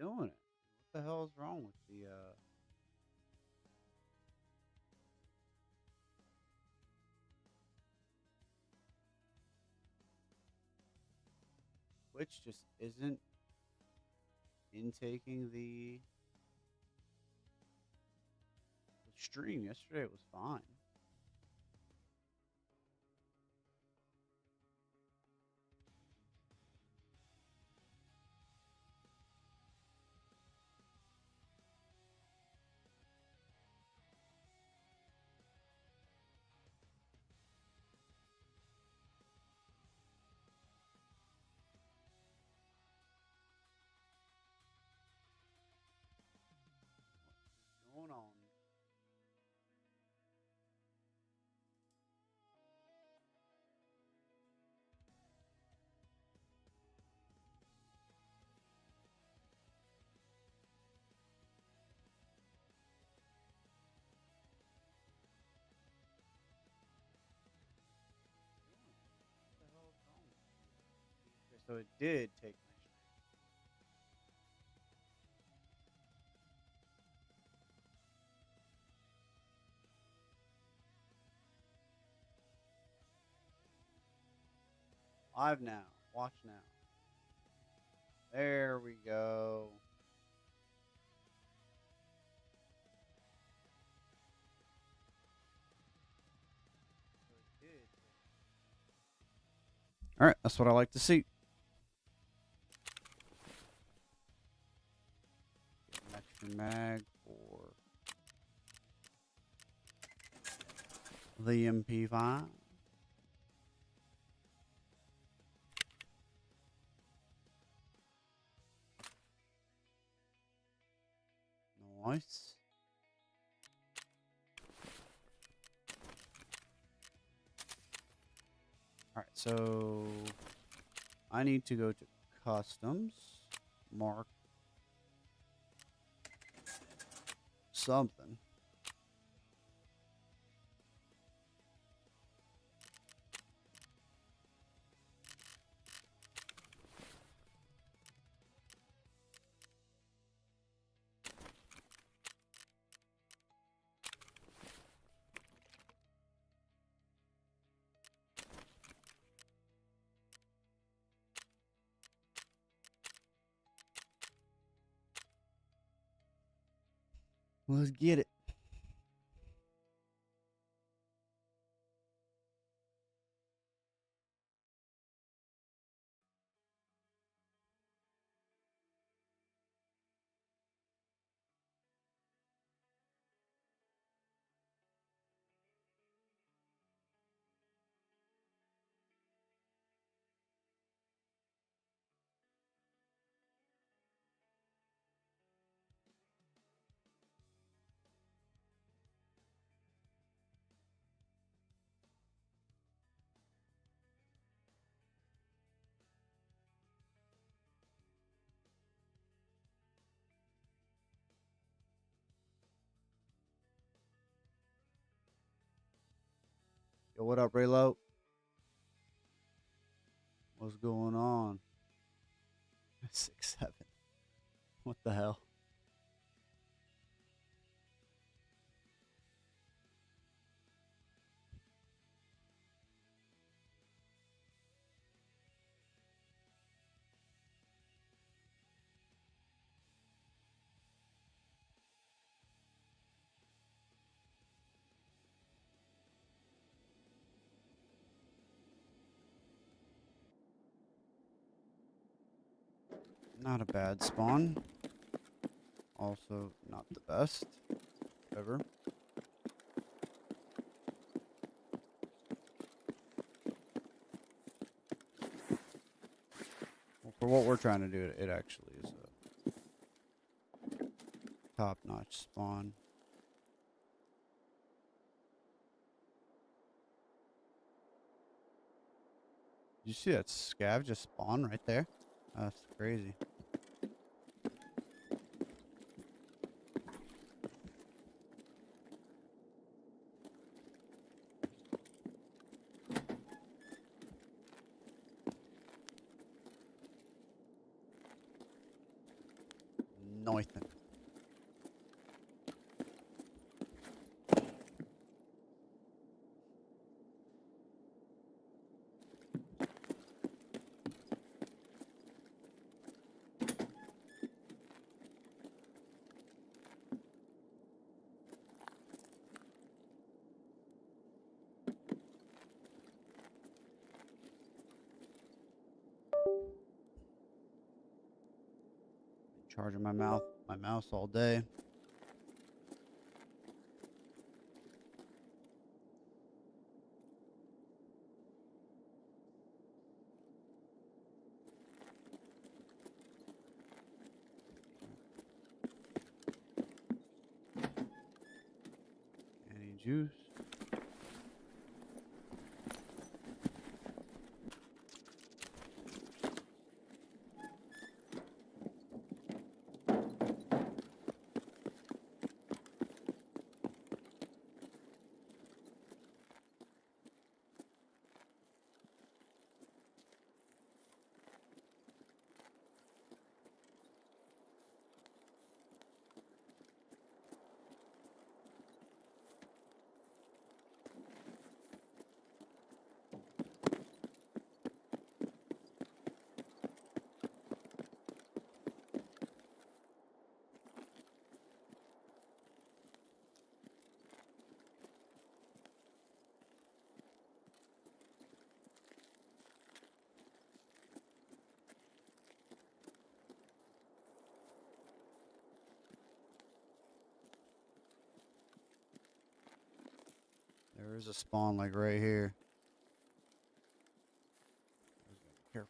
doing it. What the hell is wrong with the Twitch just isn't intaking the stream. Yesterday it was fine. What's going on? What the hell is wrong? Okay, so it did take my stream. Live now. Watch now. There we go. So it did. All right, that's what I like to see. Get an extra mag for the MP5. Nice. All right, so I need to go to customs, mark something. Let's get it. Yo, what up, Raylo? What's going on? 6-7. What the hell? Not a bad spawn. Also, not the best ever. Well, for what we're trying to do, it actually is a top-notch spawn. Did you see that scav just spawn right there? That's crazy. Charging my mouse all day. Any juice? There is a spawn like right here. Careful.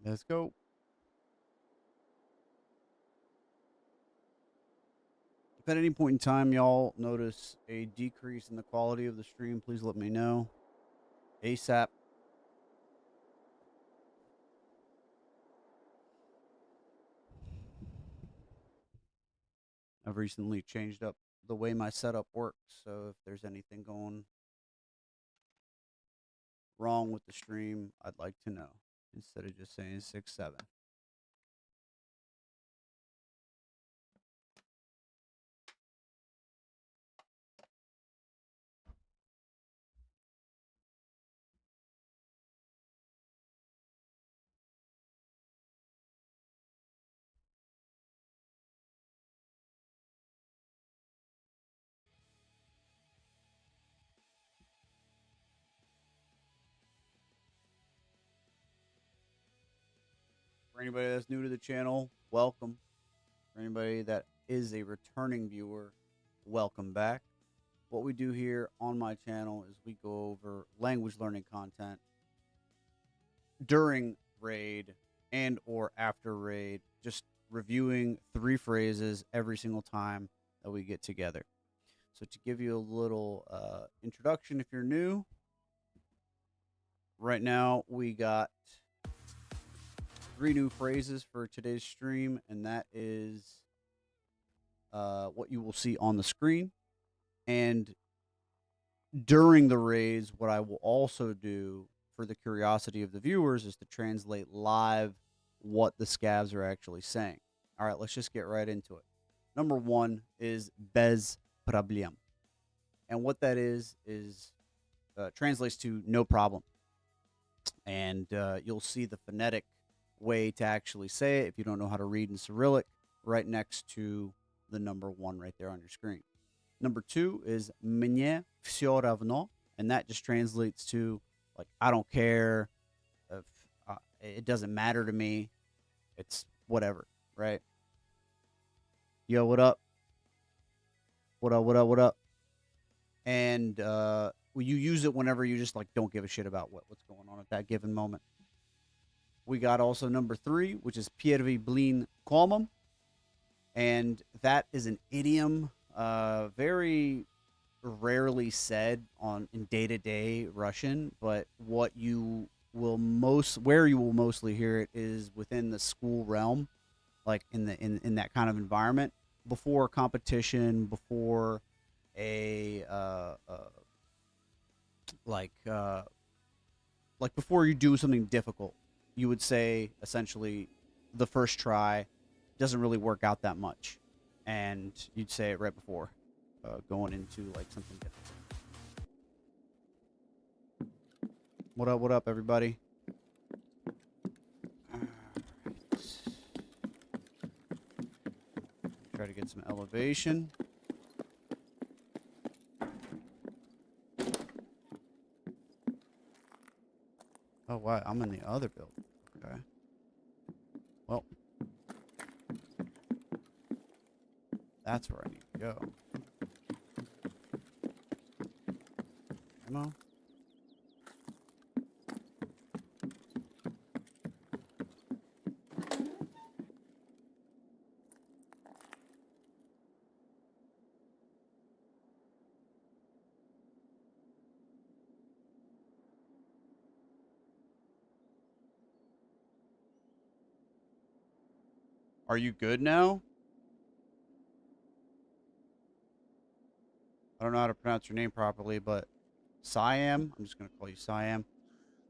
Let's go. If at any point in time y'all notice a decrease in the quality of the stream, please let me know. ASAP. I've recently changed up the way my setup works, so if there's anything going wrong with the stream, I'd like to know instead of just saying 6-7. For anybody that's new to the channel, welcome. For anybody that is a returning viewer, welcome back. What we do here on my channel is we go over language learning content during raid and or after raid, just reviewing 3 phrases every single time that we get together. So to give you a little introduction, if you're new, right now we got 3 new phrases for today's stream, and that is what you will see on the screen. And during the raids, what I will also do for the curiosity of the viewers is to translate live what the scavs are actually saying. All right, let's just get right into it. Number 1 is bez problem. And what that is translates to no problem. And you'll see the phonetic way to actually say it if you don't know how to read in Cyrillic right next to the number 1 right there on your screen. Number 2 is mnie все равно, and that just translates to like I don't care, if it doesn't matter to me, it's whatever, right? Yo, what up? What up? What up? What up? And you use it whenever you just like don't give a shit about what's going on at that given moment. We got also number 3, which is Piervi blin komam, and that is an idiom, very rarely said in day-to-day Russian, but what you where you will mostly hear it is within the school realm, like in that kind of environment, before competition, before a like uh, like before you do something difficult, you would say essentially the first try doesn't really work out that much, and you'd say it right before going into like something difficult. What up, everybody? Try to get some elevation. Oh, wow, I'm in the other building. Okay. Well, that's where I need to go. Ammo. Are you good now? I don't know how to pronounce your name properly, but Siam. I'm just gonna call you Siam.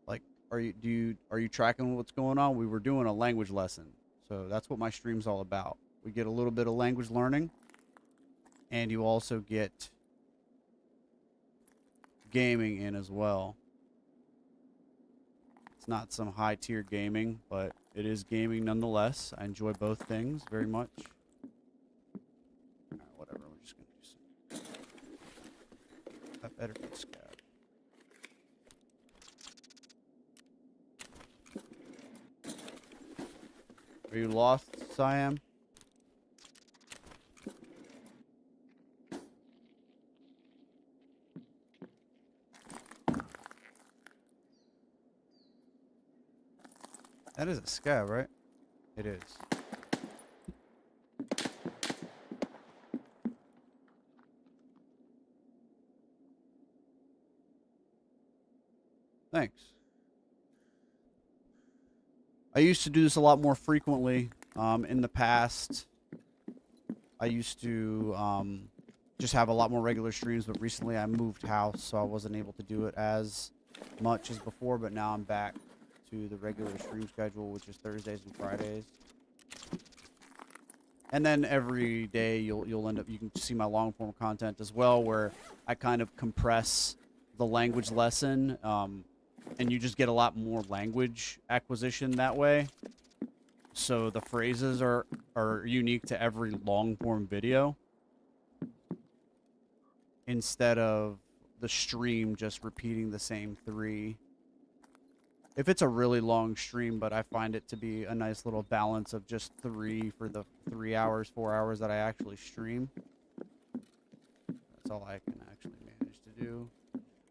Like, are you tracking what's going on? We were doing a language lesson, so that's what my stream's all about. We get a little bit of language learning, and you also get gaming in as well. It's not some high tier gaming, but it is gaming nonetheless. I enjoy both things very much. Alright, whatever. We're just gonna do some. That better be scout. Are you lost, Siam? That is a scav, right? It is. Thanks. I used to do this a lot more frequently in the past. I used to just have a lot more regular streams, but recently I moved house, so I wasn't able to do it as much as before, but now I'm back to the regular stream schedule, which is Thursdays and Fridays. And then every day you'll end up, you can see my long form content as well, where I kind of compress the language lesson, and you just get a lot more language acquisition that way. So the phrases are unique to every long form video, instead of the stream just repeating the same three. If it's a really long stream, but I find it to be a nice little balance of just three for the 3 hours, 4 hours that I actually stream. That's all I can actually manage to do.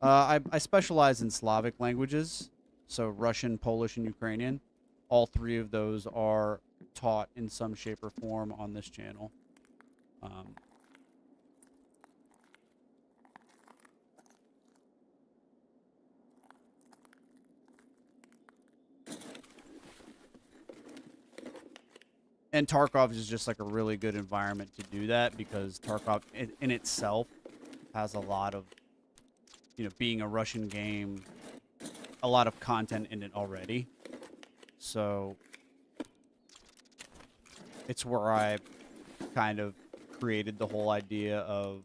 I specialize in Slavic languages, so Russian, Polish, and Ukrainian. All three of those are taught in some shape or form on this channel. And Tarkov is just like a really good environment to do that, because Tarkov in itself has a lot of, being a Russian game, a lot of content in it already. So it's where I kind of created the whole idea of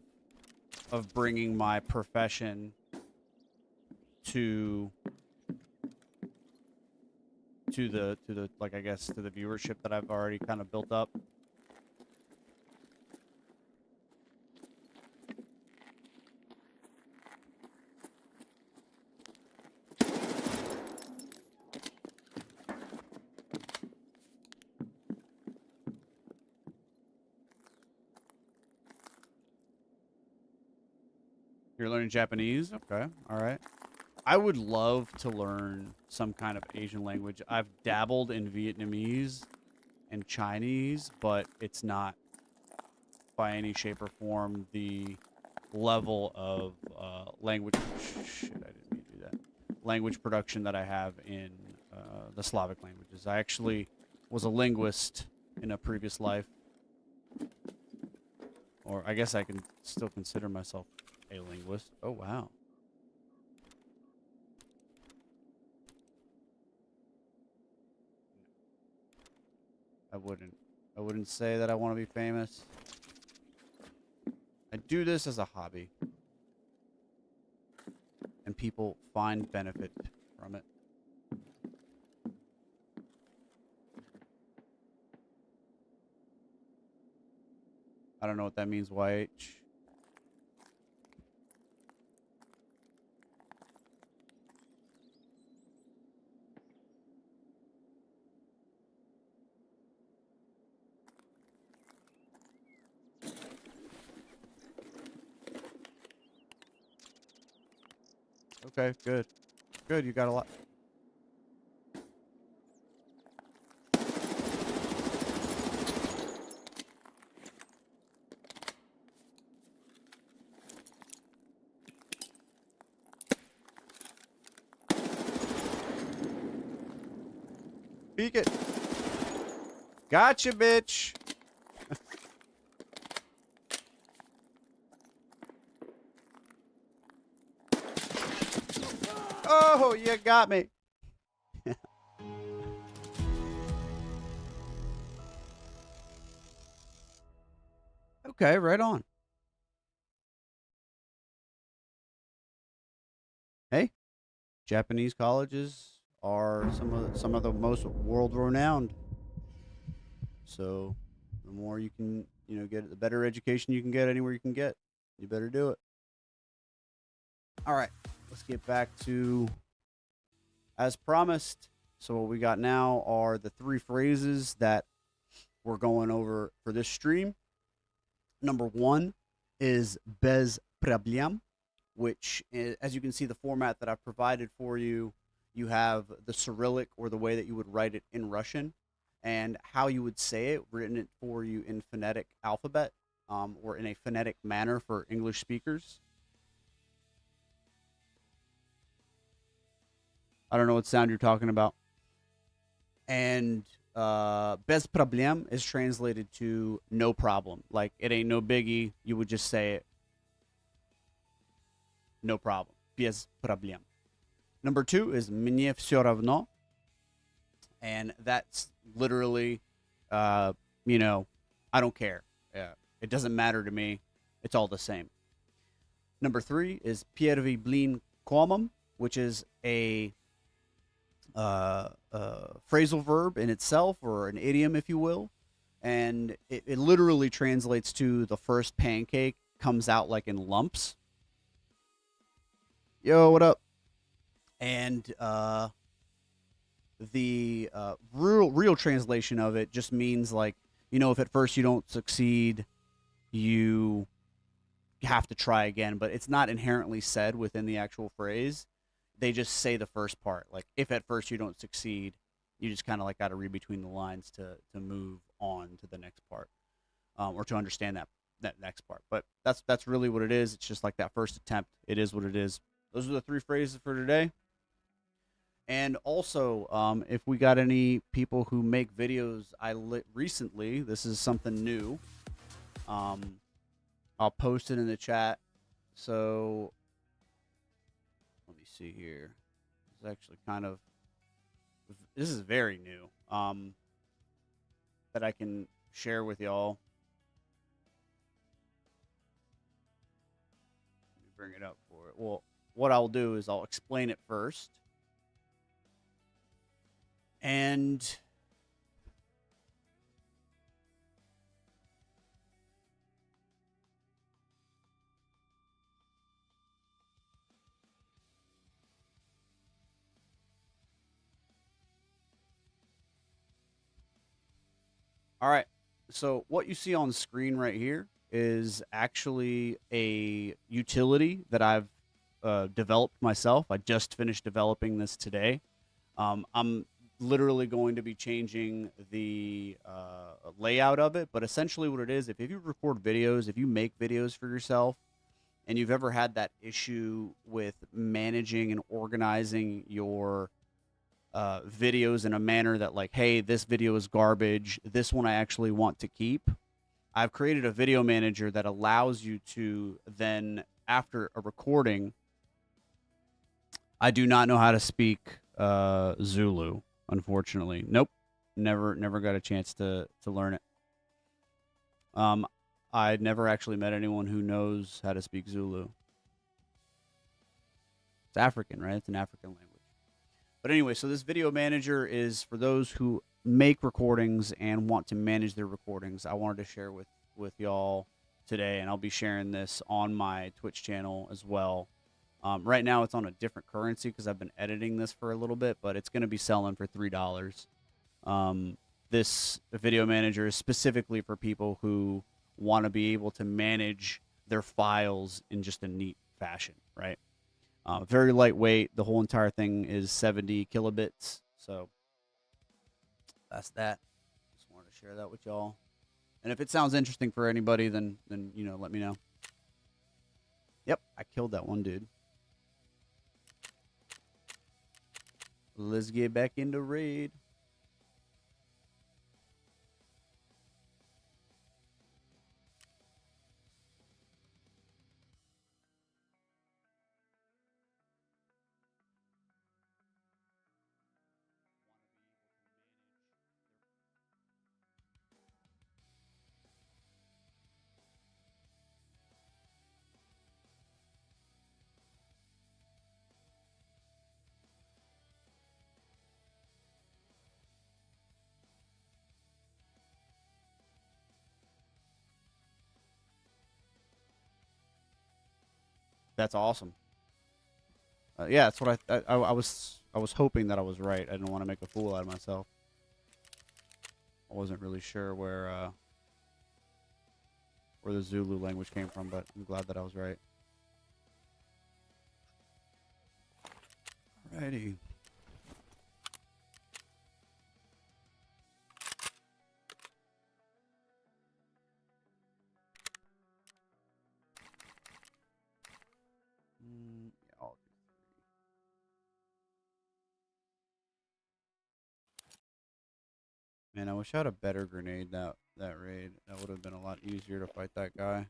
bringing my profession to the like, I guess, to the viewership that I've already kind of built up. You're learning Japanese? Okay. All right. I would love to learn some kind of Asian language. I've dabbled in Vietnamese and Chinese, but it's not by any shape or form the level of language. Shit, I didn't mean to do that. language production that I have in the Slavic languages. I actually was a linguist in a previous life. Or I guess I can still consider myself a linguist. Oh, wow. I wouldn't say that I want to be famous. I do this as a hobby. And people find benefit from it. I don't know what that means, YH. Okay, good. Good, you got a lot. Peek it. Gotcha, bitch. Oh, you got me. Okay, right on. Hey, Japanese colleges are some of the most world renowned. So, the more you can, get the better education you can get anywhere you can get. You better do it. All right, let's get back to as promised. So what we got now are the three phrases that we're going over for this stream. Number one is bez problem, which is, as you can see, the format that I've provided for you. You have the Cyrillic, or the way that you would write it in Russian, and how you would say it, written it for you in phonetic alphabet, or in a phonetic manner for English speakers. I don't know what sound you're talking about. And bez problem is translated to no problem. Like, it ain't no biggie. You would just say it. No problem. Без проблем. Number two is мне всё равно. And that's literally, I don't care. It doesn't matter to me. It's all the same. Number three is первый блин комом, which is a phrasal verb in itself, or an idiom, if you will. And it literally translates to the first pancake comes out like in lumps. Yo, what up? And the real translation of it just means, like, if at first you don't succeed, you have to try again. But it's not inherently said within the actual phrase. They just say the first part. Like, if at first you don't succeed, you just kind of like got to read between the lines to move on to the next part, or to understand that next part. But that's really what it is. It's just like that first attempt. It is what it is. Those are the three phrases for today. And also, if we got any people who make videos, recently, this is something new. I'll post it in the chat. So let me see here. It's actually this is very new, that I can share with y'all. Let me bring it up for it. Well, what I'll do is I'll explain it first. And all right. So what you see on the screen right here is actually a utility that I've developed myself. I just finished developing this today. I'm literally going to be changing the layout of it, but essentially what it is, if you record videos, if you make videos for yourself, and you've ever had that issue with managing and organizing your videos in a manner that, like, hey, this video is garbage, this one I actually want to keep, I've created a video manager that allows you to then, after a recording, I do not know how to speak Zulu, unfortunately. Nope, never got a chance to learn it. I never actually met anyone who knows how to speak Zulu. It's African, right? It's an African language. But anyway, so this video manager is for those who make recordings and want to manage their recordings. I wanted to share with y'all today, and I'll be sharing this on my Twitch channel as well. Right now, it's on a different currency because I've been editing this for a little bit, but it's going to be selling for $3. This video manager is specifically for people who want to be able to manage their files in just a neat fashion, right? Very lightweight. The whole entire thing is 70 kilobits. So that's that. Just wanted to share that with y'all. And if it sounds interesting for anybody, then you know, let me know. Yep, I killed that one dude. Let's get back into raid. That's awesome. Yeah, that's what I was hoping that I was right. I didn't want to make a fool out of myself. I wasn't really sure where the Zulu language came from, but I'm glad that I was right. Alrighty. Yeah, I'll do 3. Man, I wish I had a better grenade that raid. That would have been a lot easier to fight that guy.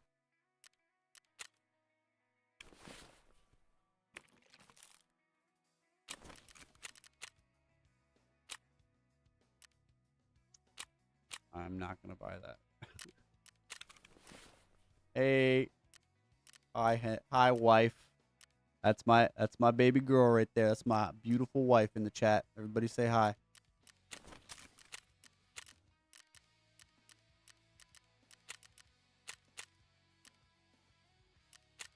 I'm not gonna buy that. Hey, hi, wife. That's my baby girl right there. That's my beautiful wife in the chat. Everybody say hi.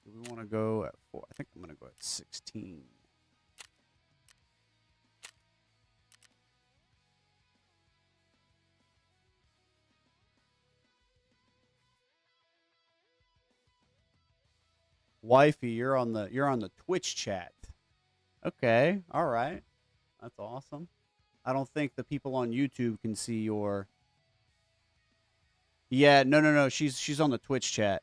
Do we want to go at 4? I think I'm gonna go at 16. Wifey, you're on the Twitch chat. Okay, all right, that's awesome. I don't think the people on YouTube can see your. Yeah, no. She's on the Twitch chat.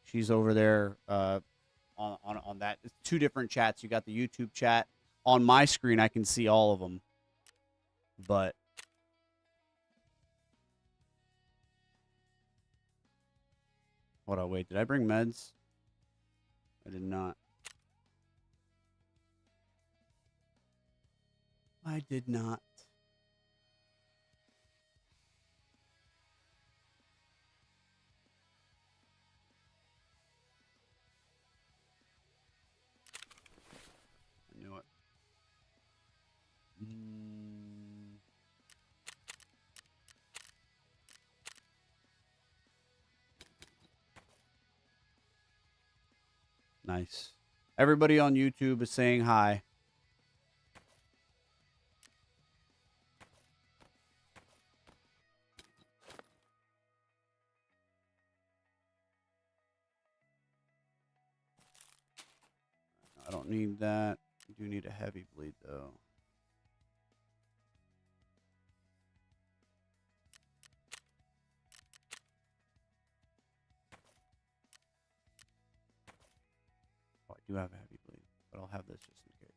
She's over there. On that. It's 2 different chats. You got the YouTube chat. On my screen, I can see all of them. But hold on, wait. Did I bring meds? I did not. I did not. I knew it. Nice. Everybody on YouTube is saying hi. I don't need that. I do need a heavy bleed, though. do have a heavy bleed, but I'll have this just in case.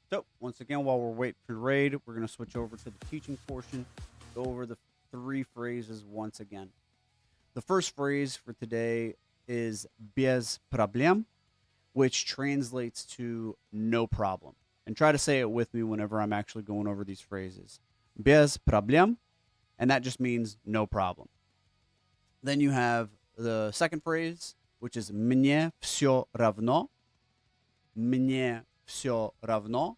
So, once again, while we're waiting for the raid, we're going to switch over to the teaching portion, go over the 3 phrases once again. The first phrase for today is без проблем, which translates to no problem. And try to say it with me whenever I'm actually going over these phrases. Без проблем, and that just means no problem. Then you have the second phrase, which is мне всё равно. Мне всё равно,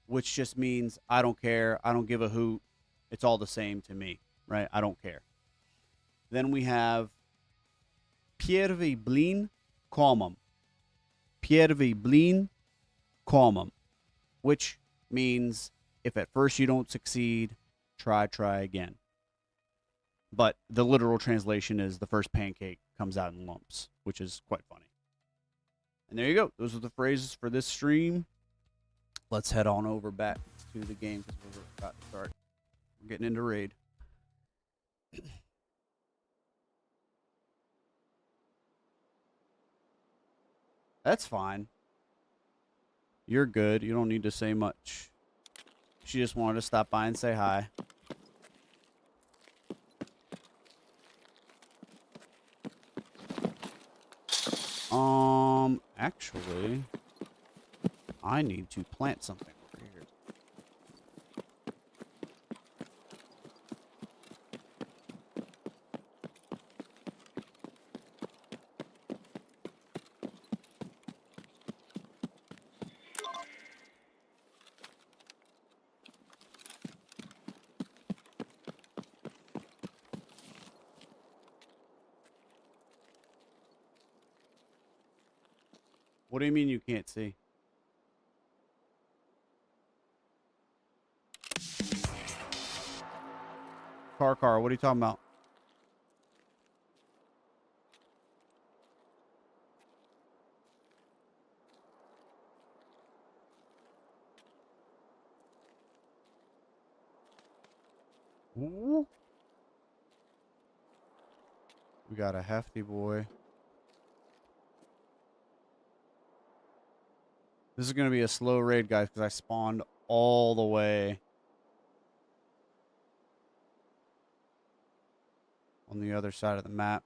which just means I don't care, I don't give a hoot, it's all the same to me, right? I don't care. Then we have первый блин комом. Первый блин комом, which means if at first you don't succeed, try again. But the literal translation is the first pancake comes out in lumps, which is quite funny. And there you go. Those are the phrases for this stream. Let's head on over back to the game because we're about to start. We're getting into raid. That's fine. You're good. You don't need to say much. She just wanted to stop by and say hi. Actually, I need to plant something over here. What do you mean you can't see? Car, what are you talking about? Ooh. We got a hefty boy. This is going to be a slow raid, guys, because I spawned all the way on the other side of the map.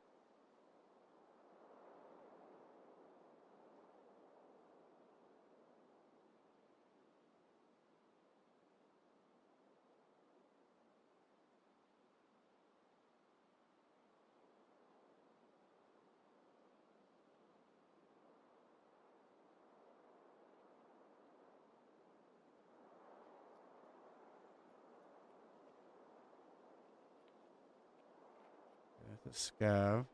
The scav.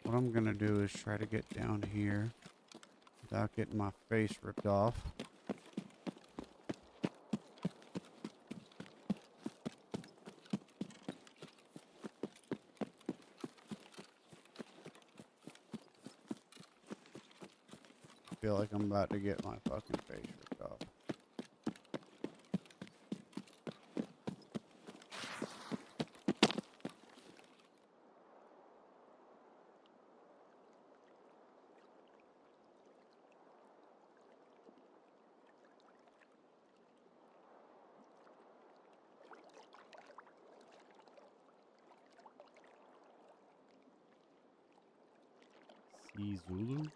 What I'm going to do is try to get down here without getting my face ripped off. I feel like I'm about to get my fucking face ripped off. See Zulu?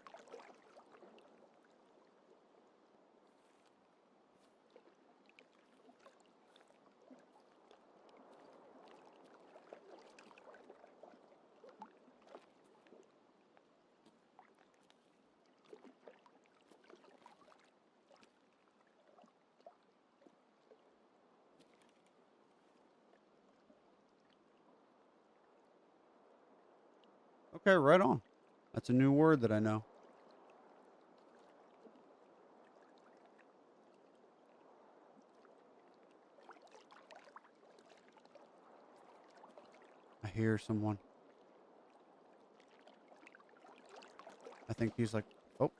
Okay, right on. That's a new word that I know. I hear someone. I think he's like, oh,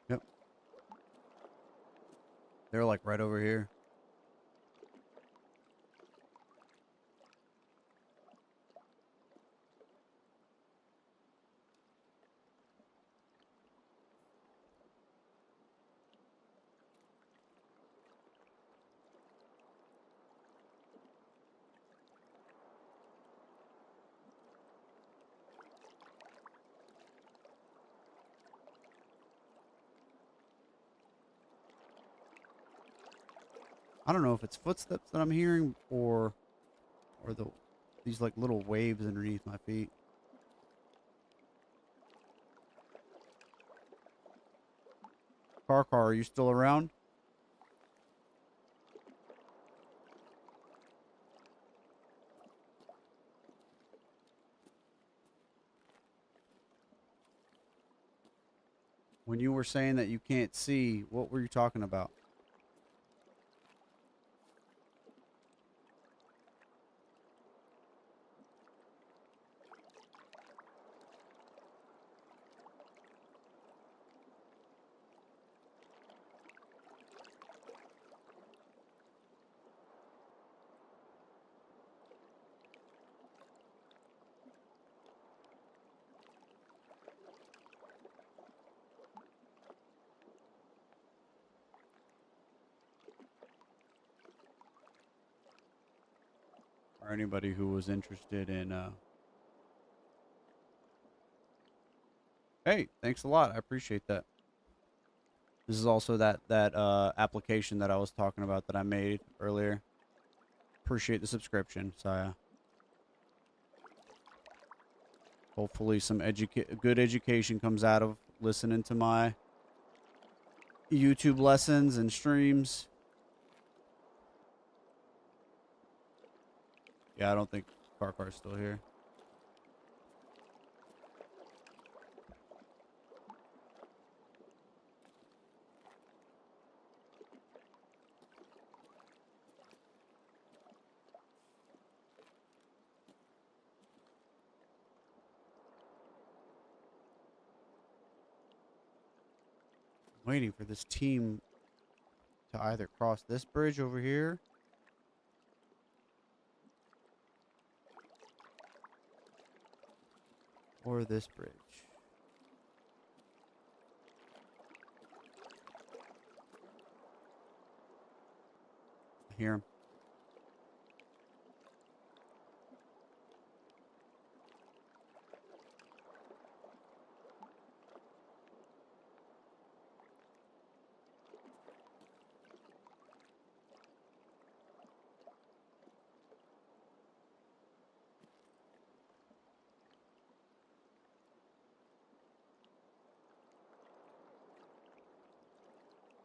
yep. They're like right over here. I don't know if it's footsteps that I'm hearing or these like little waves underneath my feet. Car, are you still around? When you were saying that you can't see, what were you talking about? Or anybody who was interested in hey, thanks a lot. I appreciate that. This is also that application that I was talking about that I made earlier. Appreciate the subscription, Saya. Hopefully some good education comes out of listening to my YouTube lessons and streams. Yeah, I don't think Car's still here. Waiting for this team to either cross this bridge over here or this bridge. I hear him.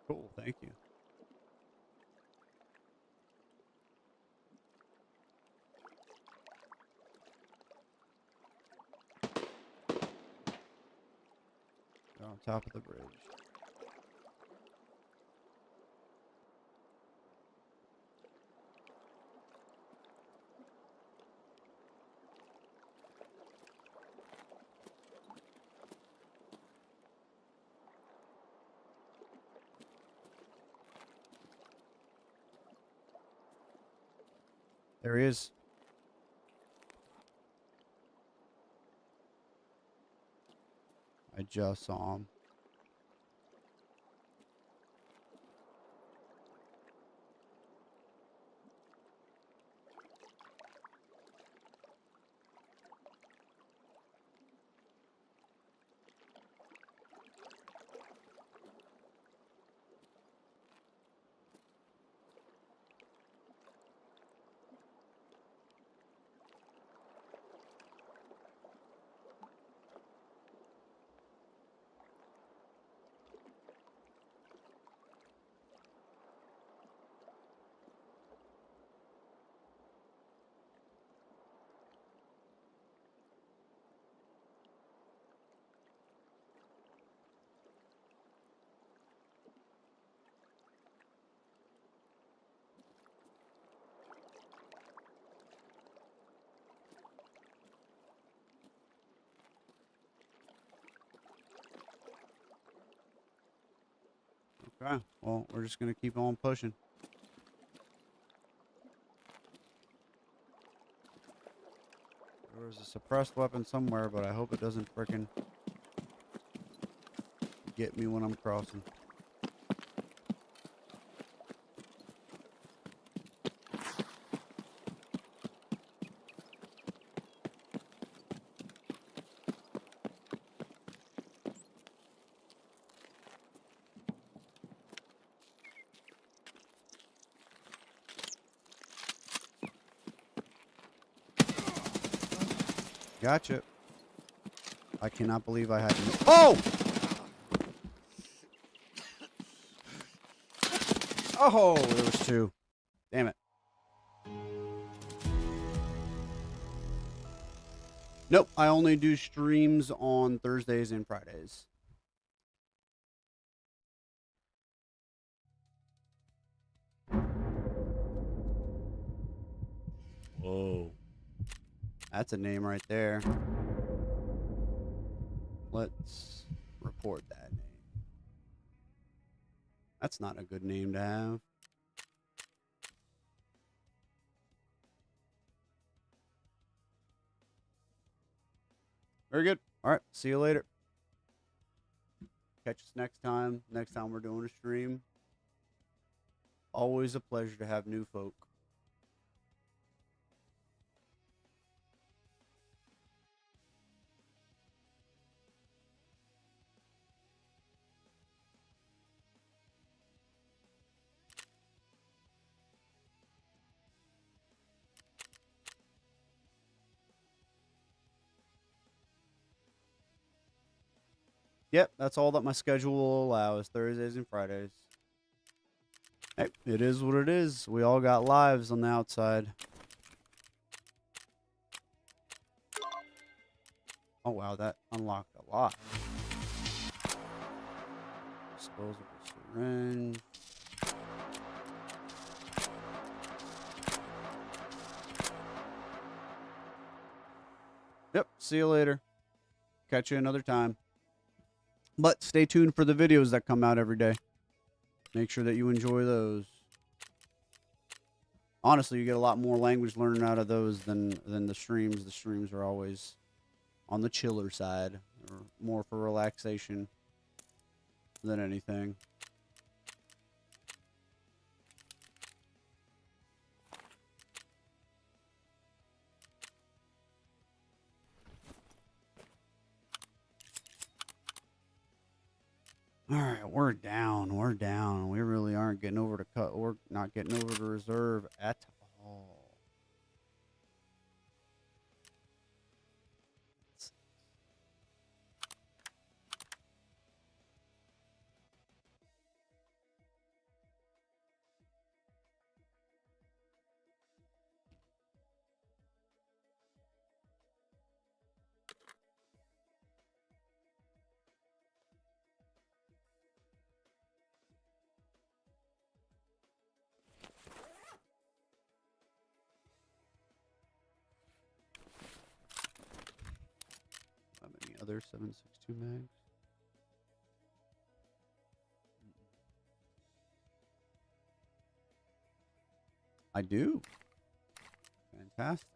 Cool, thank you. They're on top of the bridge. There he is. I just saw him. Okay. Well, we're just gonna keep on pushing. There was a suppressed weapon somewhere, but I hope it doesn't frickin' get me when I'm crossing. Gotcha. I cannot believe I had to. Oh! Oh, there was two. Damn it. Nope, I only do streams on Thursdays and Fridays. Whoa. That's a name right there. Let's report that name. That's not a good name to have. Very good. All right. See you later. Catch us next time. Next time we're doing a stream. Always a pleasure to have new folk. Yep, that's all that my schedule will allow is Thursdays and Fridays. Hey, it is what it is. We all got lives on the outside. Oh, wow, that unlocked a lot. Disposable syringe. Yep, see you later. Catch you another time. But stay tuned for the videos that come out every day. Make sure that you enjoy those. Honestly, you get a lot more language learning out of those than the streams. The streams are always on the chiller side, or more for relaxation than anything. All right, we're down. We're down. We really aren't getting over to cut. We're not getting over to reserve at all. How many other 7.62 mags? I do. Fantastic.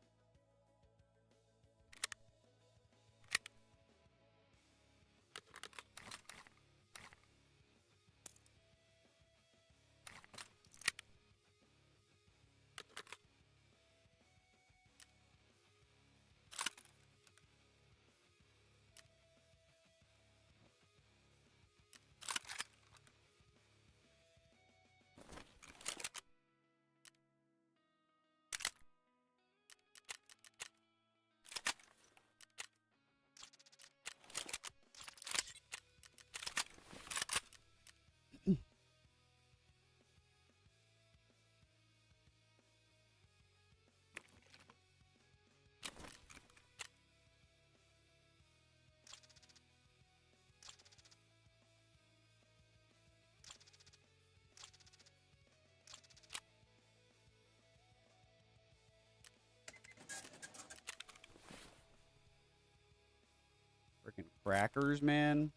Freaking crackers, man.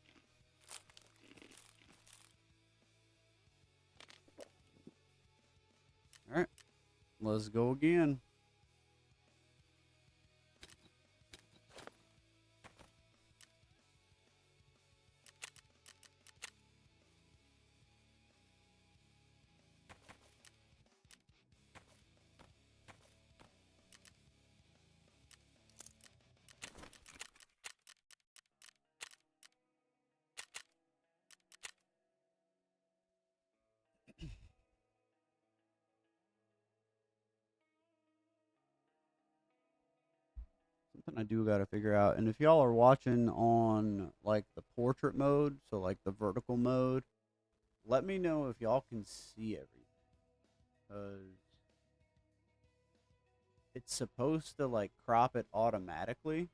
Let's go again. Something I do got to figure out. And if y'all are watching on like the portrait mode, so like the vertical mode, let me know if y'all can see everything. Because it's supposed to like crop it automatically,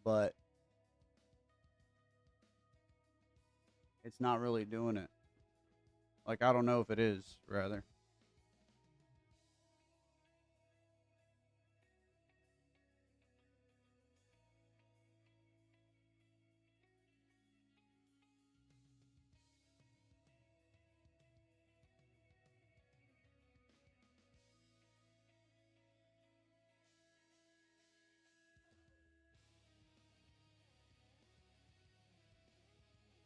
but it's not really doing it. Like, I don't know if it is, rather.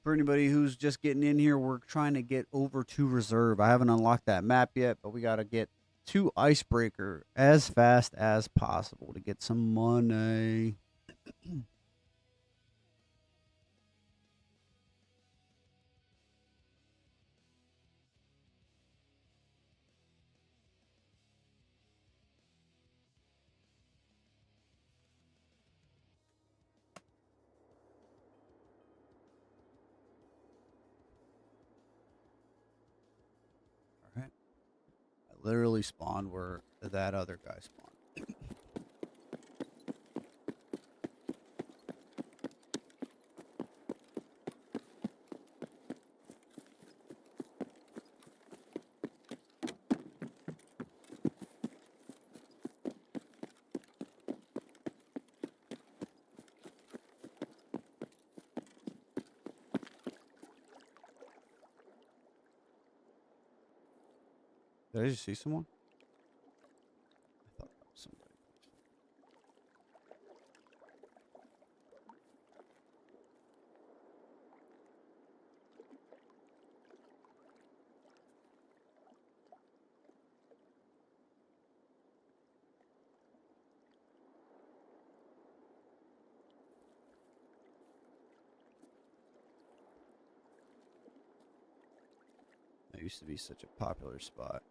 For anybody who's just getting in here, we're trying to get over to reserve. I haven't unlocked that map yet, but we got to get to icebreaker as fast as possible to get some money. All right. I literally spawned where that other guy spawned. Did I just see someone? I thought that was somebody. That used to be such a popular spot.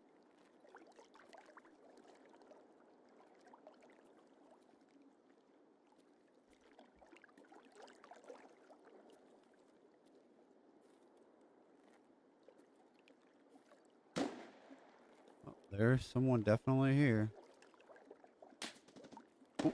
Oh, there's someone definitely here. Oh.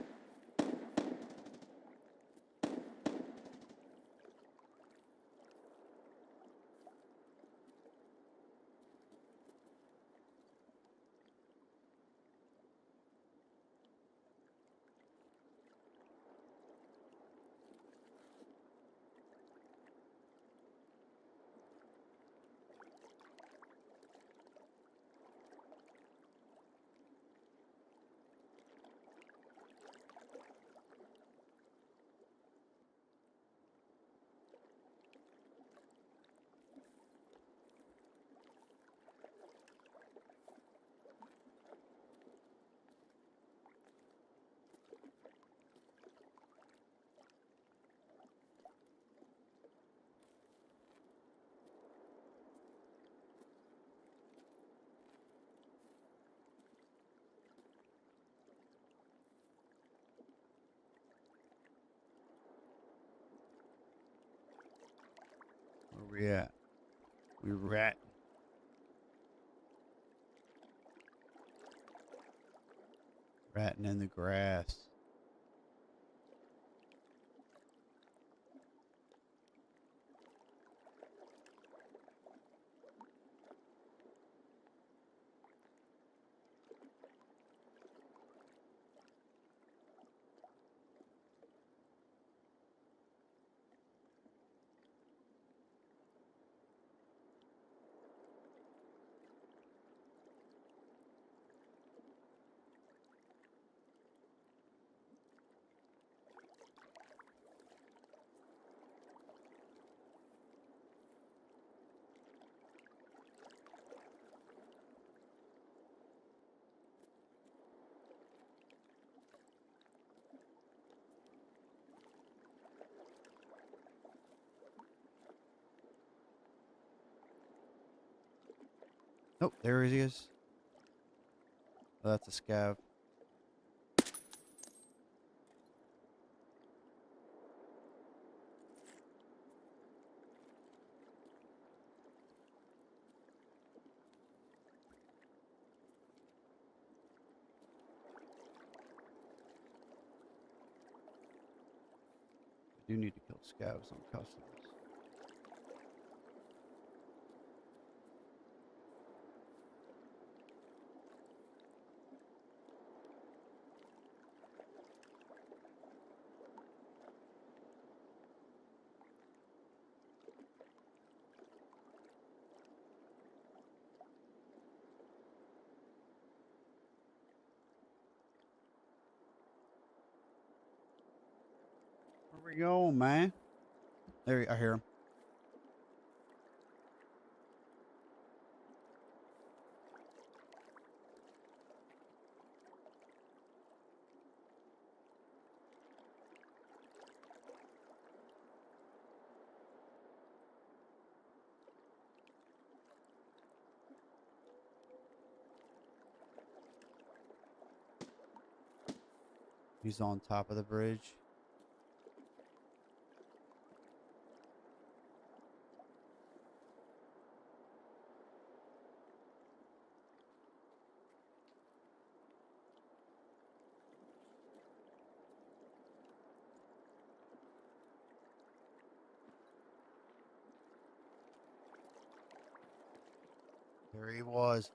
Where we at? We rat. Ratting in the grass. Oh, there he is. Oh, that's a scav. I do need to kill scavs on customs. Where we going, man? I hear him. He's on top of the bridge. There he was.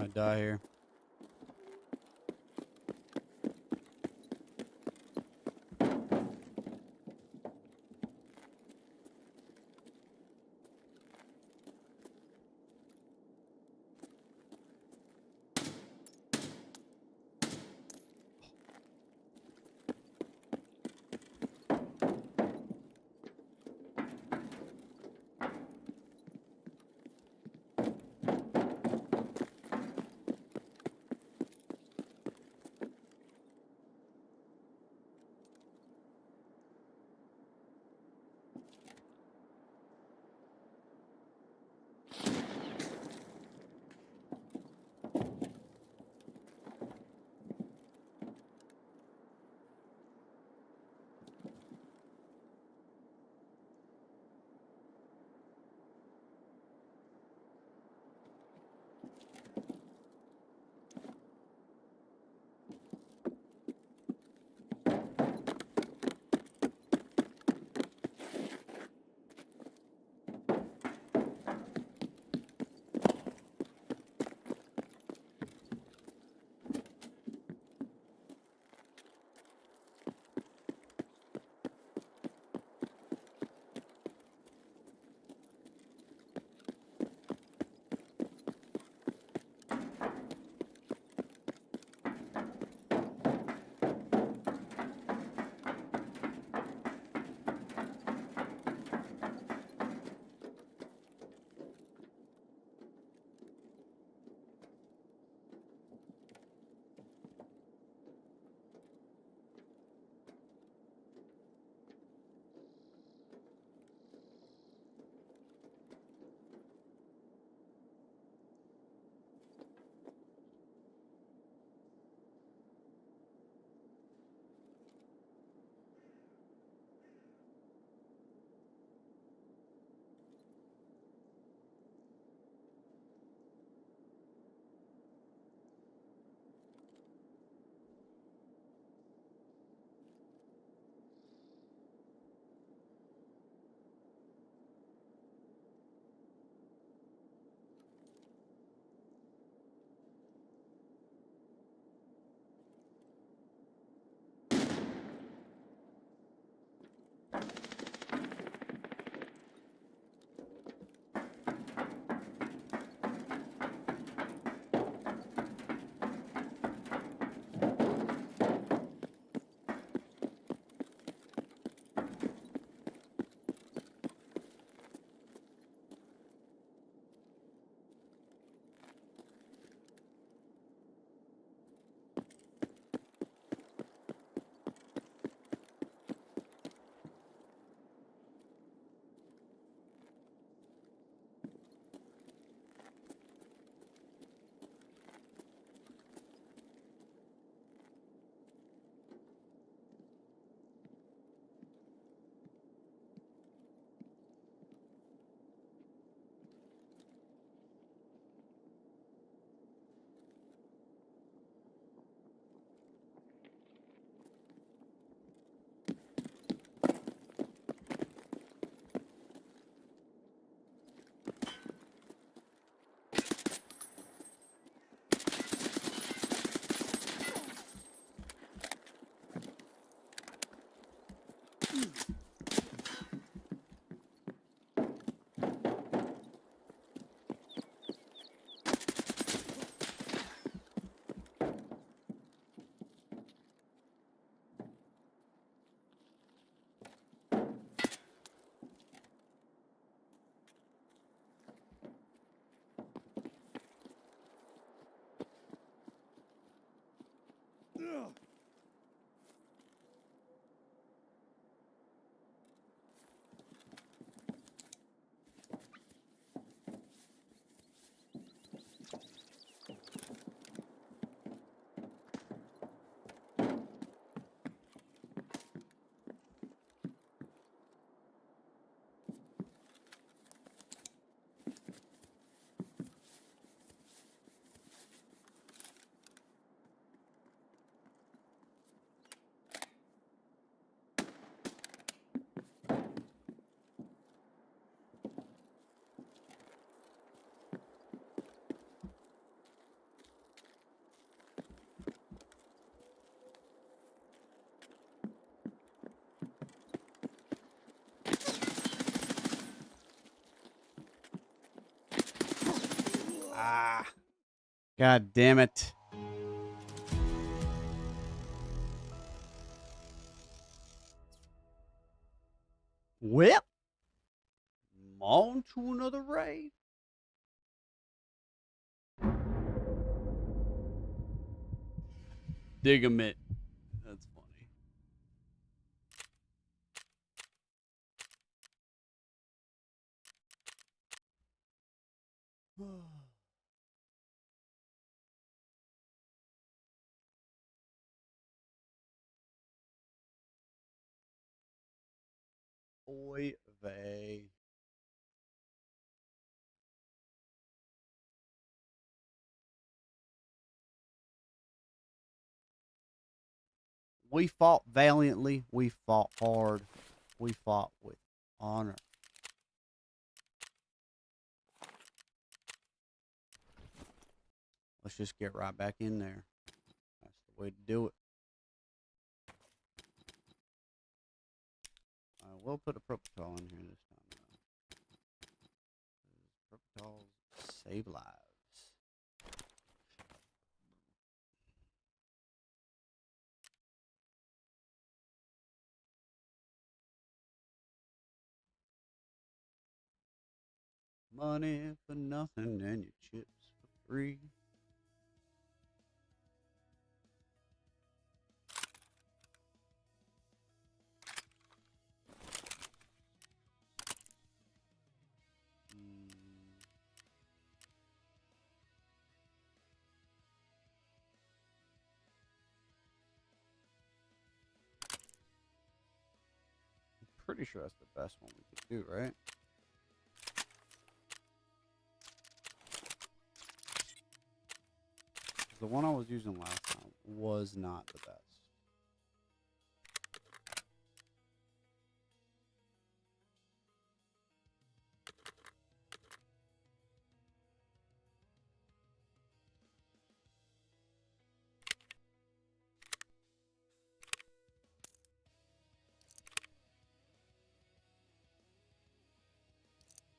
Might die here. Ah. God damn it. Well, on to another raid. Digament. That's funny. Oy vey. We fought valiantly. We fought hard. We fought with honor. Let's just get right back in there. That's the way to do it. We'll put a Propital in here this time. Propitals save lives. Money for nothing and your chips for free. Pretty sure that's the best one we could do, right? The one I was using last time was not the best.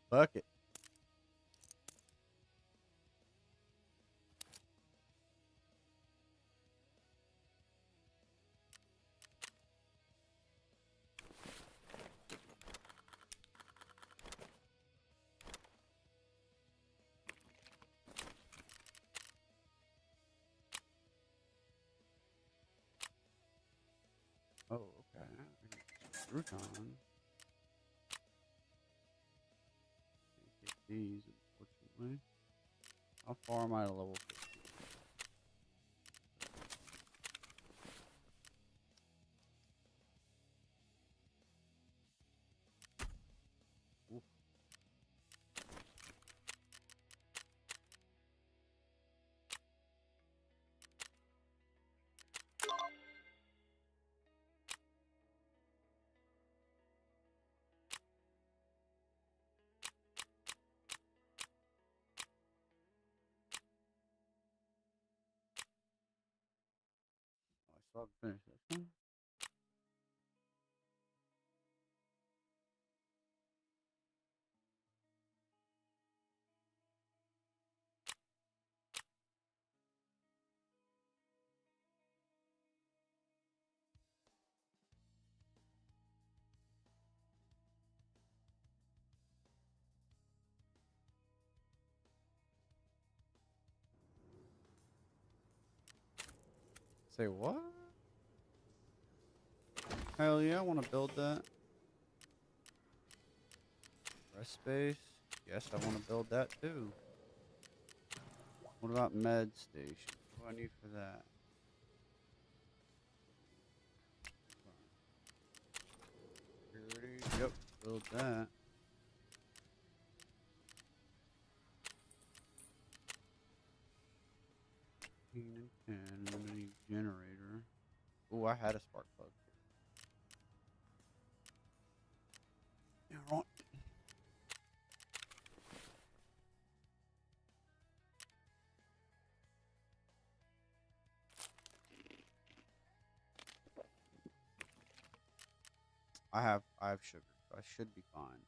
Fuck it. Oh, okay. Crouton. Can't get these, unfortunately. How far am I to level 50? Oof. Oh, I still have to finish this one. Say what? Hell yeah, I want to build that. Rest space. Yes, I want to build that too. What about med station? What do I need for that? Security. Yep, build that. And 10, and then I need generator. Oh, I had a spark plug. Yeah, right. I have sugar, so I should be fine.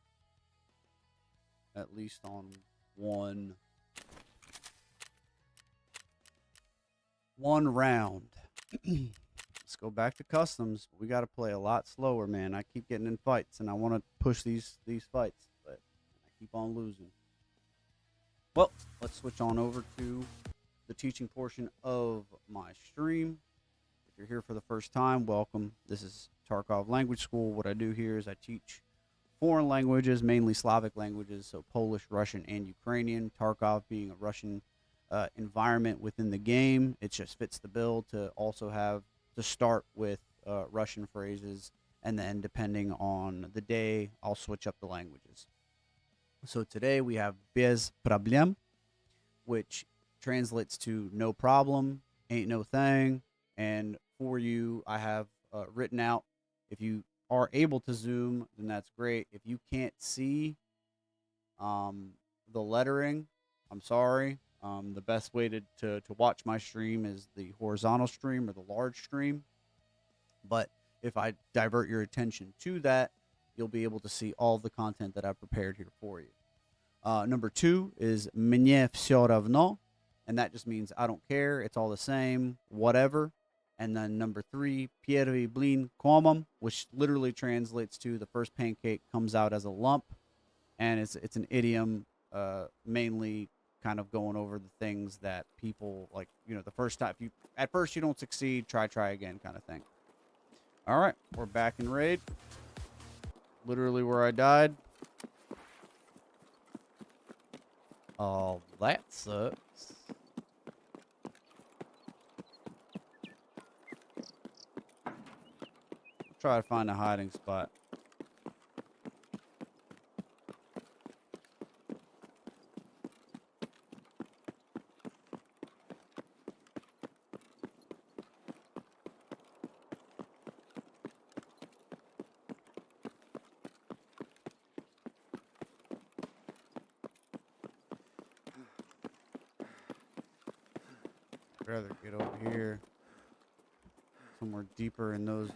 At least on one One round. Let's go back to customs. We got to play a lot slower, man. I keep getting in fights, and I want to push these fights, but I keep on losing. Well, let's switch on over to the teaching portion of my stream. If you're here for the first time, welcome. This is Tarkov Language School. What I do here is I teach foreign languages, mainly Slavic languages, so Polish, Russian, and Ukrainian. Tarkov being a Russian environment within the game, it just fits the bill to also have to start with Russian phrases, and then depending on the day, I'll switch up the languages. So today we have bez problem, which translates to no problem, ain't no thing. And for you, I have written out. If you are able to zoom, then that's great. If you can't see the lettering, I'm sorry. The best way to watch my stream is the horizontal stream or the large stream. But if I divert your attention to that, you'll be able to see all of the content that I've prepared here for you. Number 2 is мне всё равно, and that just means I don't care. It's all the same, whatever. And then number 3, первый блин комом, which literally translates to the first pancake comes out as a lump, and it's an idiom, mainly kind of going over the things that people like. The first time, if you at first you don't succeed, try again, kind of thing. All right, we're back in raid. Literally where I died. Oh, that sucks. Try to find a hiding spot. I'd rather get over here, somewhere deeper in those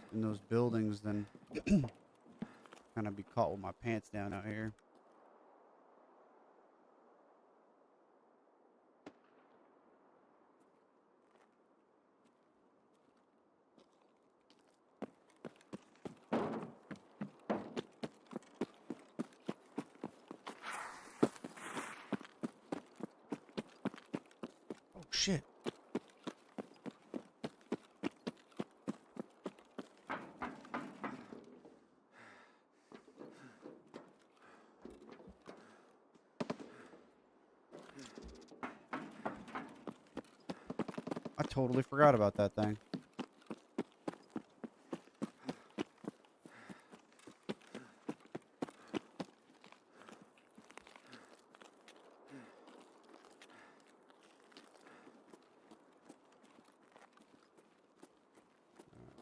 buildings than kind of be caught with my pants down out here. Oh shit. I totally forgot about that thing.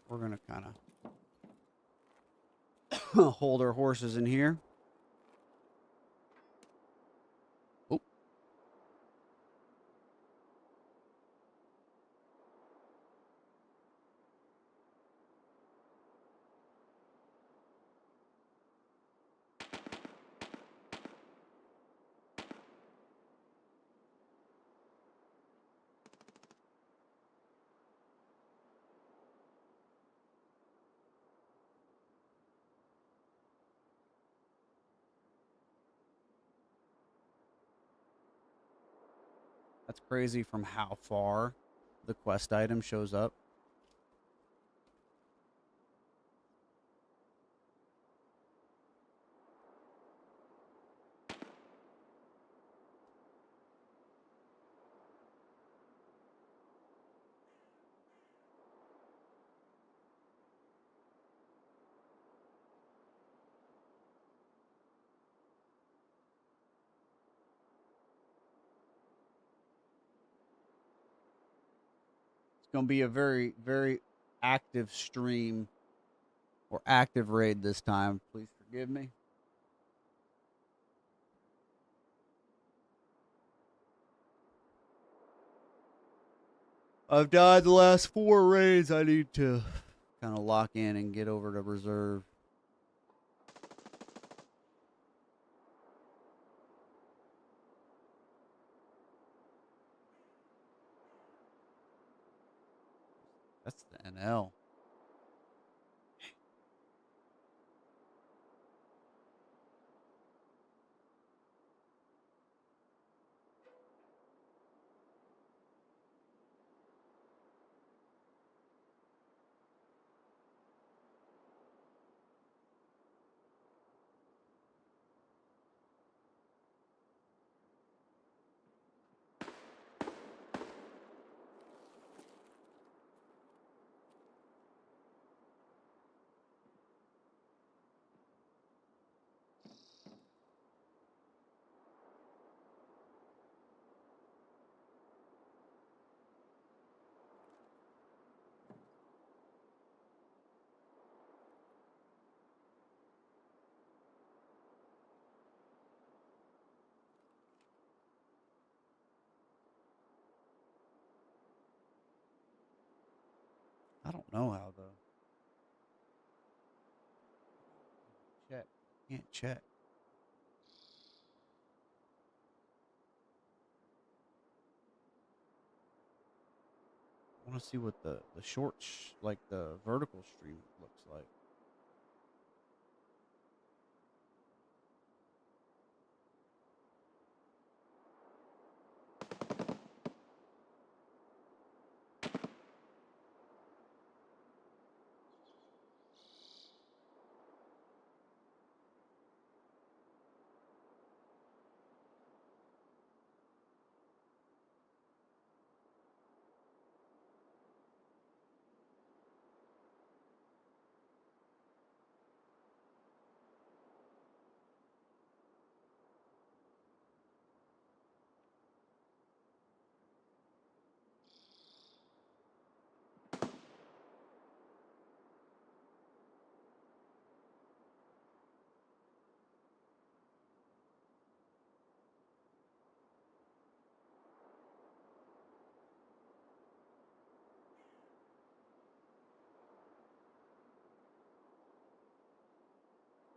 We're gonna kind of hold our horses in here. Oh. That's crazy from how far the quest item shows up. It's gonna be a very, very active stream or active raid this time. Please forgive me. I've died the last 4 raids. I need to kind of lock in and get over to reserve. That's the NL. I don't know how though. Check. Can't check. I want to see what the short like the vertical stream looks like.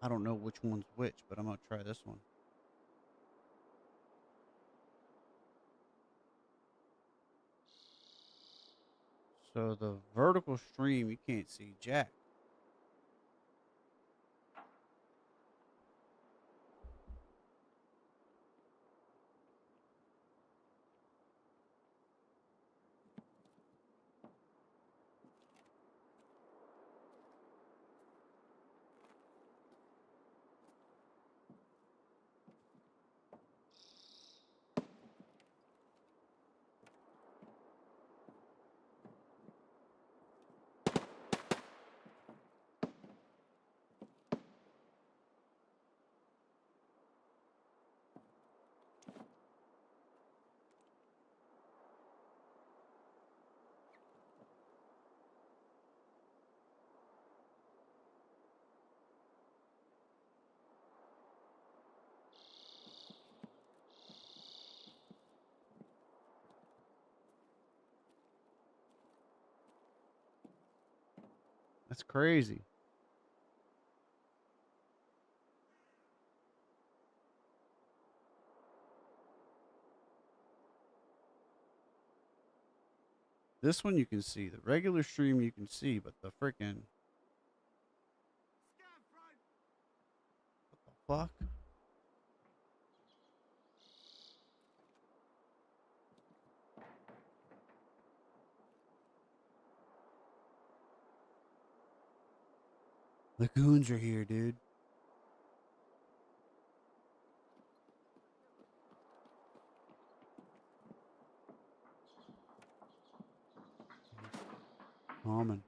I don't know which one's which, but I'm gonna try this one. So the vertical stream, you can't see jack. That's crazy. This one you can see. The regular stream you can see, but the freaking what the fuck? The goons are here, dude. Common.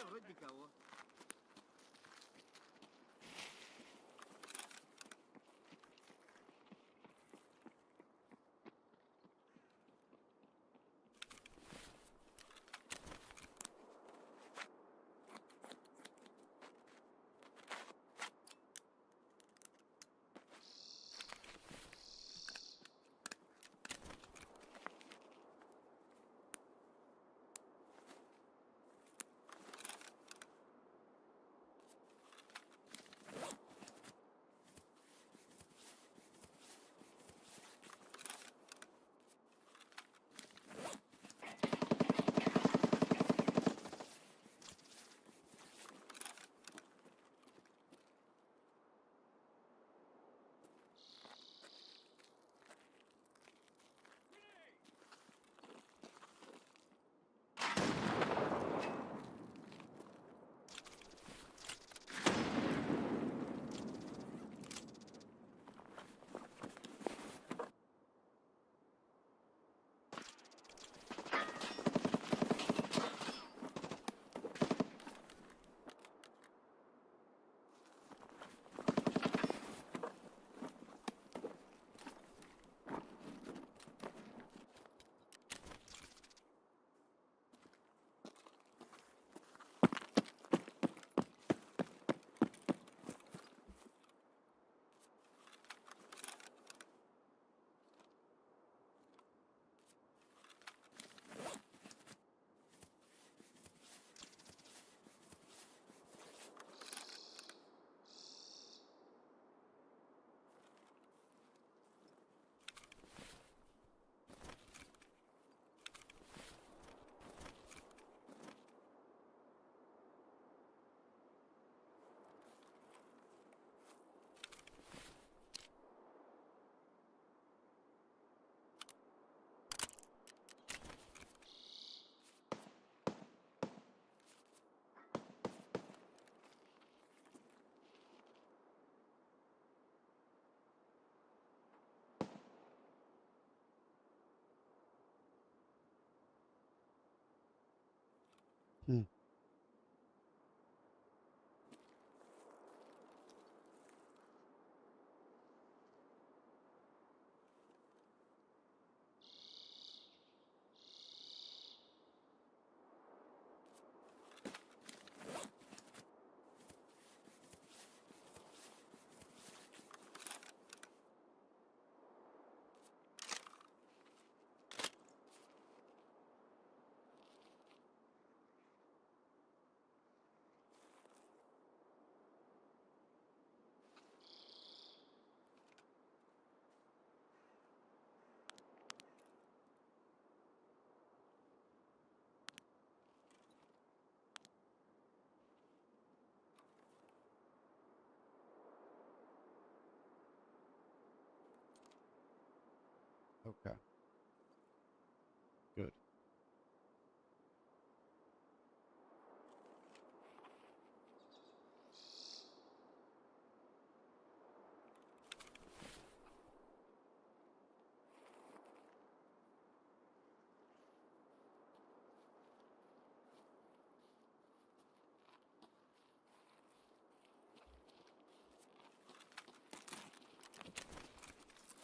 вроде никого. Hmm. Okay. Good.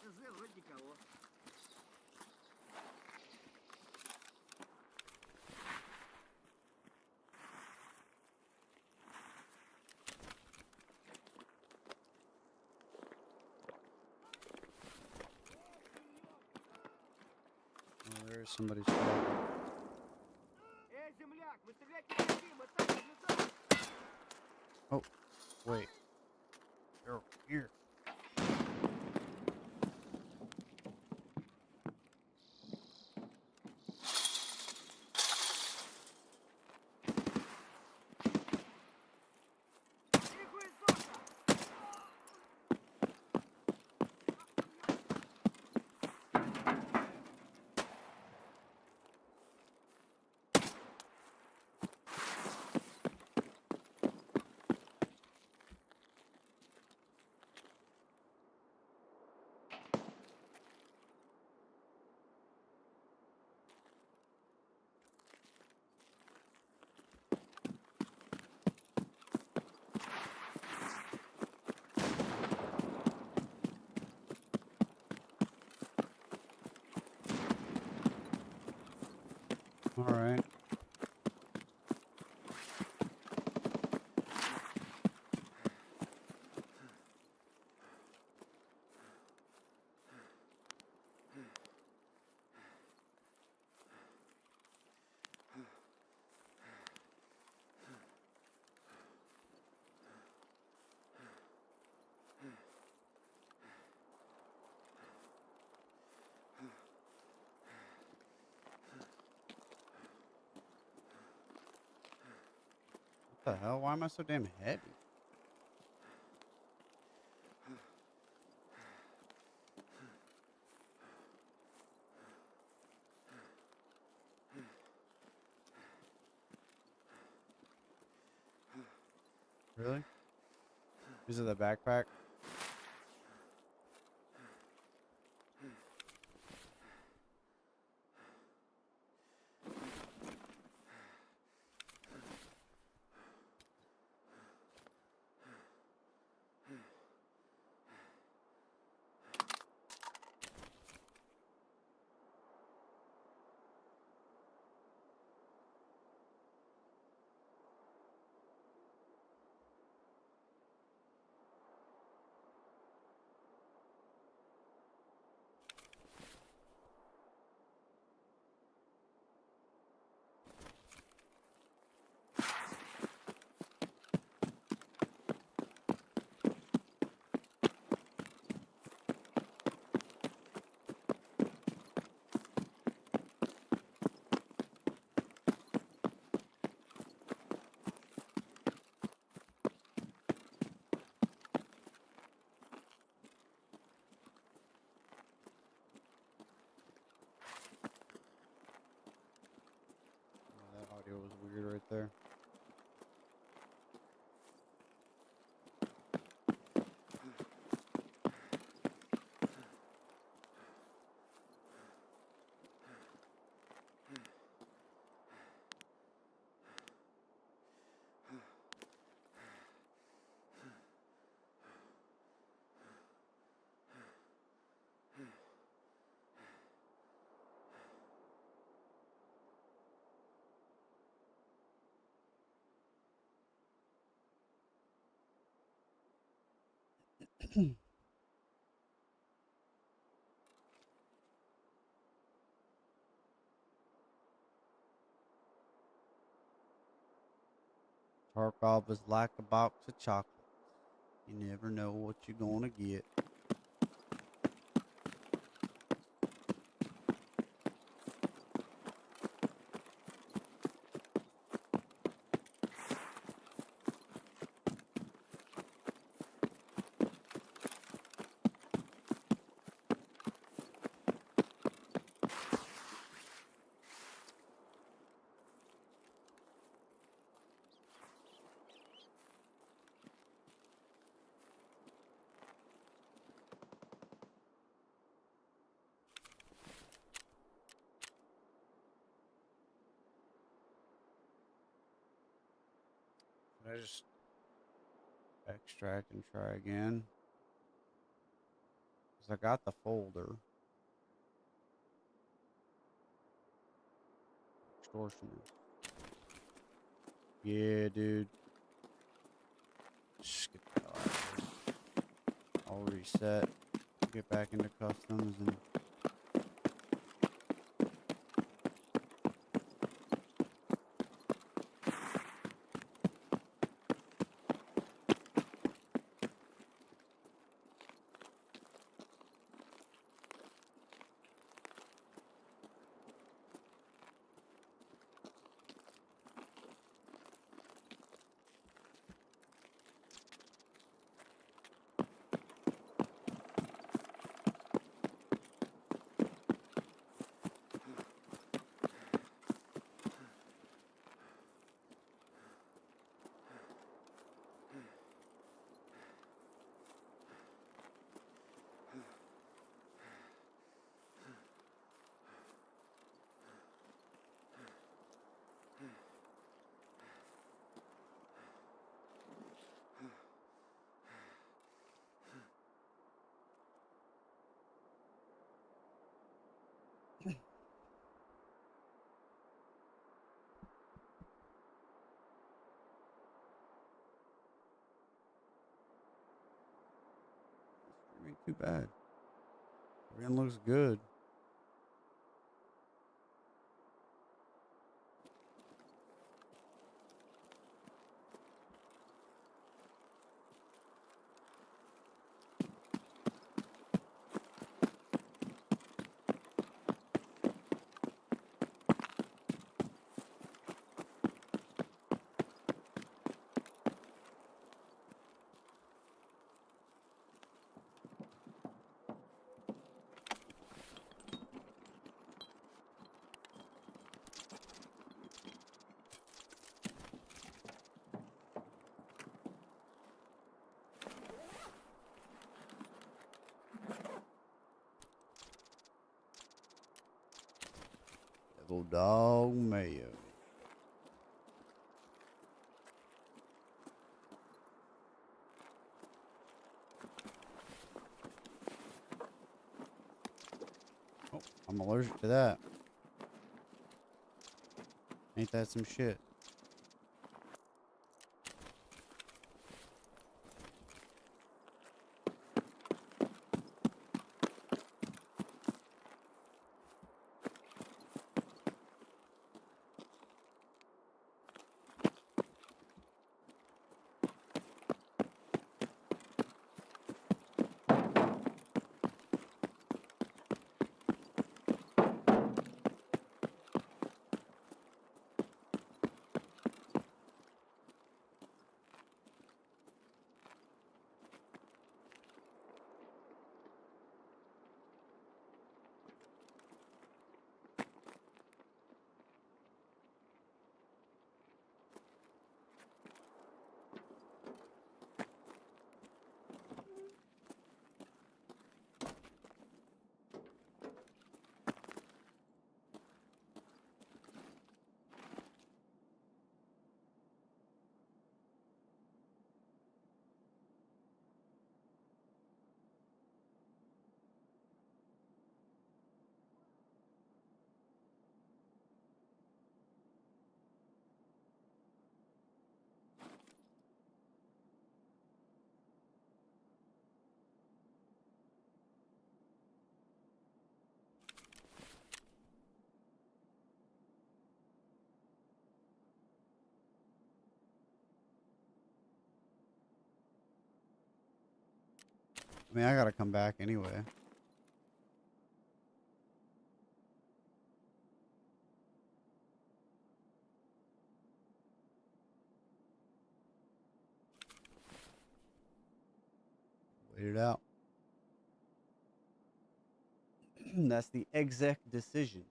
ТЗ вроде никого. Oh, there's somebody's squad. Эй, земляк, мы стрелять не хотим, мы так наблюдаем. Oh, wait. They're over here. Перехуесоса! All right. What the hell? Why am I so damn heavy? Really? Is it the backpack? Yeah, that audio was weird right there. Tarkov is like a box of chocolates. You never know what you're gonna get. Should I just extract and try again? Because I got the folder. Extortionist. Yeah, dude. Just get the hell out of here. I'll reset. Get back into customs and too bad. Everything looks good. Devil dog mayo. Oh, I'm allergic to that. Ain't that some shit? I mean, I gotta come back anyway. Wait it out. That's the exec decision.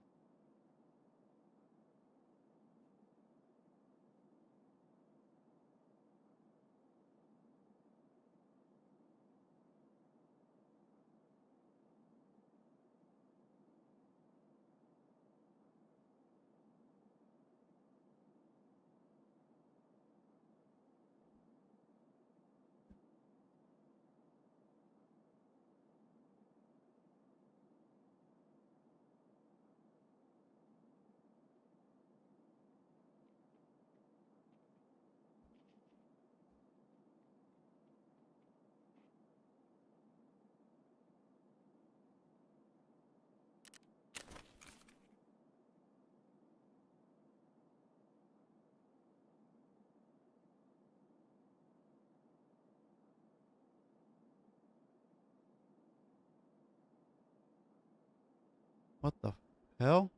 What the hell?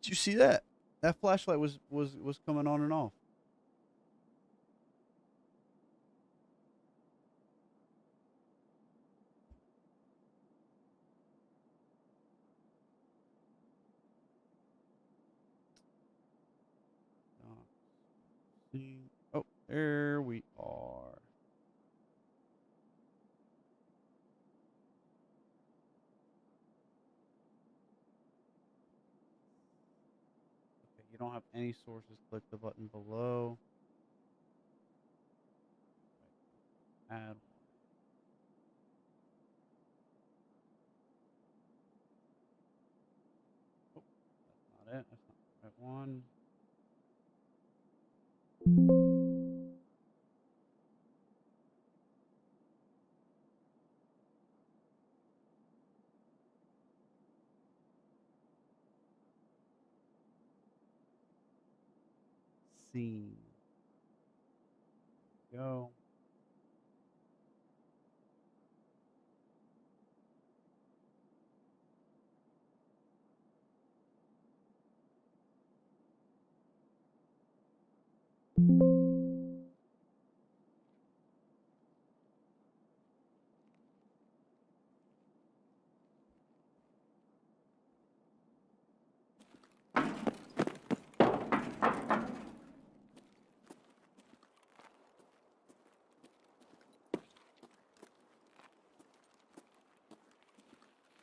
Did you see that? That flashlight was coming on and off. Oh, there we are. Okay, you don't have any sources. Click the button below. Add one. Oh, that's not it. That's not the right one. scene. Go.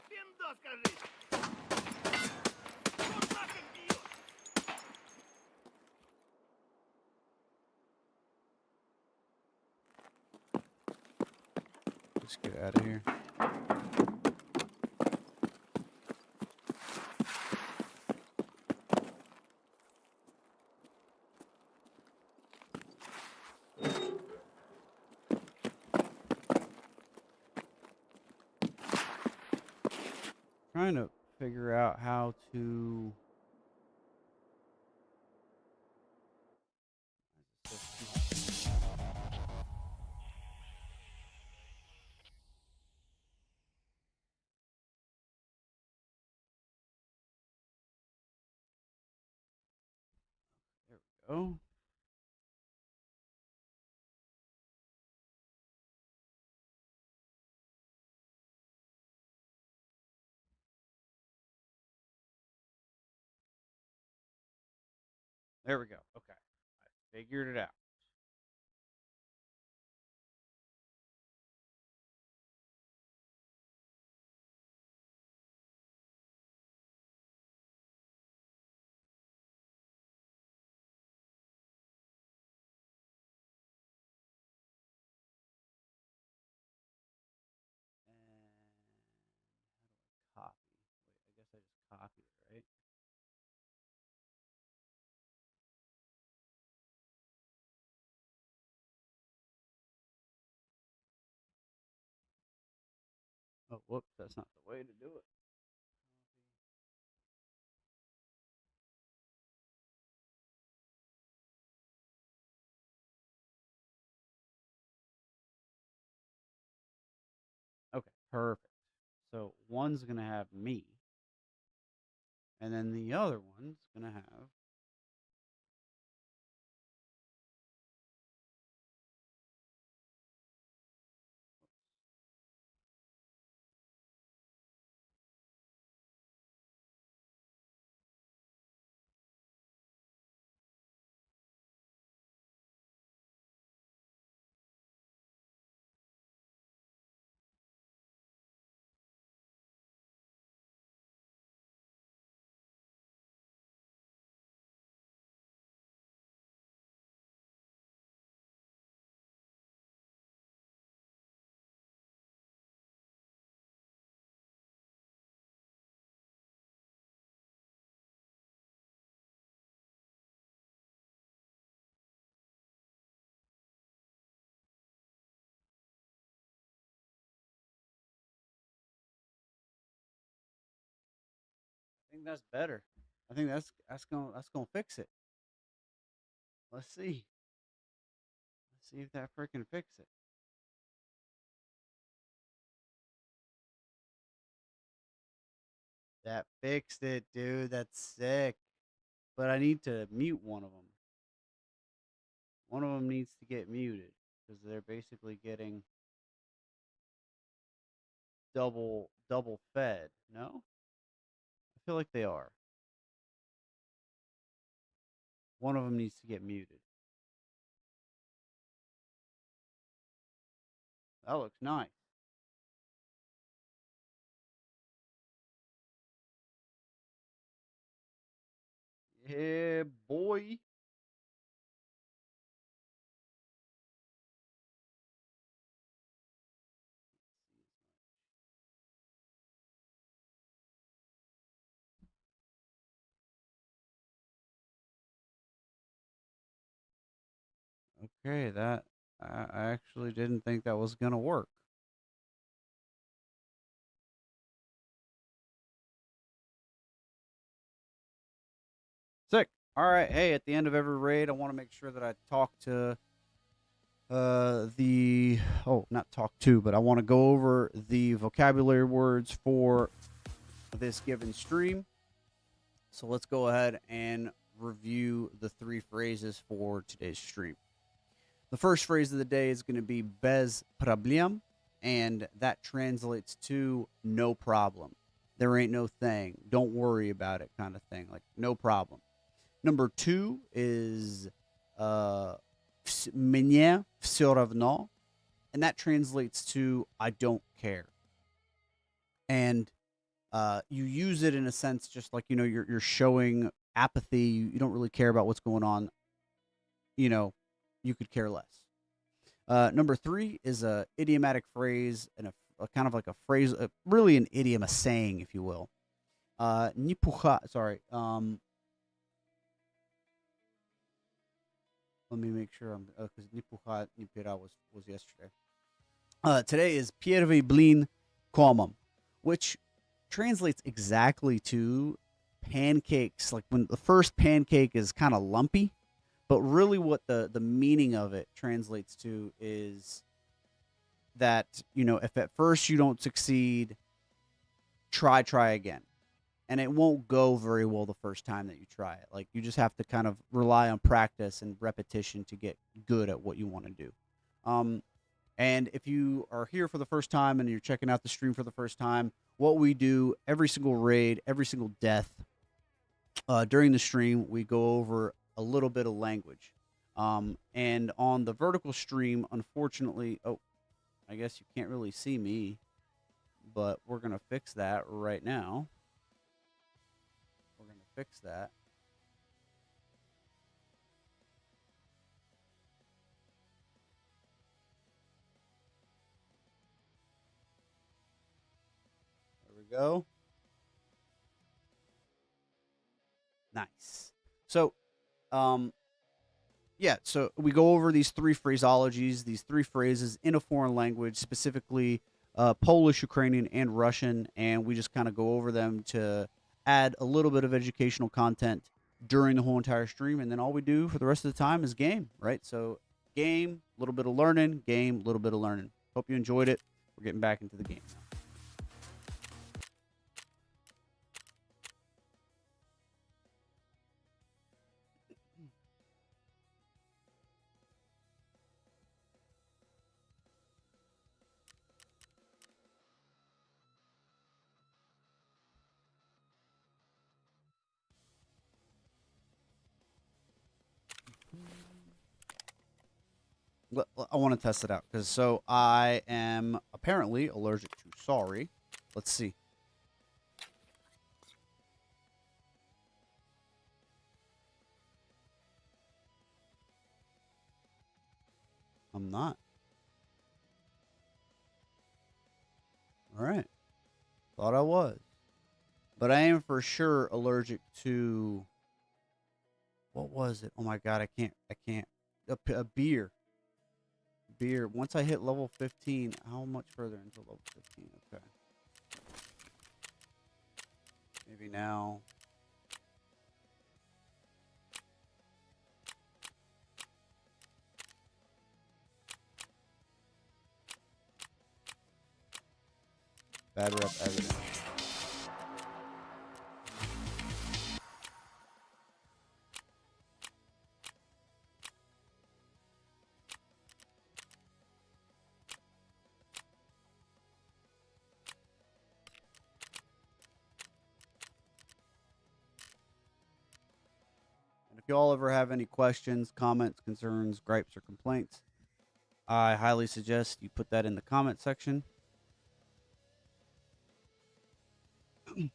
Пиндос, кажись! Вот нафиг бьет! Let's get out of here. Trying to figure out how to. There we go. There we go. Okay. I figured it out. And how do I copy? Wait, I guess I just copied it, right? Oh, whoops, that's not the way to do it. Okay, perfect. So one's going to have me, and then the other one's going to have. I think that's better. I think that's gonna fix it. Let's see. Let's see if that freaking fix it. That fixed it, dude. That's sick. But I need to mute one of them. One of them needs to get muted because they're basically getting double fed. No, I feel like they are. One of them needs to get muted. That looks nice. Yeah, boy. Okay, that I actually didn't think that was gonna work. Sick. All right. Hey, at the end of every raid, I want to make sure that I talk to the not talk to, but I want to go over the vocabulary words for this given stream. So let's go ahead and review the three phrases for today's stream. The first phrase of the day is going to be bez problem, and that translates to no problem. There ain't no thing. Don't worry about it, kind of thing. Like, no problem. Number two is мне все равно, and that translates to I don't care. And you use it in a sense, just like you're showing apathy. You don't really care about what's going on. You know, you could care less. Number three is a idiomatic phrase and a kind of like a phrase, really an idiom, a saying, if you will. Nipucha, sorry. Let me make sure I'm because nipucha nipira was yesterday. Today is Piervi blin komam, which translates exactly to pancakes. Like when the first pancake is kind of lumpy, but really what the meaning of it translates to is that, if at first you don't succeed, try again. And it won't go very well the first time that you try it. Like, you just have to kind of rely on practice and repetition to get good at what you want to do. And if you are here for the first time and you're checking out the stream for the first time, what we do every single raid, every single death, during the stream, we go over a little bit of language. And on the vertical stream, unfortunately, I guess you can't really see me, but we're going to fix that right now. We're going to fix that. There we go. Nice. So, yeah, so we go over these three phraseologies, these three phrases in a foreign language, specifically Polish, Ukrainian, and Russian, and we just kind of go over them to add a little bit of educational content during the whole entire stream, and then all we do for the rest of the time is game, right? So game, a little bit of learning, game, a little bit of learning. Hope you enjoyed it. We're getting back into the game now. I want to test it out because so I am apparently allergic to sorry. Let's see. I'm not. All right. Thought I was. But I am for sure allergic to what was it? Oh my god, I can't. A beer. Beer. Once I hit level 15, how much further into level 15? Okay. Maybe now. Bad rep evidence. And if y'all ever have any questions, comments, concerns, gripes, or complaints, I highly suggest you put that in the comment section. I'm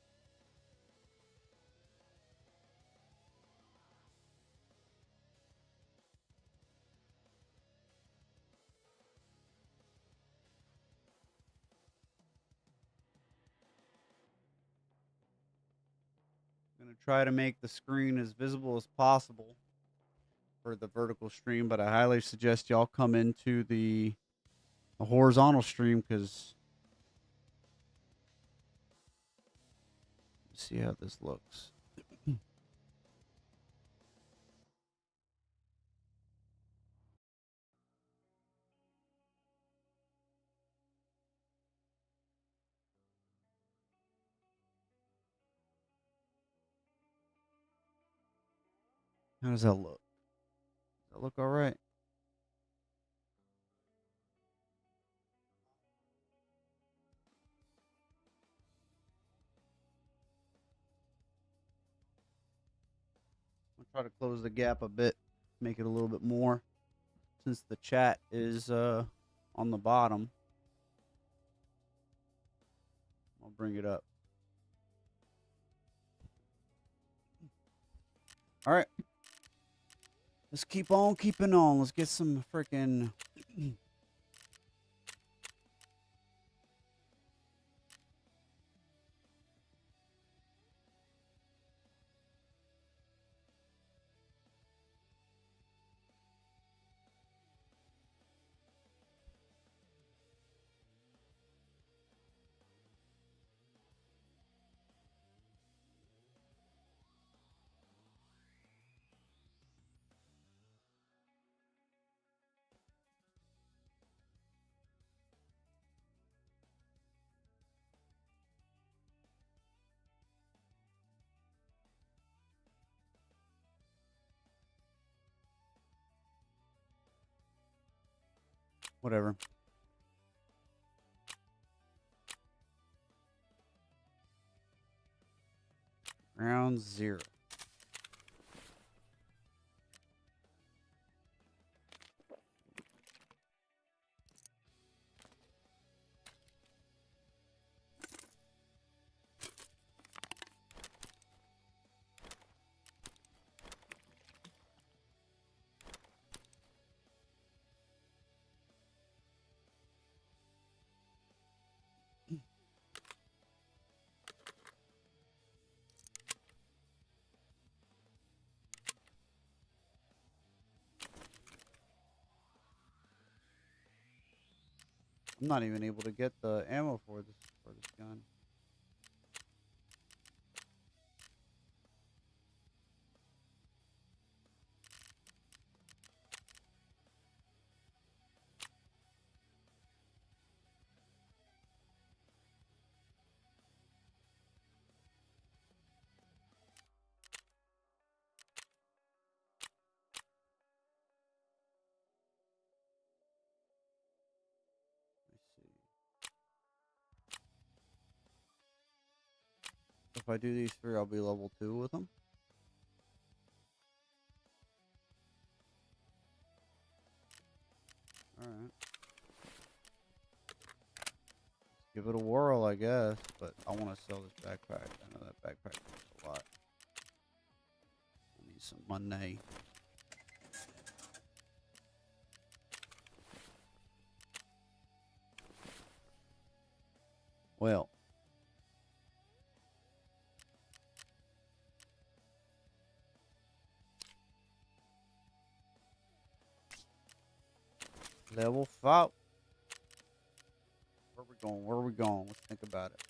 going to try to make the screen as visible as possible for the vertical stream, but I highly suggest y'all come into the horizontal stream because see how this looks. How does that look? Does that look all right? I'll try to close the gap a bit, make it a little bit more, since the chat is on the bottom. I'll bring it up. All right. Let's keep on keeping on. Let's get some freaking whatever. Round 0. I'm not even able to get the ammo for this gun. Let's see. If I do these 3, I'll be level 2 with them. All right. Give it a whirl, I guess, but I want to sell this backpack. I know that backpack costs a lot. I need some money. Well, level 5. Where we going? Where are we going? Let's think about it.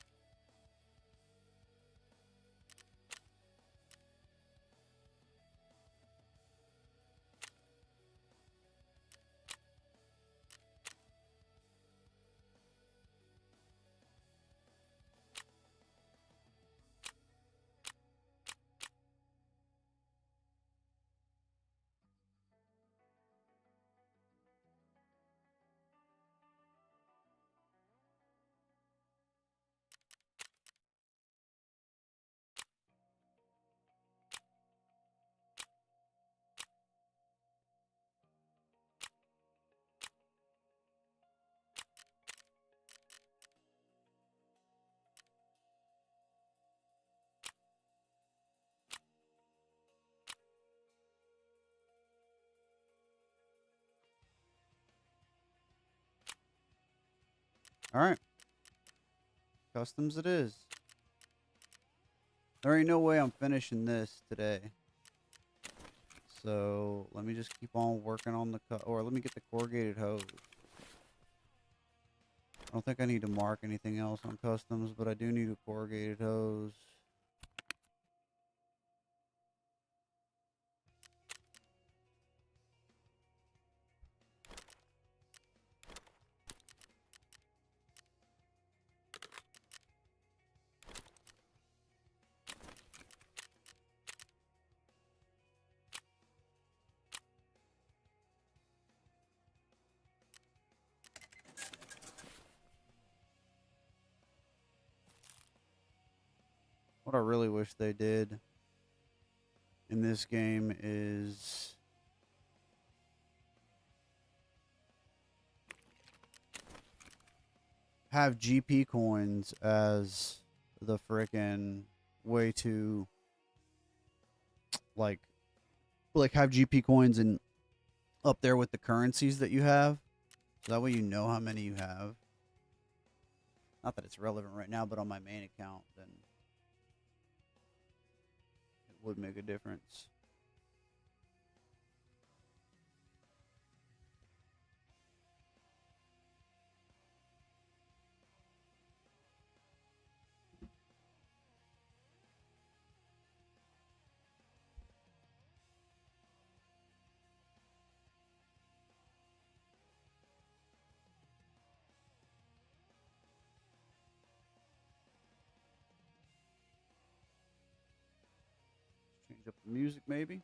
All right. Customs it is. There ain't no way I'm finishing this today. So let me just keep on working on the or let me get the corrugated hose. I don't think I need to mark anything else on customs, but I do need a corrugated hose. What I really wish they did in this game is have GP coins as the frickin' way to like have GP coins and up there with the currencies that you have. So that way you know how many you have. Not that it's relevant right now, but on my main account, then it would make a difference. Change up the music, maybe.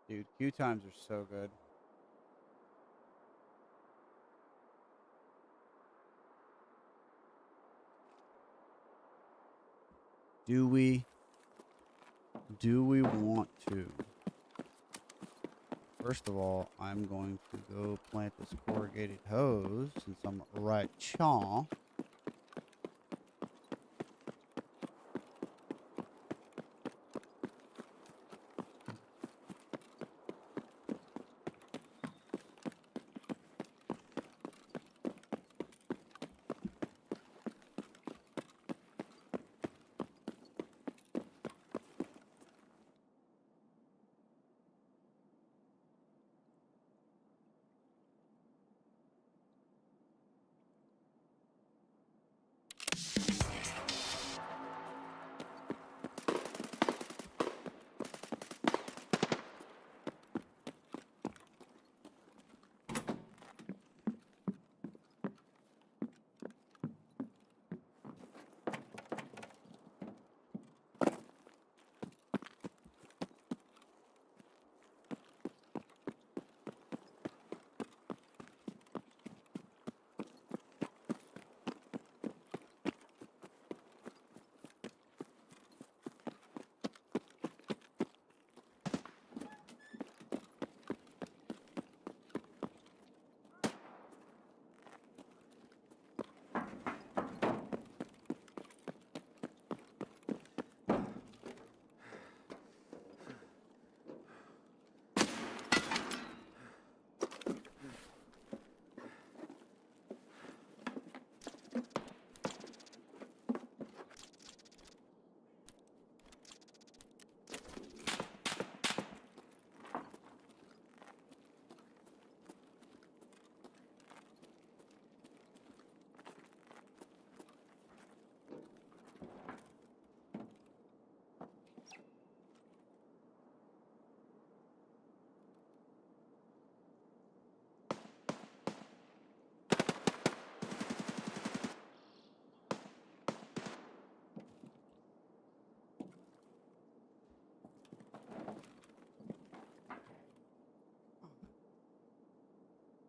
Dude, queue times are so good. Do we want to? First of all, I'm going to go plant this corrugated hose since I'm right chaw.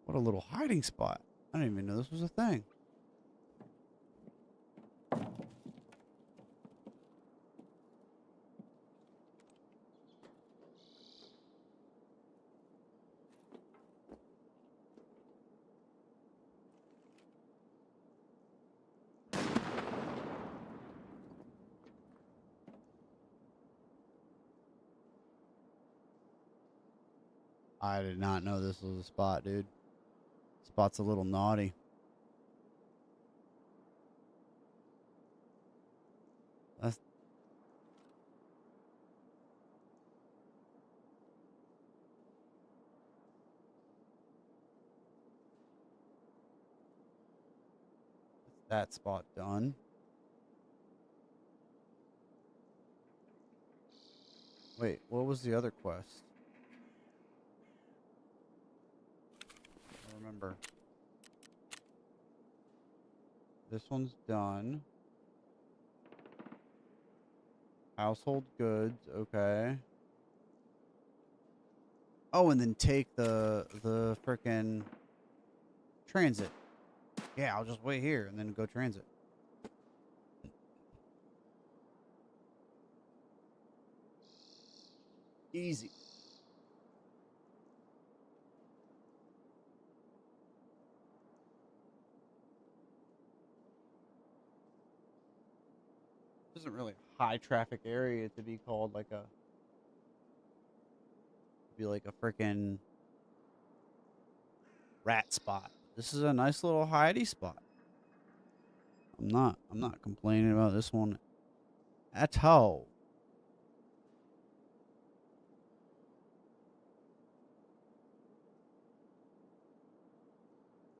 What a little hiding spot. I didn't even know this was a thing. I did not know this was a spot, dude. Spot's a little naughty. That's that spot done. Wait, what was the other quest? I don't remember. This one's done. Household goods, okay. Oh, and then take the frickin' transit. Yeah, I'll just wait here and then go transit. Easy. This isn't really a high traffic area to be called like a frickin' rat spot. This is a nice little hidey spot. I'm not complaining about this one at all.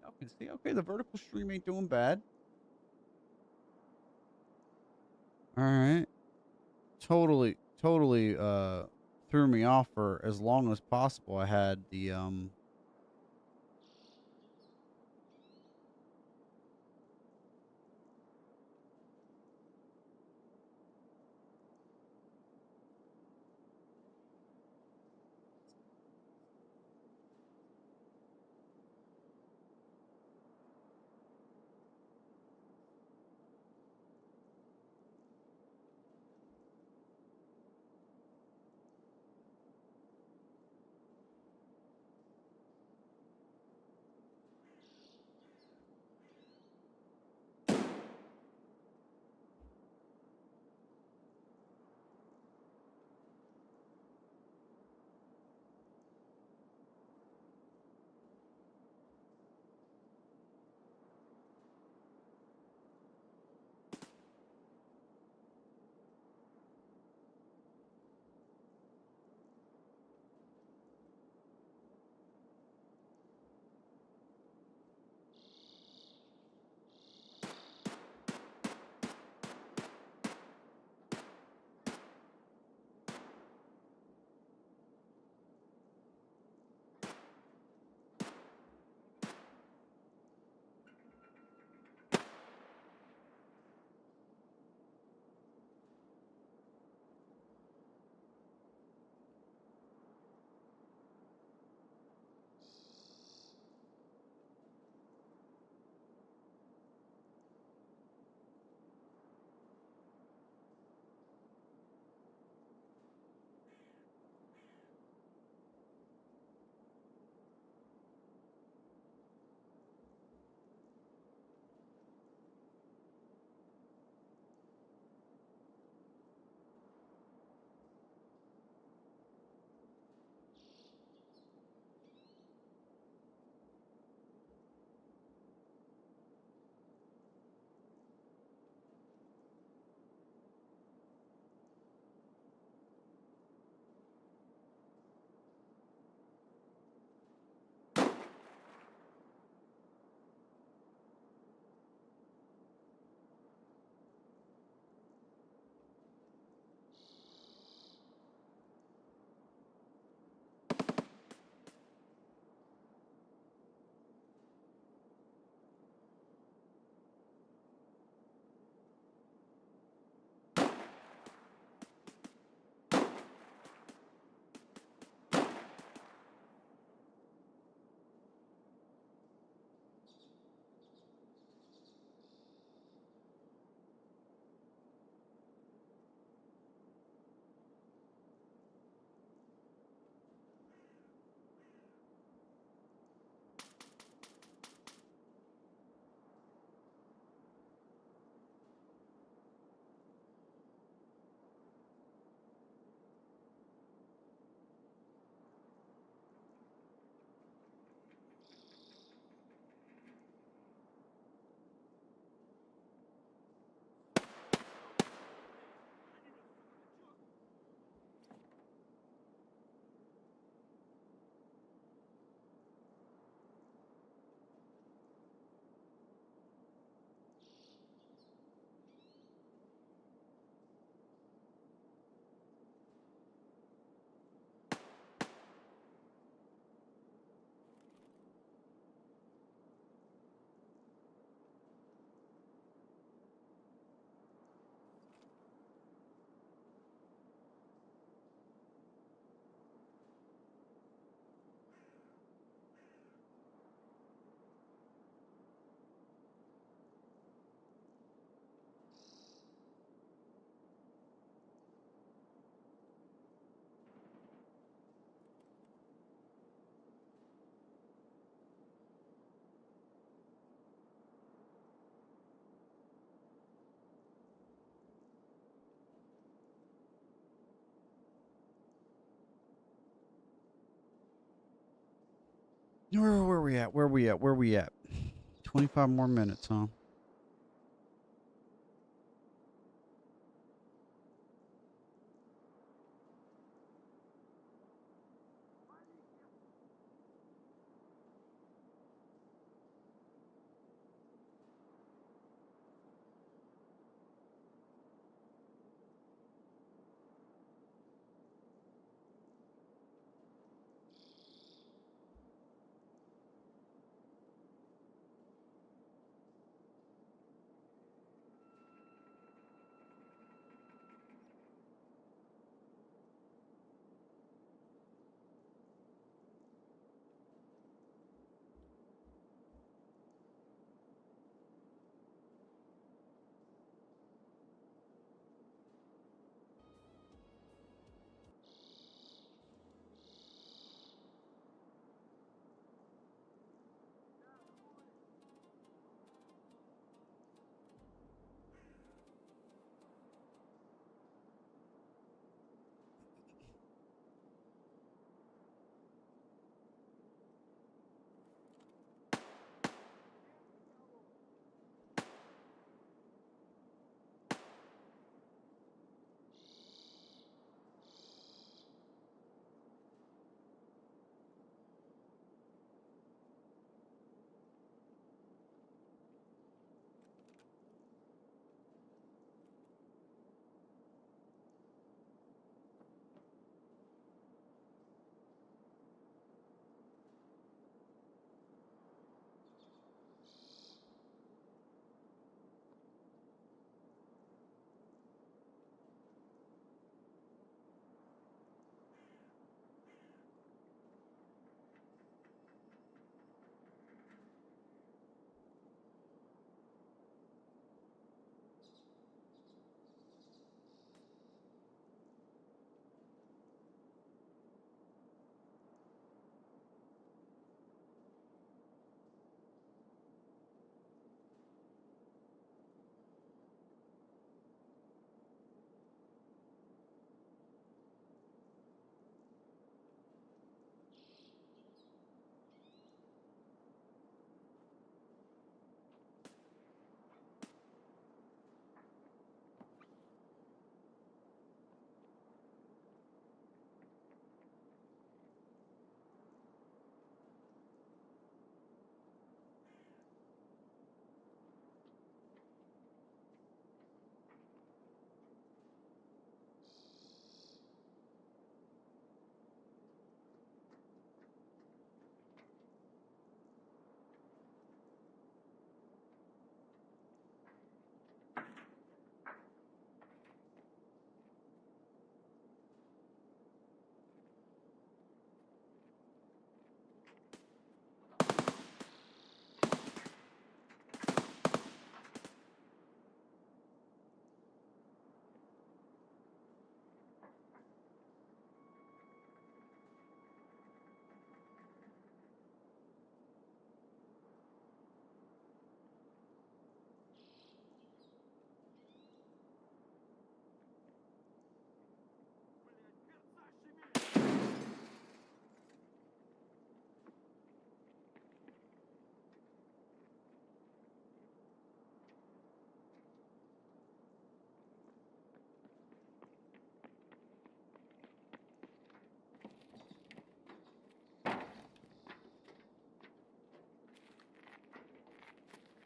Y'all can see, okay, the vertical stream ain't doing bad. All right. Totally threw me off for as long as possible. I had the Where we at? Where we at? Where we at? 25 more minutes, huh?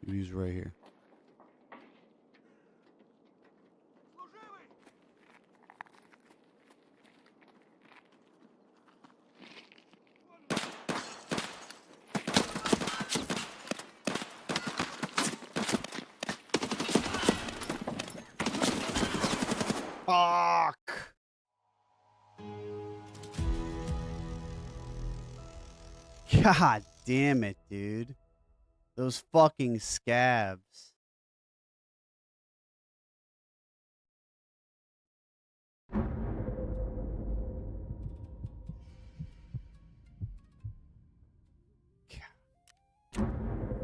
He's right here. Служивый! Fuck! God damn it, dude. Those fucking scabs.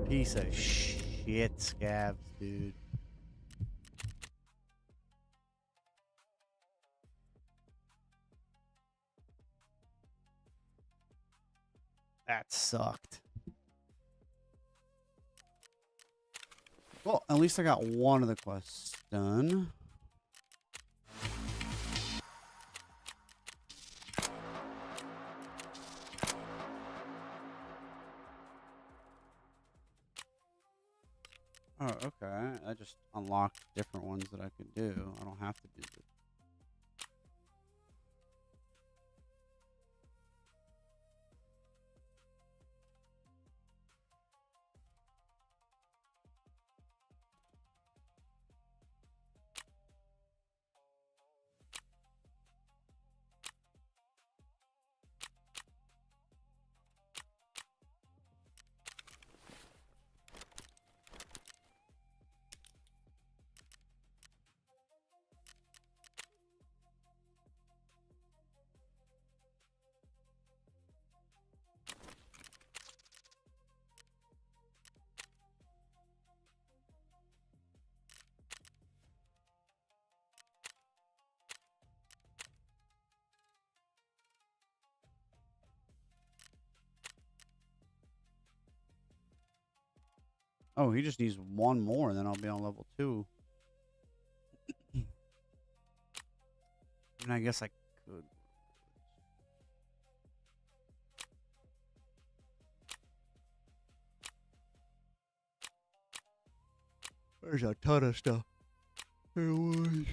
Piece of shit scabs, dude. That sucked. Well, at least I got one of the quests done. Oh, okay. I just unlocked different ones that I could do. I don't have to do this. Oh, he just needs one more, and then I'll be on level 2. And I guess I could. There's a ton of stuff. There was.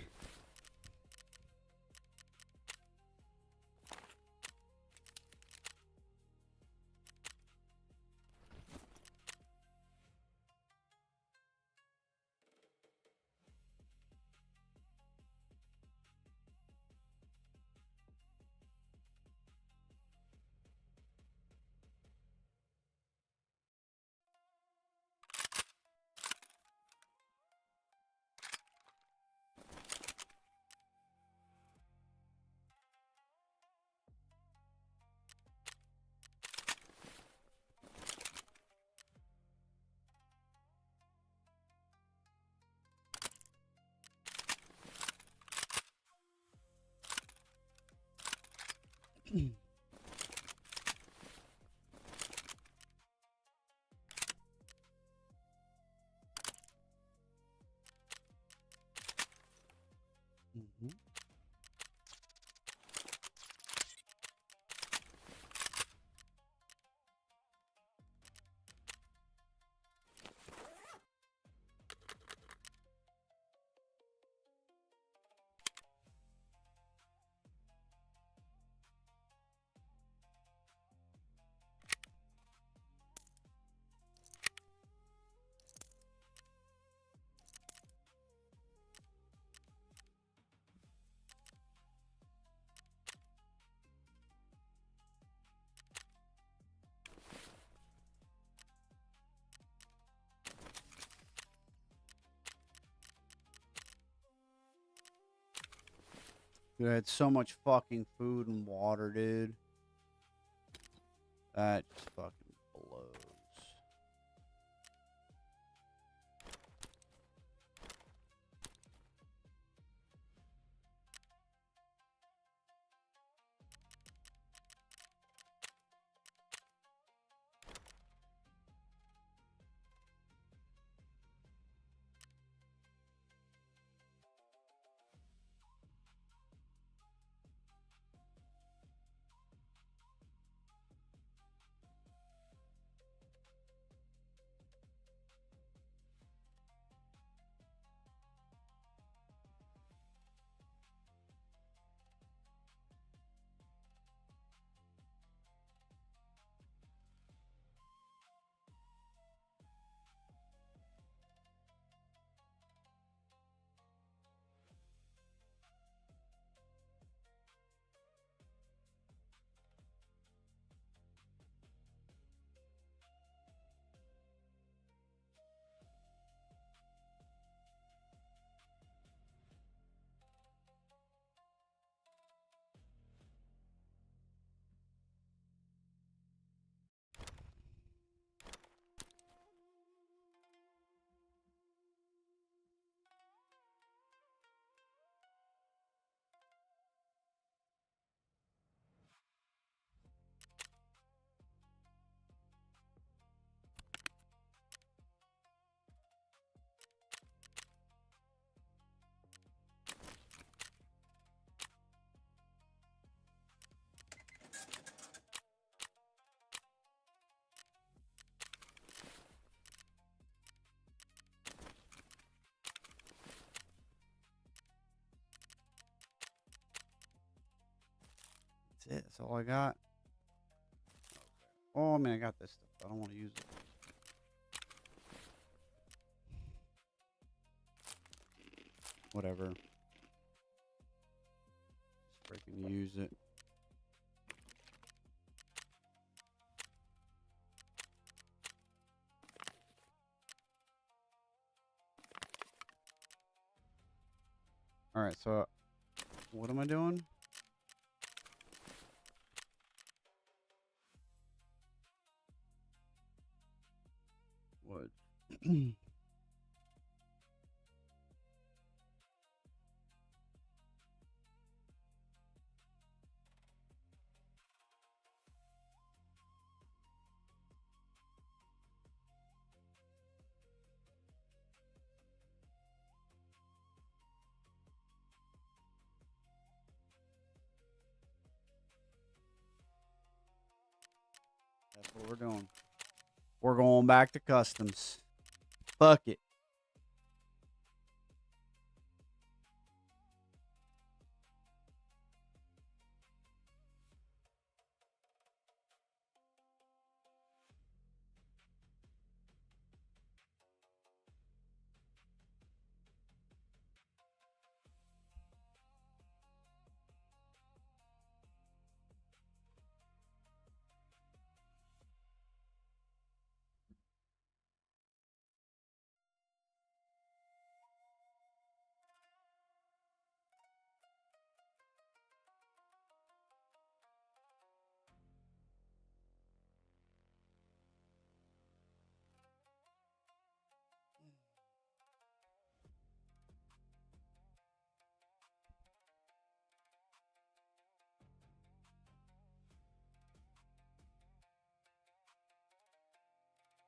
Mhm. Dude, I had so much fucking food and water, dude. That just fucking blows. That's it. That's all I got. Oh, I mean, I got this stuff. I don't want to use it. Whatever. Just freaking use it. All right, so what am I doing? What? That's what we're doing. We're going back to customs. Fuck it.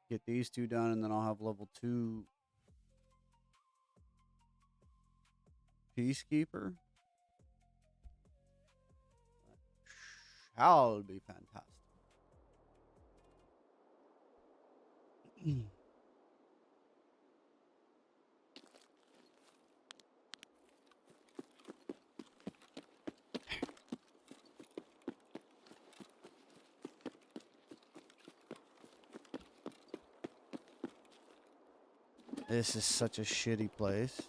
Get these two done, and then I'll have level 2 Peacekeeper. That would be fantastic. This is such a shitty place.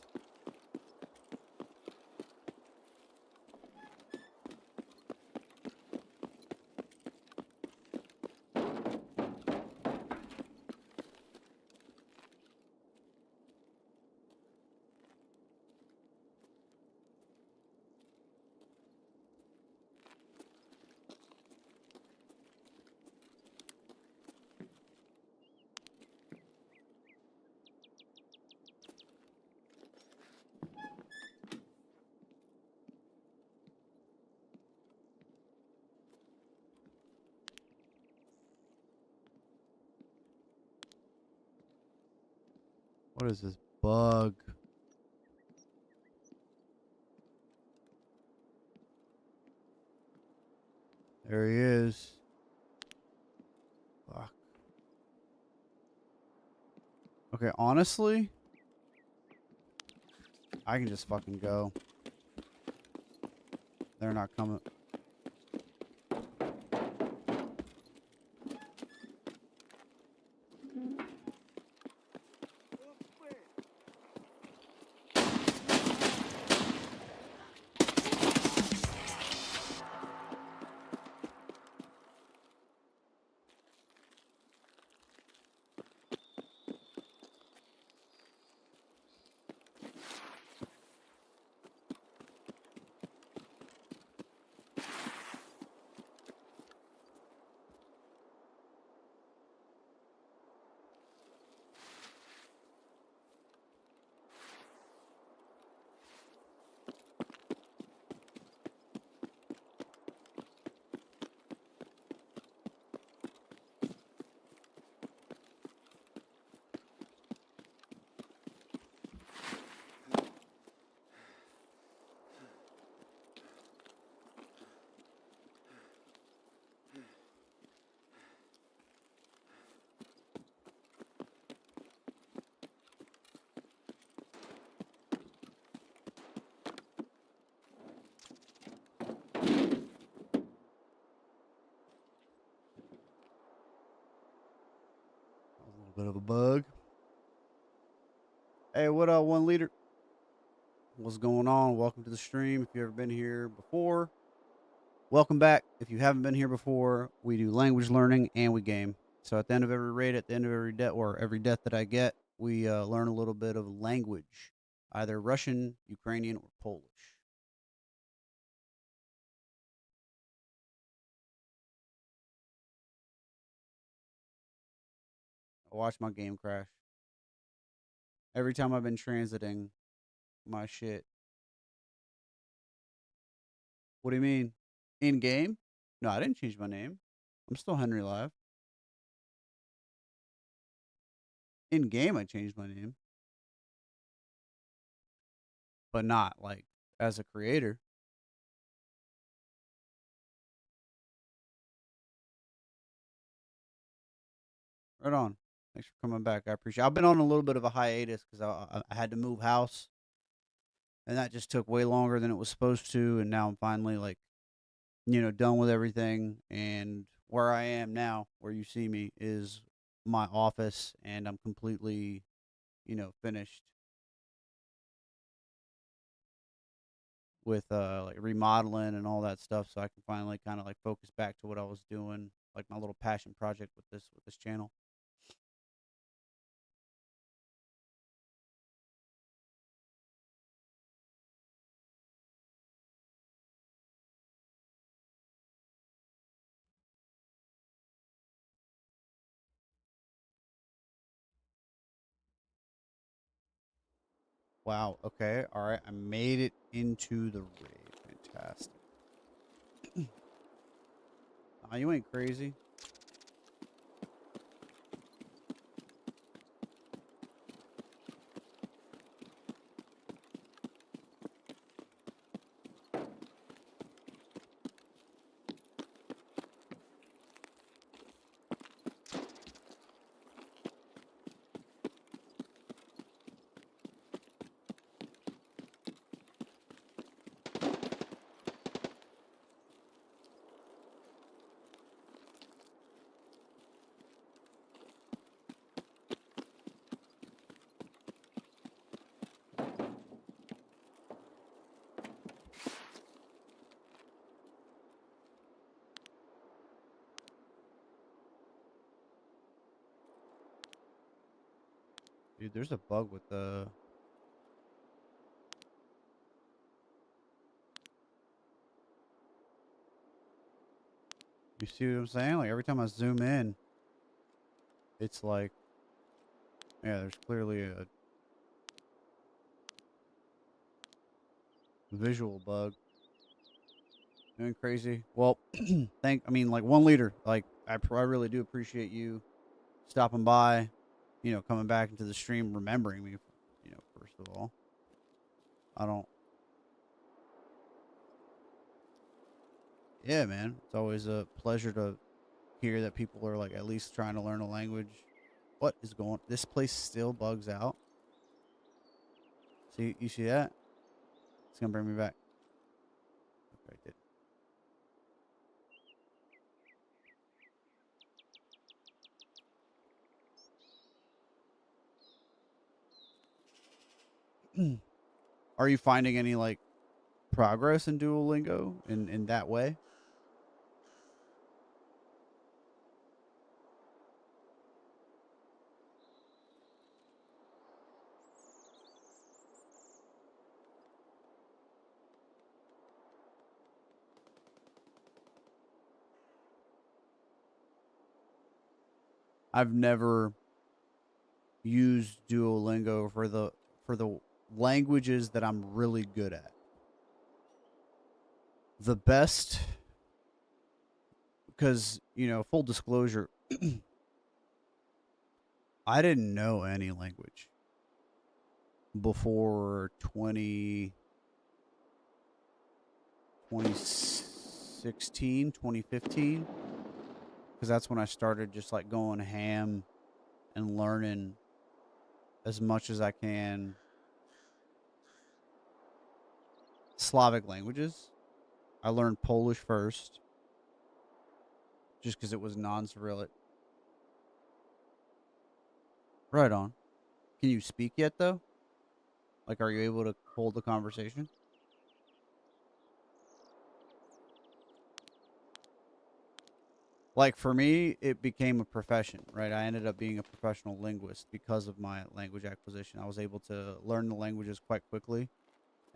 What is this bug? There he is. Fuck. Okay, honestly, I can just fucking go. They're not coming. Bit of a bug. Hey, what up, 1 liter? What's going on? Welcome to the stream. If you've ever been here before, welcome back. If you haven't been here before, we do language learning and we game. So at the end of every raid, at the end of every death, or every death that I get, we learn a little bit of language, either Russian, Ukrainian, or Polish. I watch my game crash. Every time I've been transiting my shit. What do you mean? In game? No, I didn't change my name. I'm still Henry Live. In game, I changed my name, but not like as a creator. Right on. Thanks for coming back. I appreciate it. I've been on a little bit of a hiatus because I had to move house, and that just took way longer than it was supposed to. And now I'm finally like, done with everything. And where I am now, where you see me, is my office, and I'm completely, finished with like remodeling and all that stuff, so I can finally kind of like focus back to what I was doing, like my little passion project with this channel. Wow. Okay. All right. I made it into the raid. Fantastic. You ain't crazy. Dude, there's a bug with the. You see what I'm saying? Like every time I zoom in, it's like, yeah, there's clearly a visual bug. Doing crazy. Well, I mean, like 1 liter. Like I really do appreciate you stopping by, coming back into the stream, remembering me. First of all, I don't. Yeah, man, it's always a pleasure to hear that people are like at least trying to learn a language. What is going? This place still bugs out. See, you see that? It's gonna bring me back. Okay, I did. Are you finding any like progress in Duolingo in that way? I've never used Duolingo for the languages that I'm really good at. The best, because full disclosure, I didn't know any language before 2016, 2015, because that's when I started just like going ham and learning as much as I can Slavic languages. I learned Polish first, just because it was non-Cyrillic. Right on. Can you speak yet though? Like, are you able to hold the conversation? Like for me, it became a profession, right? I ended up being a professional linguist because of my language acquisition. I was able to learn the languages quite quickly,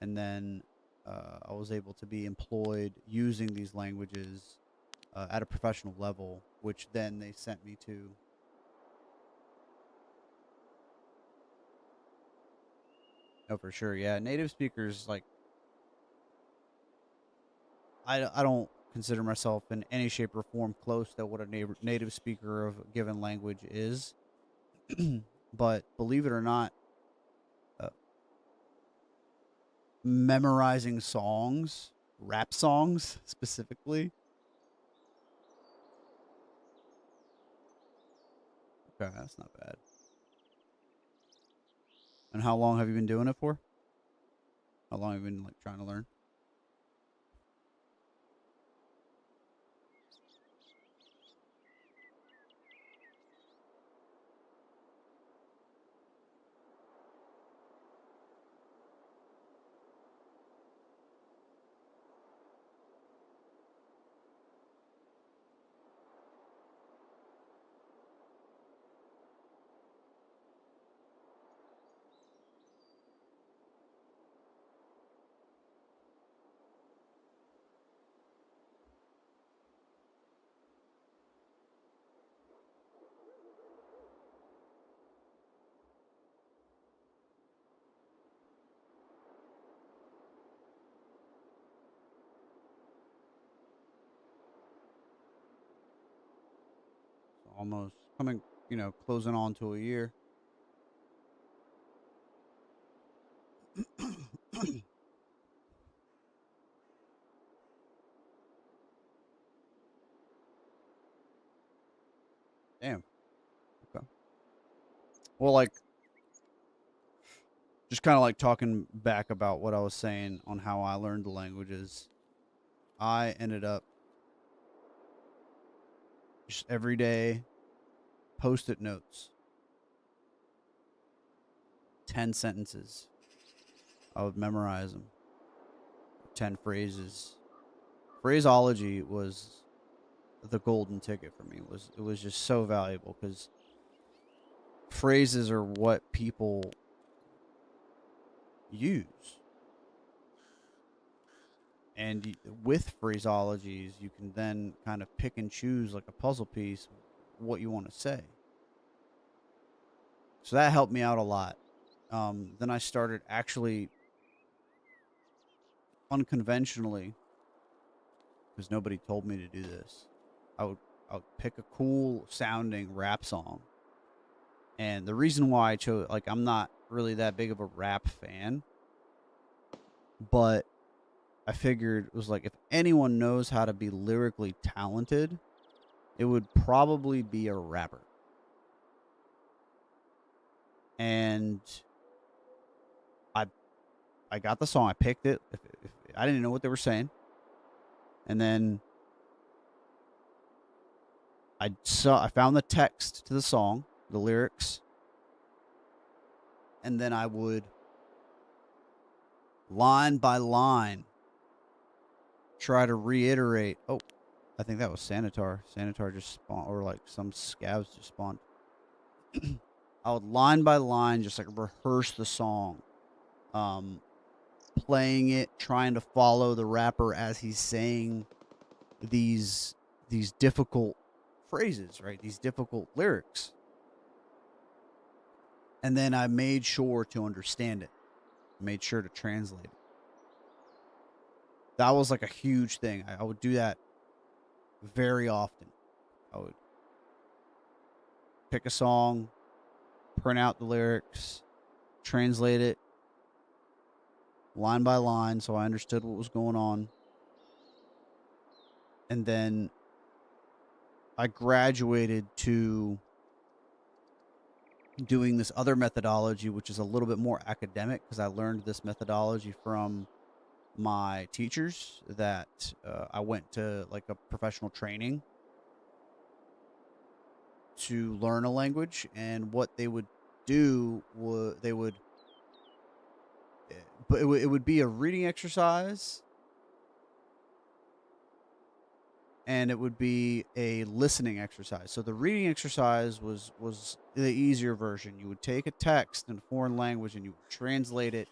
and then I was able to be employed using these languages at a professional level, which then they sent me to. Oh, for sure, yeah. Native speakers, like I don't consider myself in any shape or form close to what a native speaker of a given language is, but believe it or not, uh, memorizing songs, rap songs specifically. Okay, that's not bad. And how long have you been doing it for? How long have you been like trying to learn? So almost coming, closing on to a year. Damn. Okay. Well, like just kind of like talking back about what I was saying on how I learned the languages. I ended up just every day post-it notes, 10 sentences. I would memorize them, 10 phrases. Phraseology was the golden ticket for me. It was just so valuable cuz phrases are what people use. And with phraseologies, you can then kind of pick and choose like a puzzle piece what you want to say. So that helped me out a lot. Then I started actually unconventionally, because nobody told me to do this. I would I would pick a cool sounding rap song, and the reason why I chose, like, I'm not really that big of a rap fan, but I figured it was like if anyone knows how to be lyrically talented, it would probably be a rapper. And I I got the song, I picked it. If I didn't know what they were saying, and then I found the text to the song, the lyrics, and then I would line by line try to reiterate. Oh, I think that was Sanitar. Sanitar just spawned, or like some scavs just spawned. I would line by line just like rehearse the song, um, playing it, trying to follow the rapper as he's saying these these difficult phrases, right? These difficult lyrics, and then I made sure to understand it. Made sure to translate it. That was like a huge thing. I would do that very often. I would pick a song, print out the lyrics, translate it line by line so I understood what was going on. And then I graduated to doing this other methodology, which is a little bit more academic because I learned this methodology from my teachers that I went to like a professional training to learn a language. And what they would do would they would, but it would be a reading exercise, and it would be a listening exercise. So the reading exercise was the easier version. You would take a text in a foreign language and you would translate it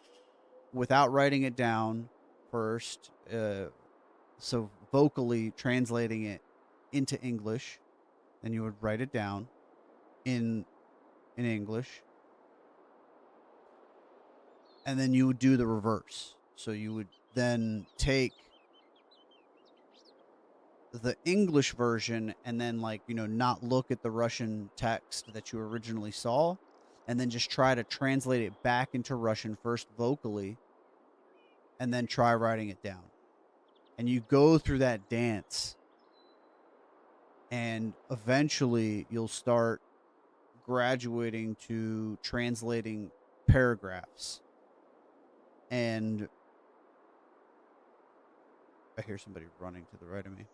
without writing it down first. So vocally translating it into English, then you would write it down in English, and then you would do the reverse. So you would then take the English version and then, like, not look at the Russian text that you originally saw, and then just try to translate it back into Russian first vocally, and then try writing it down. And you go through that dance, and eventually you'll start graduating to translating paragraphs. And I hear somebody running to the right of me,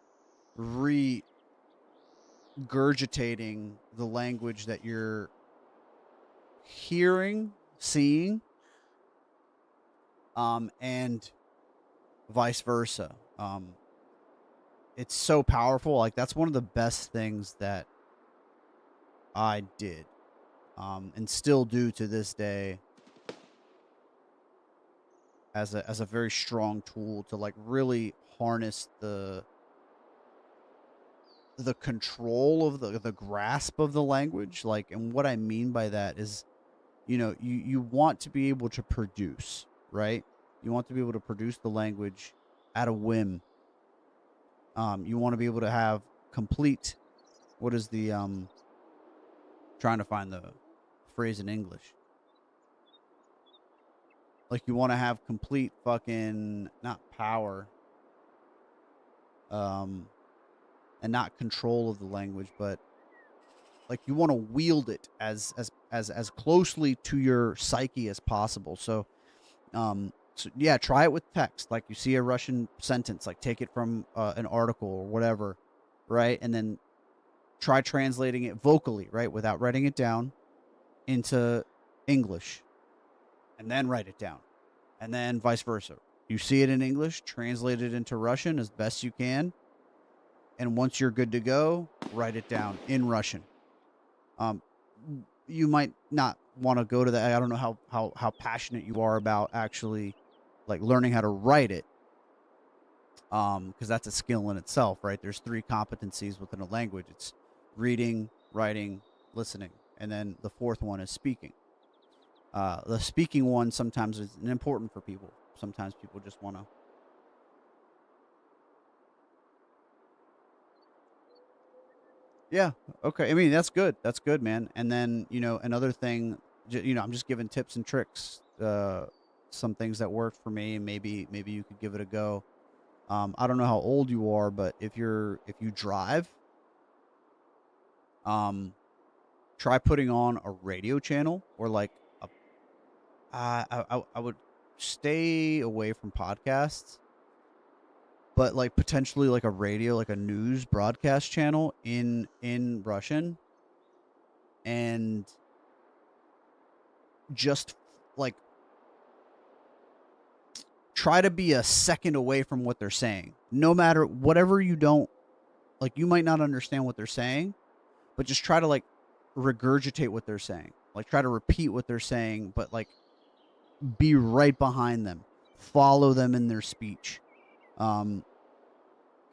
regurgitating the language that you're hearing, seeing, and vice versa. It's so powerful. Like, that's one of the best things that I did, and still do to this day, as a very strong tool to, like, really harness the control of the grasp of the language. Like, and what I mean by that is, you want to be able to produce, right? You want to be able to produce the language at a whim. You want to be able to have complete, what is the trying to find the phrase in English. Like, you want to have complete fucking, not power, and not control of the language, but like, you want to wield it as closely to your psyche as possible. So yeah, try it with text. Like, you see a Russian sentence, like, take it from an article or whatever, right? And then try translating it vocally, right, without writing it down, into English, and then write it down, and then vice versa. You see it in English, translate it into Russian as best you can, and once you're good to go, write it down in Russian. You might not want to go to that. I don't know how passionate you are about actually, like, learning how to write it, because that's a skill in itself, right? There's 3 competencies within a language. It's reading, writing, listening, and then the 4th one is speaking. The speaking one sometimes is important for people. Sometimes people just want to. Yeah. Okay. I mean, that's good. That's good, man. And then, another thing, I'm just giving tips and tricks. Some things that worked for me, and maybe you could give it a go. I don't know how old you are, but if you drive, try putting on a radio channel, or like a. I would stay away from podcasts, but like potentially like a radio, like a news broadcast channel in Russian, and just, like, try to be a second away from what they're saying. No matter whatever, you don't like, you might not understand what they're saying, but just try to, like, regurgitate what they're saying. Like, try to repeat what they're saying, but, like, be right behind them. Follow them in their speech. Um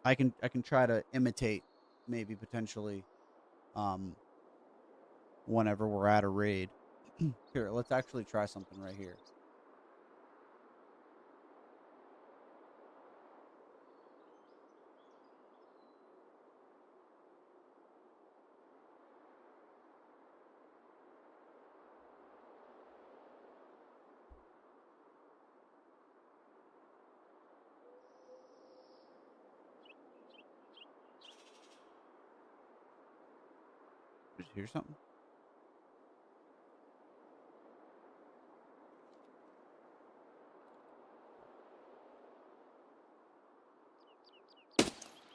I can try to imitate, maybe potentially, um whenever we're at a raid. Here, let's actually try something right here. Did you hear something?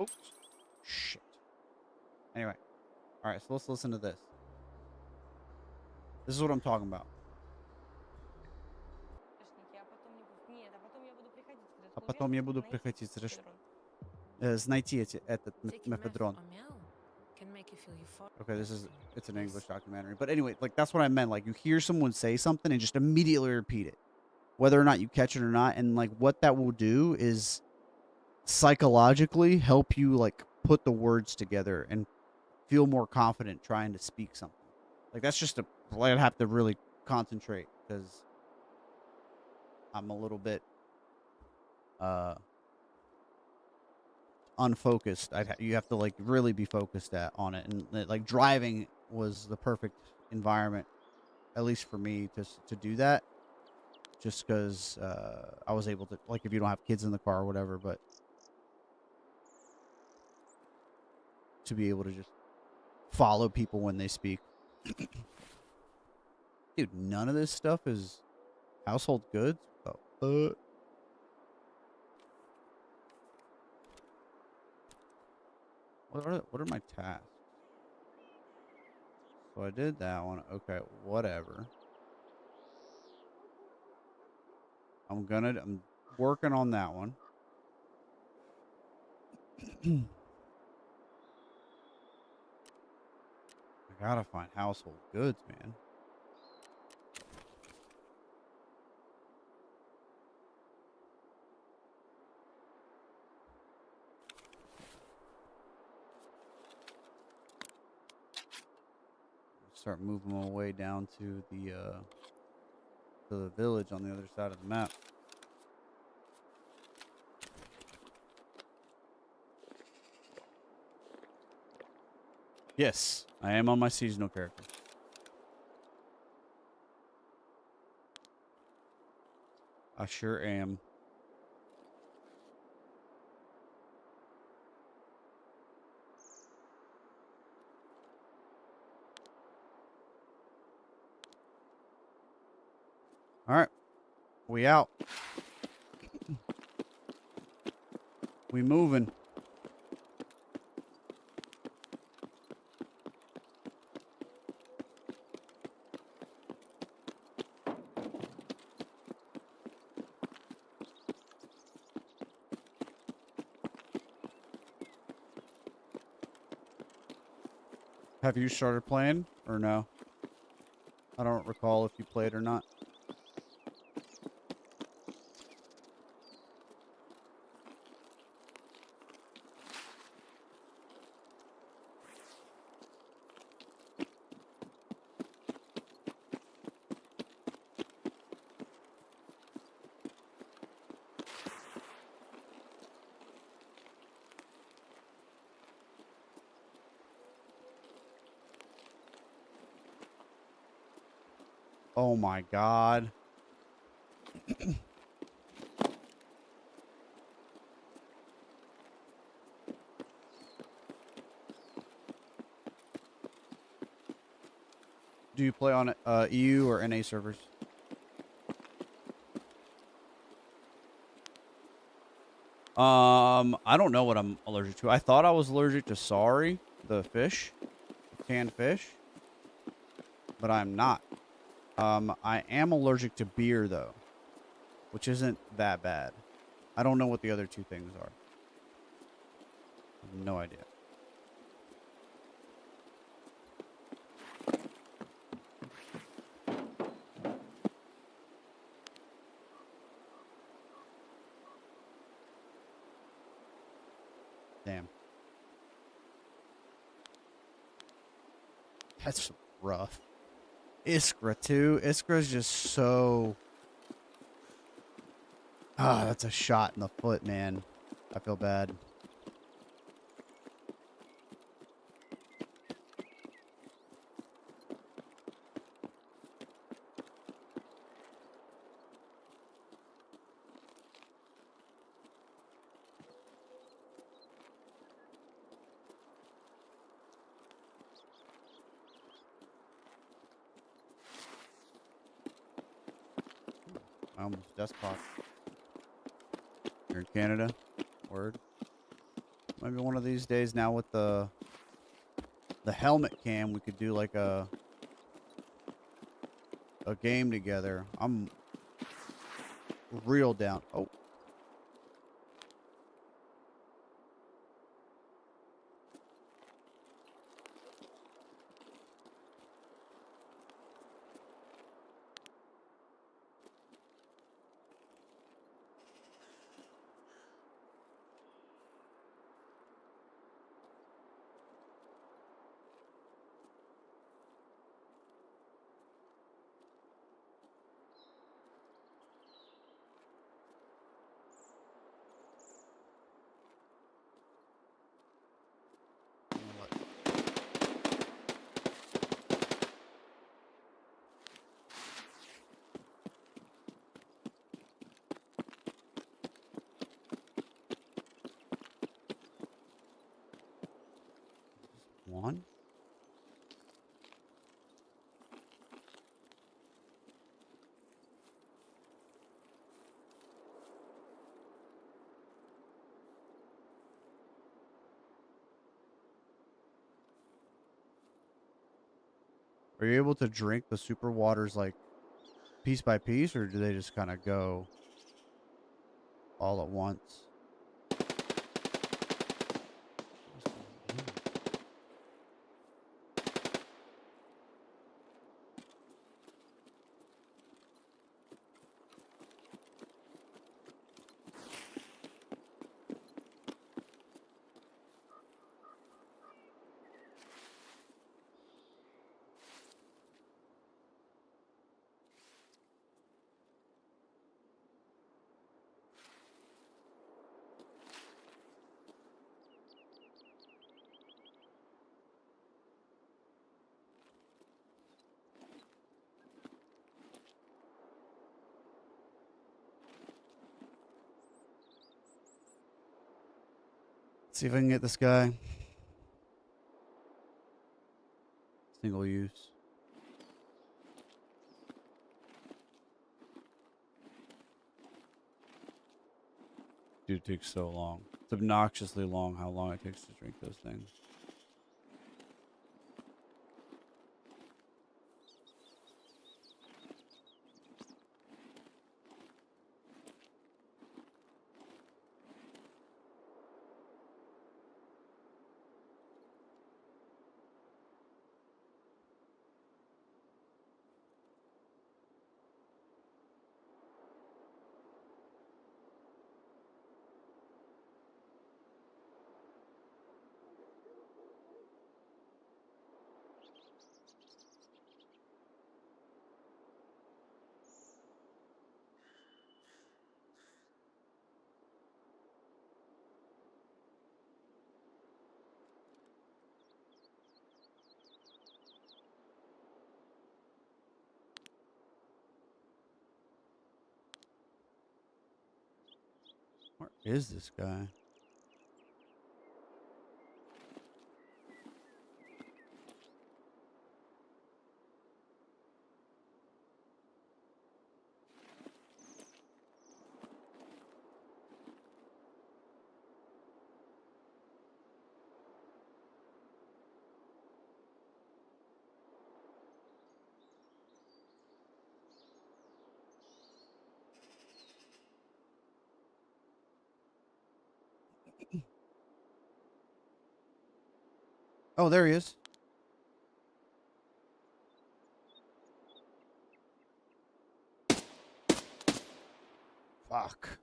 Oops. Shit. Anyway. All right, so let's listen to this. This is what I'm talking about. Нет, а потом я буду приходить в этот А кувет, потом я буду найти приходить мефедрон. знайти этот Taking meth мефедрон. or mel can make you feel euphoric. Okay, it's an English documentary. But anyway, like that's what I meant. Like you hear someone say something and just immediately repeat it, whether or not you catch it or not. And like what that will do is psychologically help you like put the words together and feel more confident trying to speak something. Like that's just I'd have to really concentrate because I'm a little bit unfocused. You have to like really be focused on it, and like driving was the perfect environment, at least for me, to do that. Just because I was able to, like, if you don't have kids in the car or whatever, but to be able to just follow people when they speak. Dude, none of this stuff is household goods. Oh, what are my tasks? So I did that one. Okay, whatever. I'm working on that one. I gotta find household goods, man. Start moving my way down to the village on the other side of the map. Yes, I am on my seasonal character. I sure am. All right, we out. We moving. Have you started playing or no? I don't recall if you played or not. Oh my god. Do you play on EU or NA servers? I don't know what I'm allergic to. I thought I was allergic to sorry, the fish, canned fish, but I'm not. I am allergic to beer though, which isn't that bad. I don't know what the other two things are. I have no idea. Damn. That's rough. Iskra too. Iskra's just so... Ah, that's a shot in the foot, man. I feel bad. I almost desk popped. You're in Canada? Word. Maybe one of these days now with the helmet cam, we could do like a a game together, I'm real down. Oh. You know what? One. Are you able to drink the super waters like piece by piece, or do they just kind of go all at once? What's going on? See if I can get this guy. Single use. Dude, it takes so long. It's obnoxiously long how long it takes to drink those things. Where is this guy? Oh, there he is. Fuck.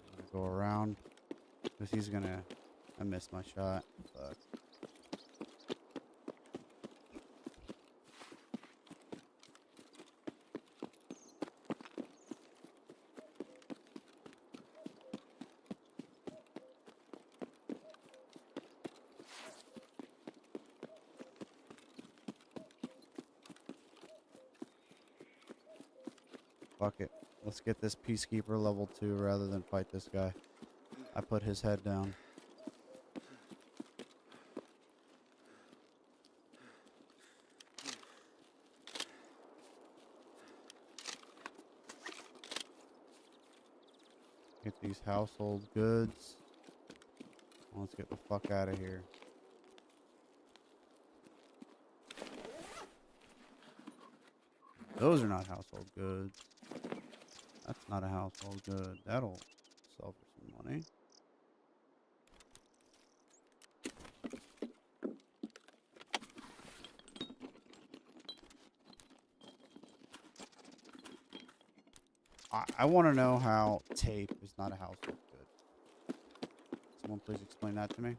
I'm gonna go around. Because he's gonna... I missed my shot. Fuck. Fuck it. Let's get this Peacekeeper level 2 rather than fight this guy. I put his head down. Get these household goods. Let's get the fuck out of here. Those are not household goods. That's not a household good. That'll sell for some money. I want to know how tape is not a household good. Someone please explain that to me.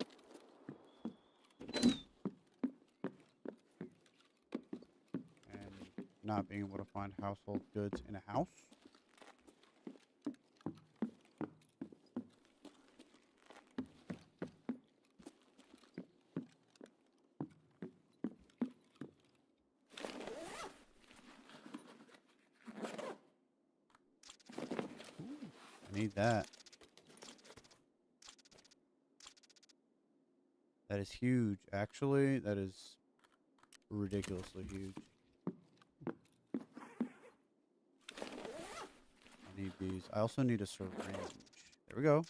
And not being able to find household goods in a house. I need that. That is huge. Actually, that is ridiculously huge. I need these. I also need a syringe. There we go.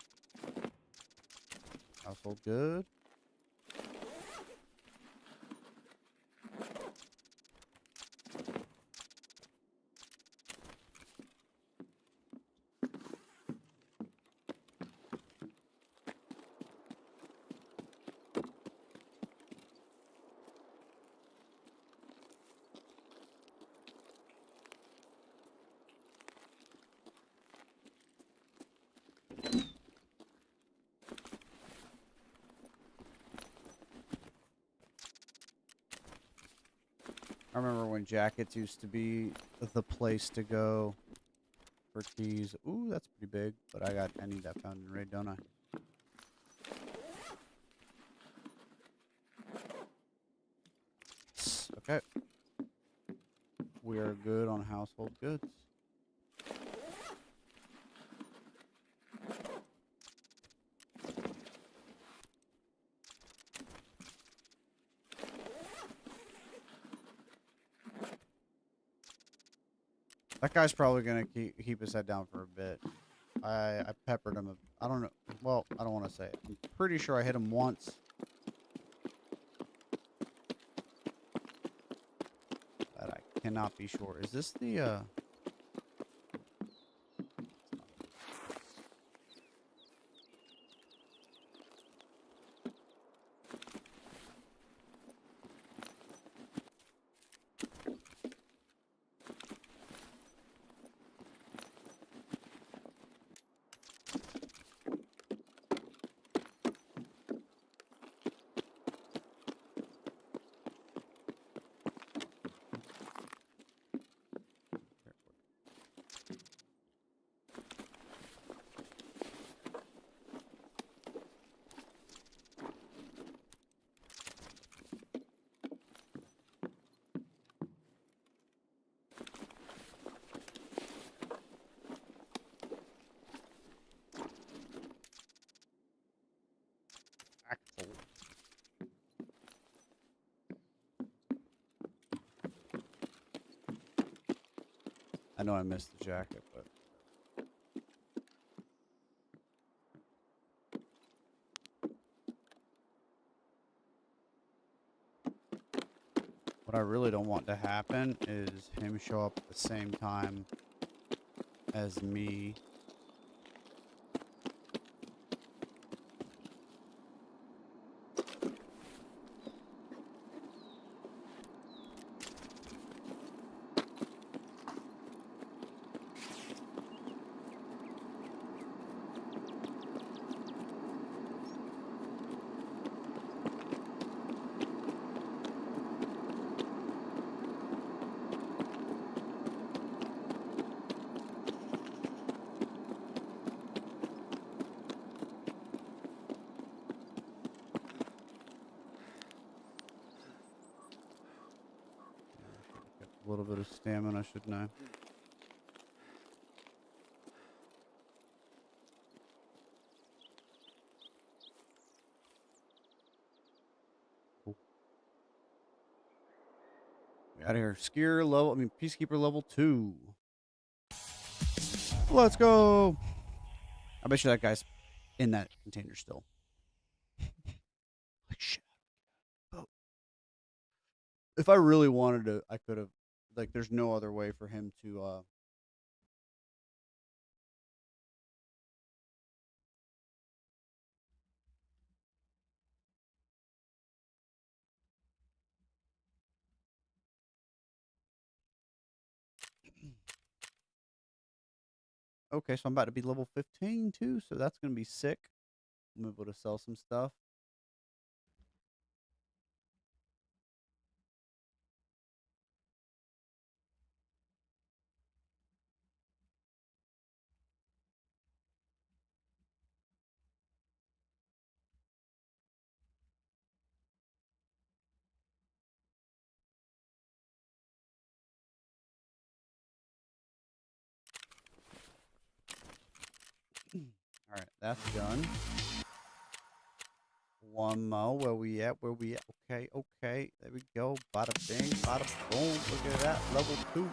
Household good. I remember when jackets used to be the place to go for keys. Ooh, that's pretty big, but I need that fountain raid, don't I? Okay. We are good on household goods. That guy's probably gonna keep his head down for a bit. I peppered him. I don't know. Well, I don't want to say it. I'm pretty sure I hit him once. But I cannot be sure. Is this the axle? I know I missed the jacket, but what I really don't want to happen is him show up at the same time as me. A little bit of stamina, shouldn't I? Cool. We out of here. Skier level, Peacekeeper level 2. Let's go. I bet you that guy's in that container still. Like shit. Oh. If I really wanted to, I could have. Like, there's no other way for him to. Okay, so I'm about to be level 15 too, so that's gonna be sick. I'm able to sell some stuff. All right, that's done. One more. Where we at? Where we at? Okay, okay. There we go. Bada bing, bada boom. Look at that. Level 2.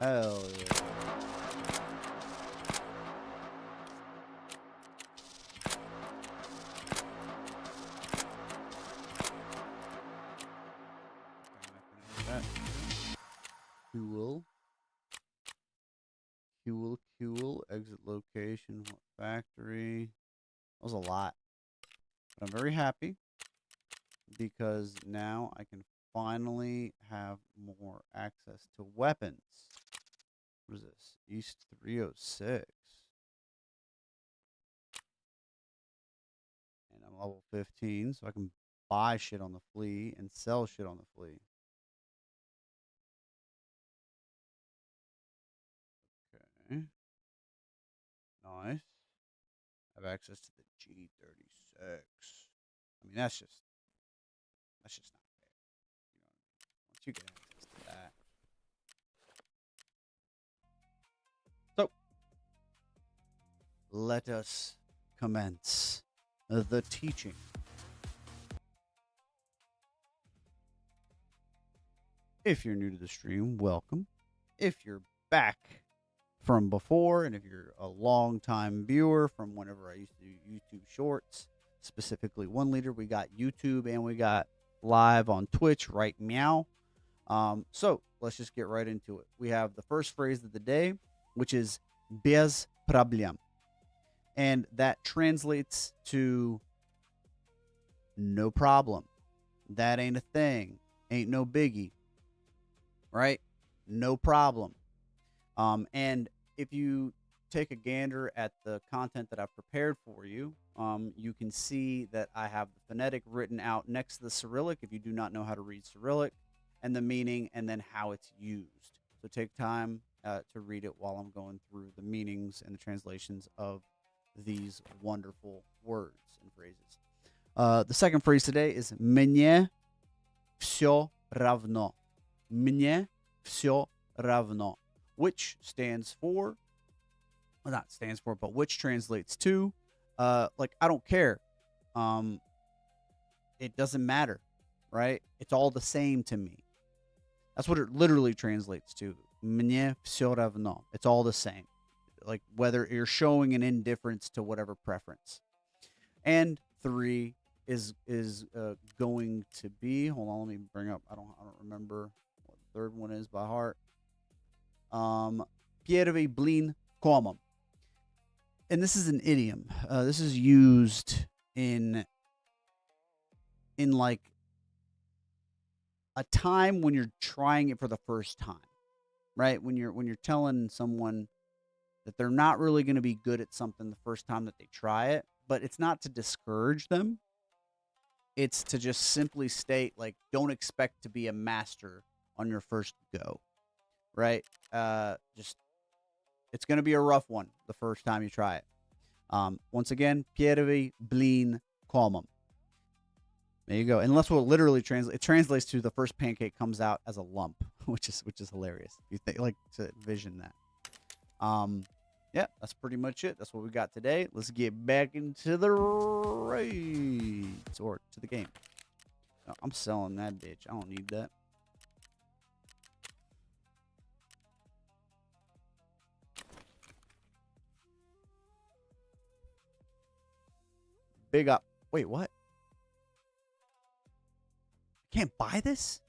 Hell yeah. That. Cool. Cool, cool. Exit location. What factory? That was a lot. But I'm very happy because now I can finally have more access to weapons. What is this? East 306. And I'm level 15, so I can buy shit on the flea and sell shit on the flea. Okay. Nice. I have access to the G36. I mean, that's just not fair. You know what I mean? Once you get access to that. So, let us commence the teaching. If you're new to the stream, welcome. If you're back from before, and if you're a long-time viewer from whenever I used to do YouTube Shorts, specifically 1 liter, we got YouTube and we got live on Twitch, right meow. So let's just get right into it. We have the first phrase of the day, which is без проблем. And that translates to no problem. That ain't a thing. Ain't no biggie. Right? No problem. And if you take a gander at the content that I've prepared for you, you can see that I have the phonetic written out next to the Cyrillic if you do not know how to read Cyrillic, and the meaning, and then how it's used. So take time to read it while I'm going through the meanings and the translations of these wonderful words and phrases. The second phrase today is «Мне всё равно». «Мне всё равно», which stands for, well, not stands for, but which translates to, like, I don't care. It doesn't matter, right? It's all the same to me. That's what it literally translates to. Мне всё равно. It's all the same. Like, whether you're showing an indifference to whatever preference. And 3 is going to be, hold on, let me bring up, I don't remember what the third one is by heart. Pierwszy blin komom. And this is an idiom. This is used in like a time when you're trying it for the first time, right? When you're telling someone that they're not really going to be good at something the first time that they try it, but it's not to discourage them. It's to just simply state, like, don't expect to be a master on your first go, right? Just, it's going to be a rough one the first time you try it. Once again, pierwszy blin komom. There you go. And that's what it literally translates. It translates to the first pancake comes out as a lump, which is hilarious. You think, like, to envision that. Yeah, that's pretty much it. That's what we got today. Let's get back into the raids, or to the game. No, I'm selling that bitch. I don't need that. They got. Wait, what? Can't buy this?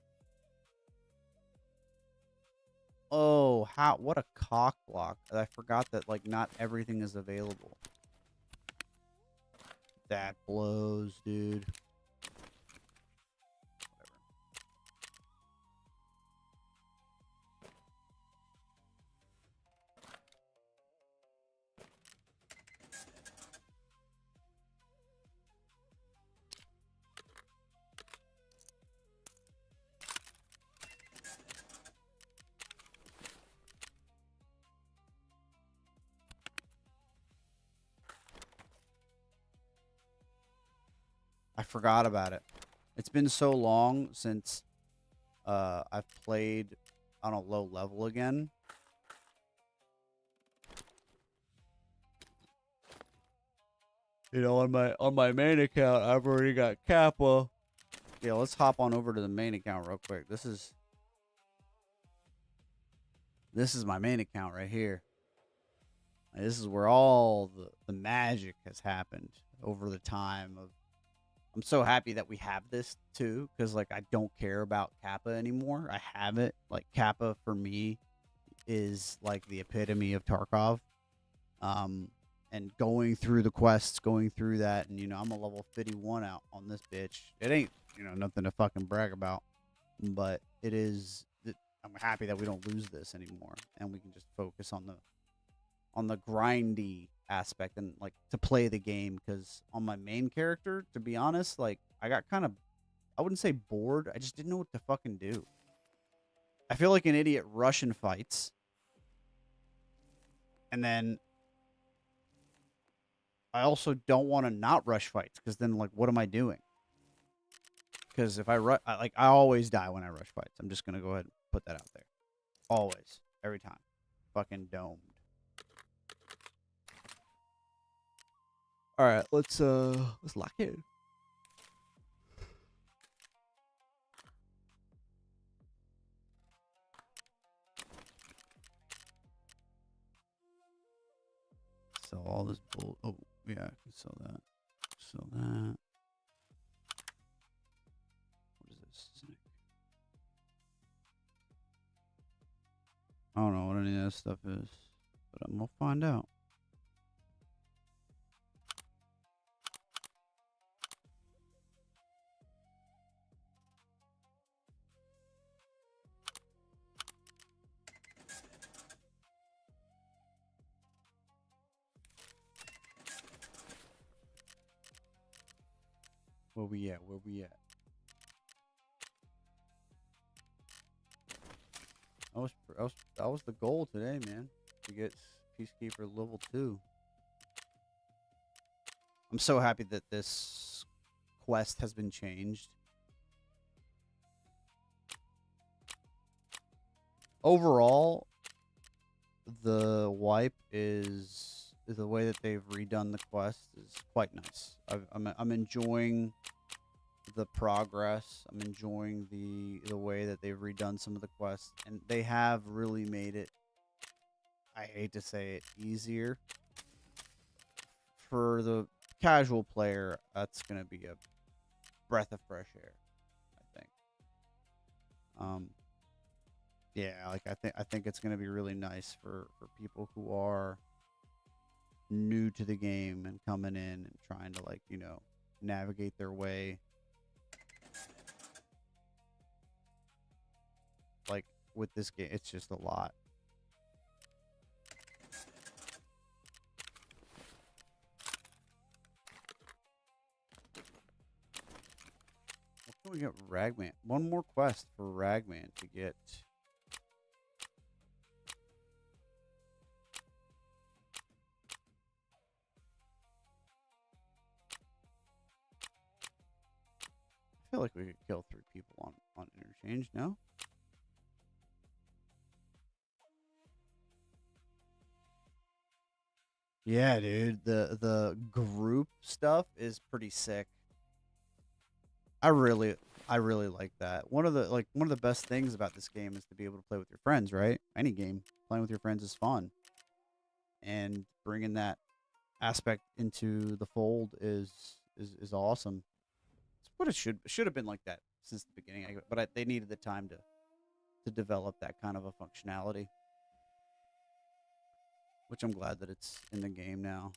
Oh, how? What a cock block! I forgot that like not everything is available. That blows, dude. I forgot about it. It's been so long since I've played on a low level again. You know, on my main account, I've already got Kappa. Yeah, let's hop on over to the main account real quick. This is my main account right here. This is where all the magic has happened over the time of. I'm so happy that we have this too, because like I don't care about Kappa anymore. I have it. Like Kappa for me is like the epitome of Tarkov. And going through the quests, going through that, and you know, I'm a level 51 out on this bitch. It ain't, you know, nothing to fucking brag about, but it is. I'm happy that we don't lose this anymore, and we can just focus on the grindy aspect and like to play the game. Because on my main character, to be honest, like I got kind of, I wouldn't say bored. I just didn't know what to fucking do. I feel like an idiot rushing fights, and then I also don't want to not rush fights, because then like what am I doing? Because if I always die when I rush fights. I'm just gonna go ahead and put that out there. Always, every time, fucking domed. All right, let's lock in. Sell all this bull. Oh yeah, I can sell that. Sell that. What is this? Snake. I don't know what any of that stuff is, but I'm gonna find out. Where we at? Where we at? That was the goal today, man. To get Peacekeeper level 2. I'm so happy that this quest has been changed. Overall, the wipe is the way that they've redone the quest is quite nice. I'm enjoying the progress. I'm enjoying the way that they've redone some of the quests, and they have really made it, I hate to say it, easier for the casual player. That's gonna be a breath of fresh air, I think. Yeah, like I think it's gonna be really nice for people who are new to the game and coming in and trying to, like, you know, navigate their way. Like with this game, it's just a lot. What can we get? Ragman. One more quest for Ragman to get. I feel like we could kill 3 people on interchange, no? Yeah, dude. The group stuff is pretty sick. I really like that. One of the best things about this game is to be able to play with your friends, right? Any game, playing with your friends is fun. And bringing that aspect into the fold is is awesome. It's what it should have been like that since the beginning. But they needed the time to develop that kind of a functionality, which I'm glad that it's in the game now.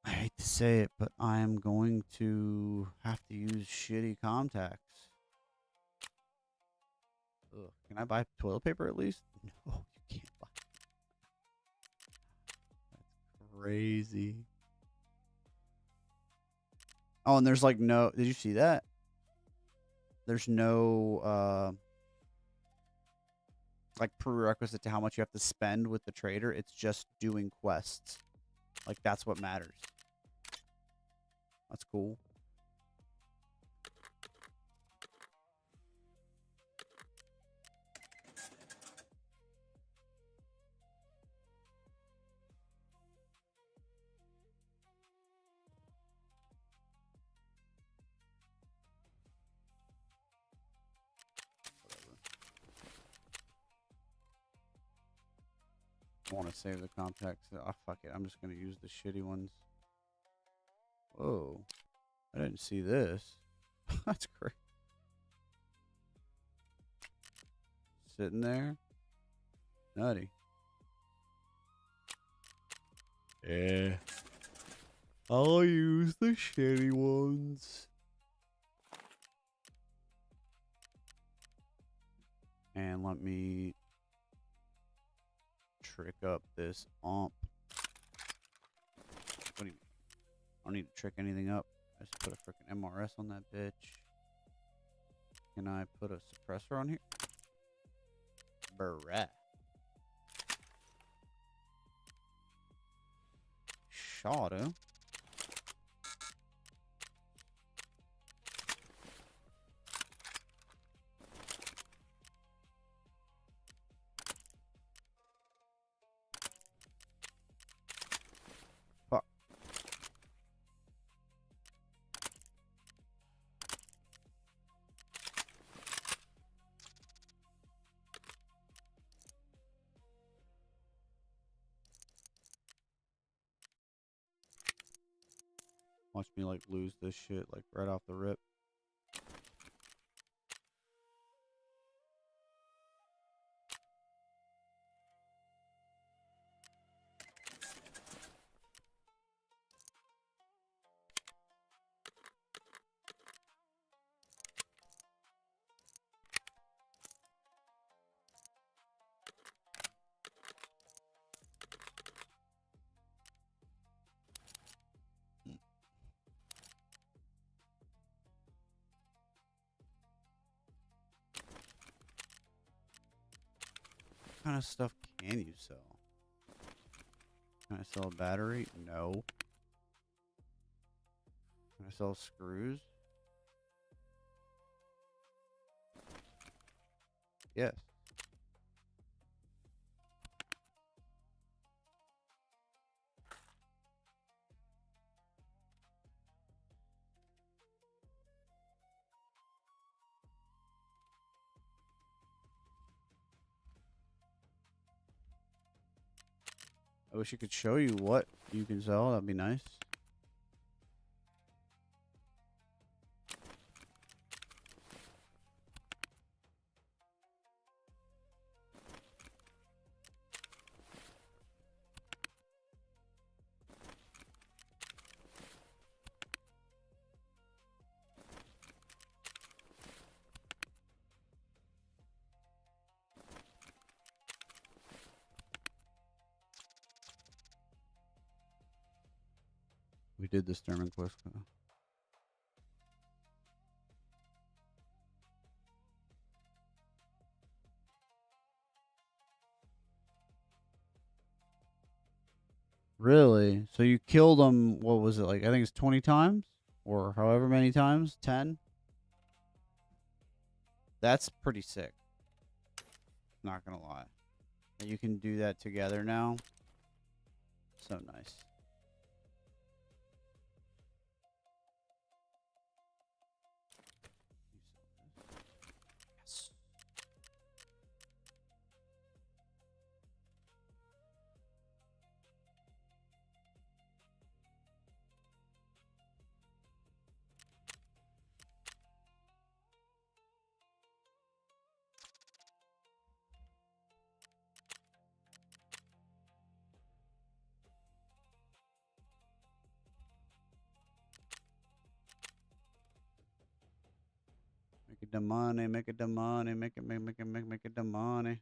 I hate to say it, but I am going to have to use shitty contacts. Ugh. Can I buy toilet paper at least? No, you can't buy. That's crazy. Oh, and there's like no. Did you see that? There's no like prerequisite to how much you have to spend with the trader. It's just doing quests. Like that's what matters. That's cool. I want to save the contacts. Oh, fuck it. I'm just going to use the shitty ones. Whoa. I didn't see this. That's great. Sitting there. Nutty. Yeah. I'll use the shitty ones. And let me trick up this omp. What do you mean? I don't need to trick anything up. I just put a freaking MRS on that bitch. Can I put a suppressor on here? Bruh. Shawty. Fuck. Watch me like lose this shit like right off the rip. What kind of stuff can you sell? Can I sell a battery? No. Can I sell screws? Yes. I wish I could show you what you can sell. That'd be nice. We did the Sturman quest. Really? So you killed them, what was it, like, I think it's 20 times? Or however many times? 10? That's pretty sick. Not gonna lie. And you can do that together now. So nice. Yes. Make it the money, make it the money, make it the money.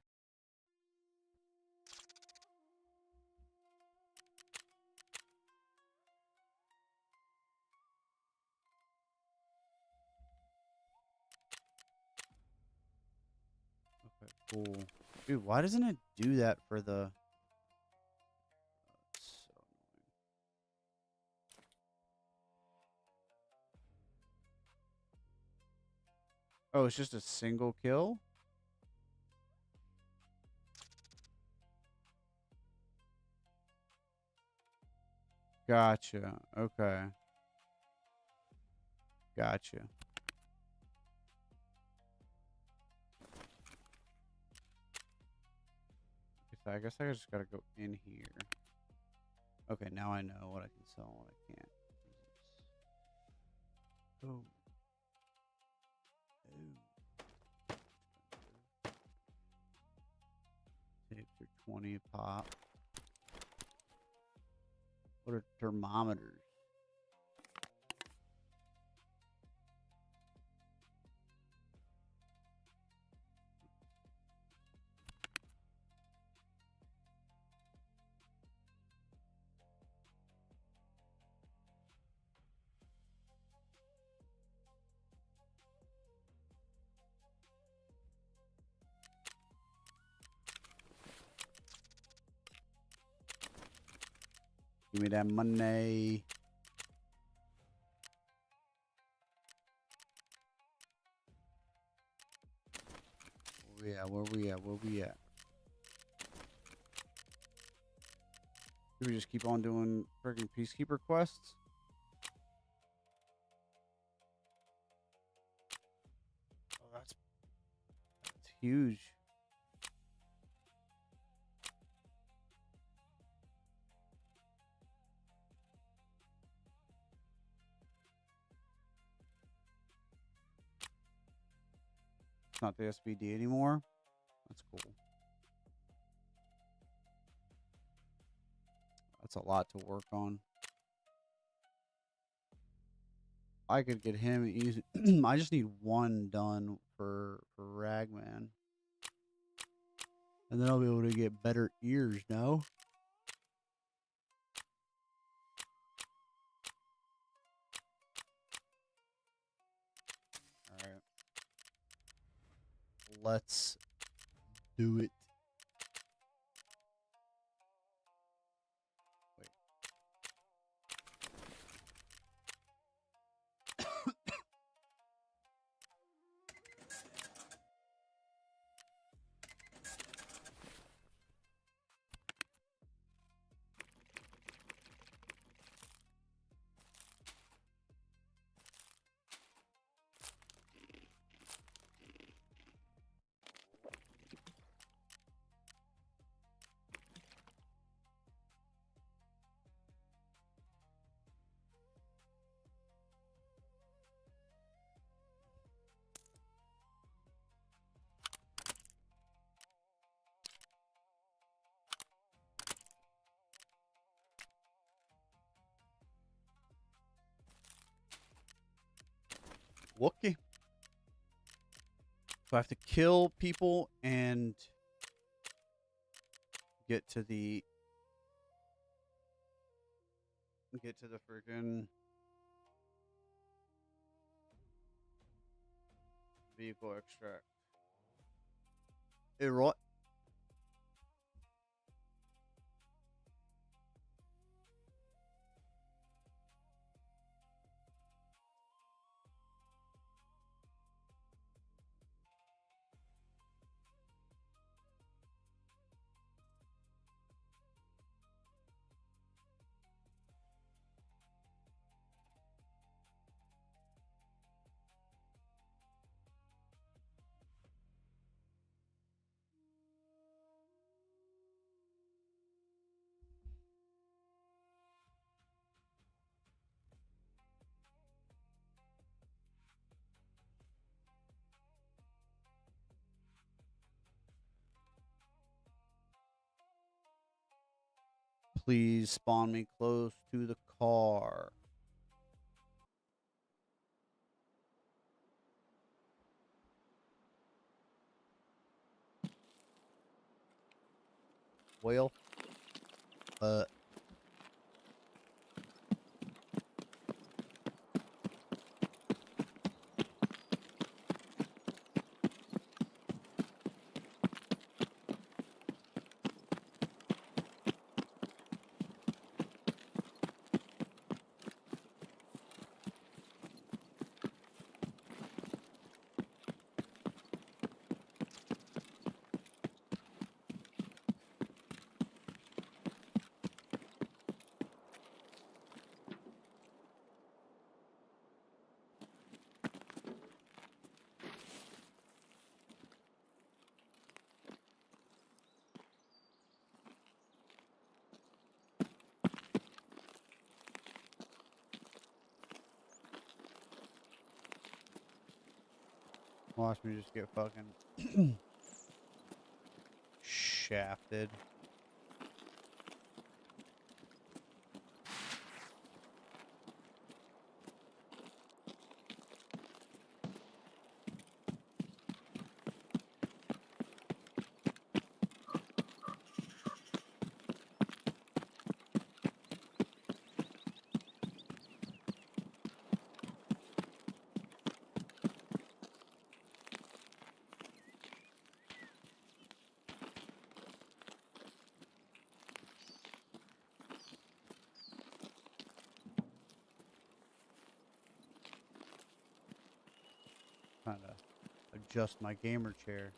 Okay, cool. Dude, why doesn't it do that for the... it's so annoying. Oh, it's just a single kill? Gotcha. Okay. Gotcha. I guess I just gotta go in here. Okay, now I know what I can sell and what I can't. Oh. Oh. Tapes are 20 a pop. What are thermometers? Give me that money. Where we at? Where we at? Do we just keep on doing freaking peacekeeper quests? Oh, that's huge. It's not the SBD anymore. That's cool. That's a lot to work on. I could get him easy. I just need one done for Ragman. And then I'll be able to get better ears now. Alright. Let's do it. Wait. Wookie. So I have to kill people and get to the freaking vehicle extract. It right. Please spawn me close to the car. Well, uh, watch me just get fucking shafted. Trying to adjust my gamer chair.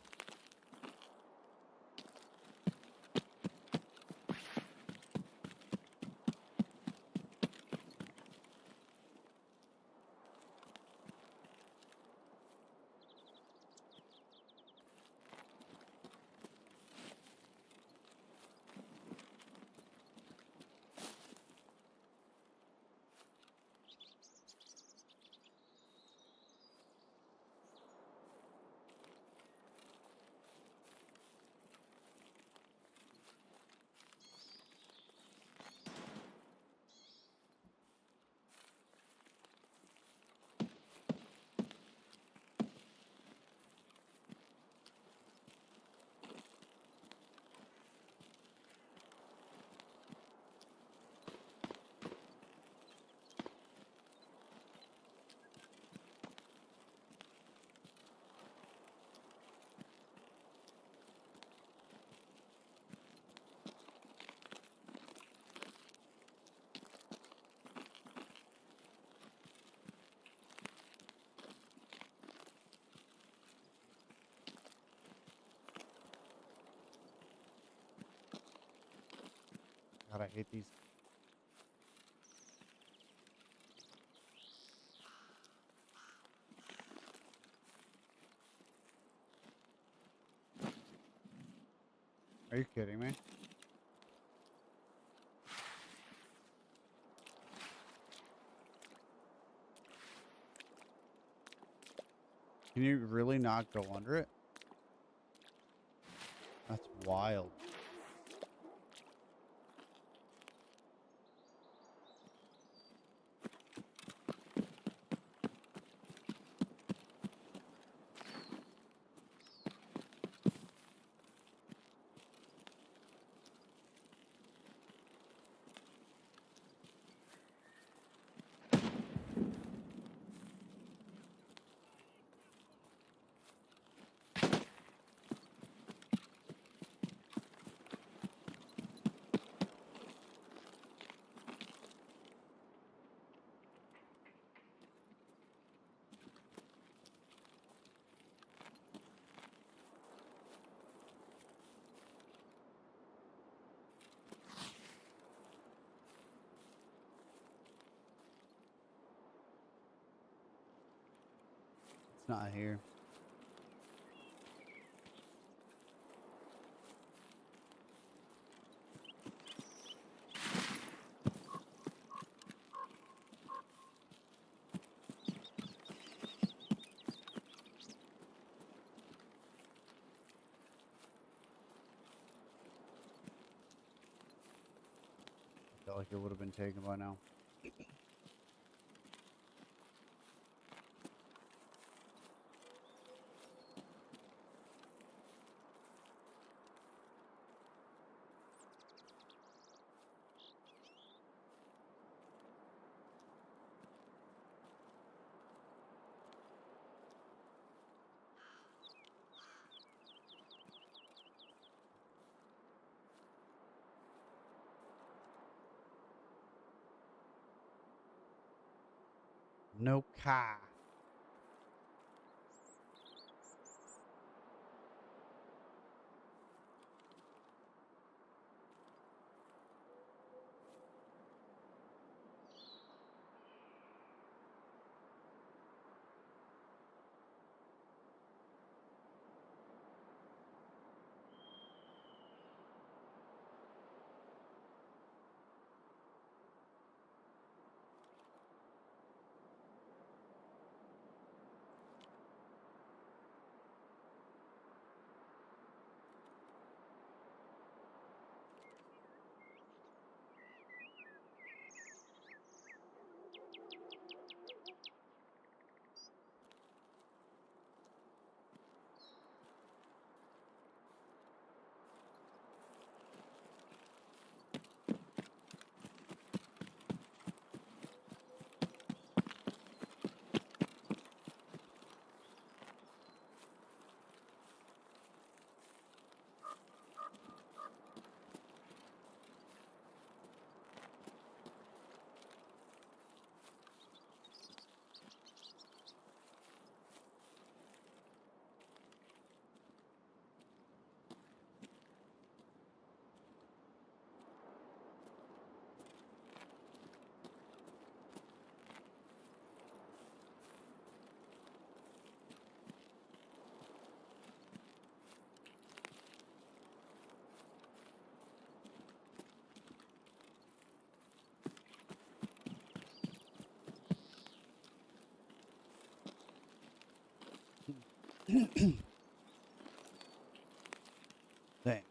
God, I hate these. Are you kidding me? Can you really not go under it? That's wild. It's not here. I felt like it would have been taken by now. No car. Dang.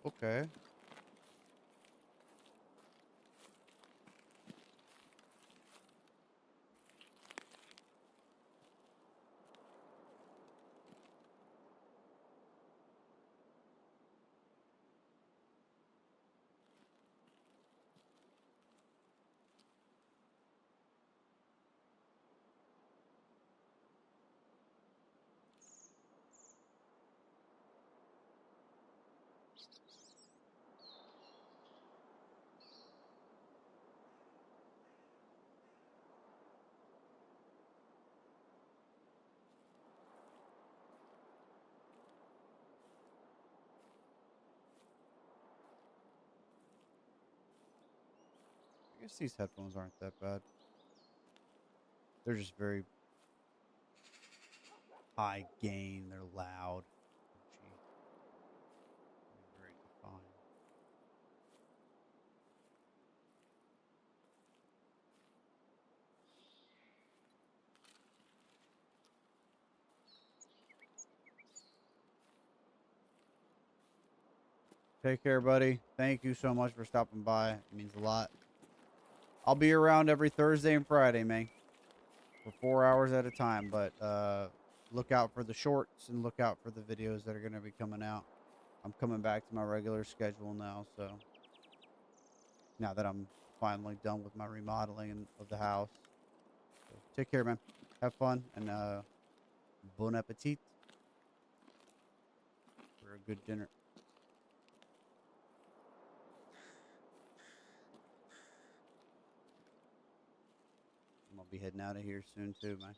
Okay. I guess these headphones aren't that bad. They're just very high gain. They're loud. Punchy. Very defined. Take care, buddy. Thank you so much for stopping by. It means a lot. I'll be around every Thursday and Friday, man, for 4 hours at a time. But look out for the shorts and look out for the videos that are going to be coming out. I'm coming back to my regular schedule now, so now that I'm finally done with my remodeling of the house. So take care, man. Have fun, and bon appetit for a good dinner. I'm gonna be be heading out of here soon too, man.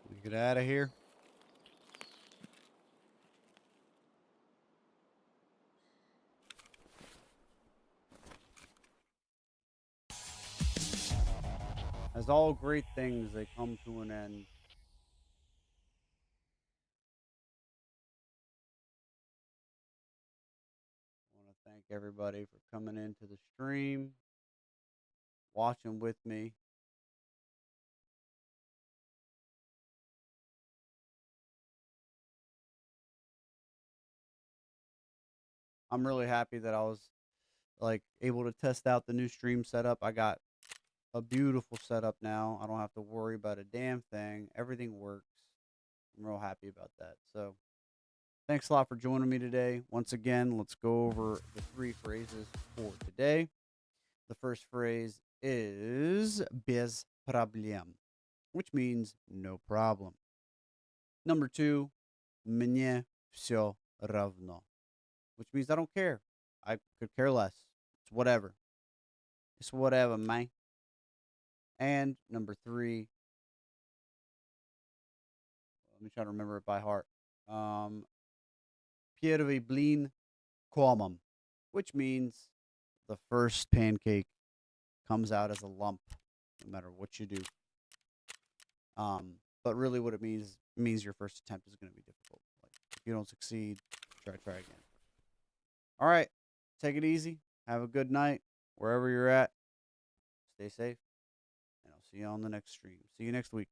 We get out of here. As all great things, they come to an end. I want to thank everybody for coming into the stream, watching with me. I'm really happy that I was like able to test out the new stream setup. I got a beautiful setup now. I don't have to worry about a damn thing. Everything works. I'm real happy about that. So, thanks a lot for joining me today. Once again, let's go over the 3 phrases for today. The first phrase is без проблем, which means no problem. Number 2, мне все равно, which means I don't care. I could care less. It's whatever. It's whatever, man. And number 3, let me try to remember it by heart. Первый блин комом, which means the first pancake comes out as a lump, no matter what you do. But really, what it means your first attempt is going to be difficult. Like if you don't succeed, try again. All right, take it easy. Have a good night wherever you're at. Stay safe, and I'll see you on the next stream. See you next week.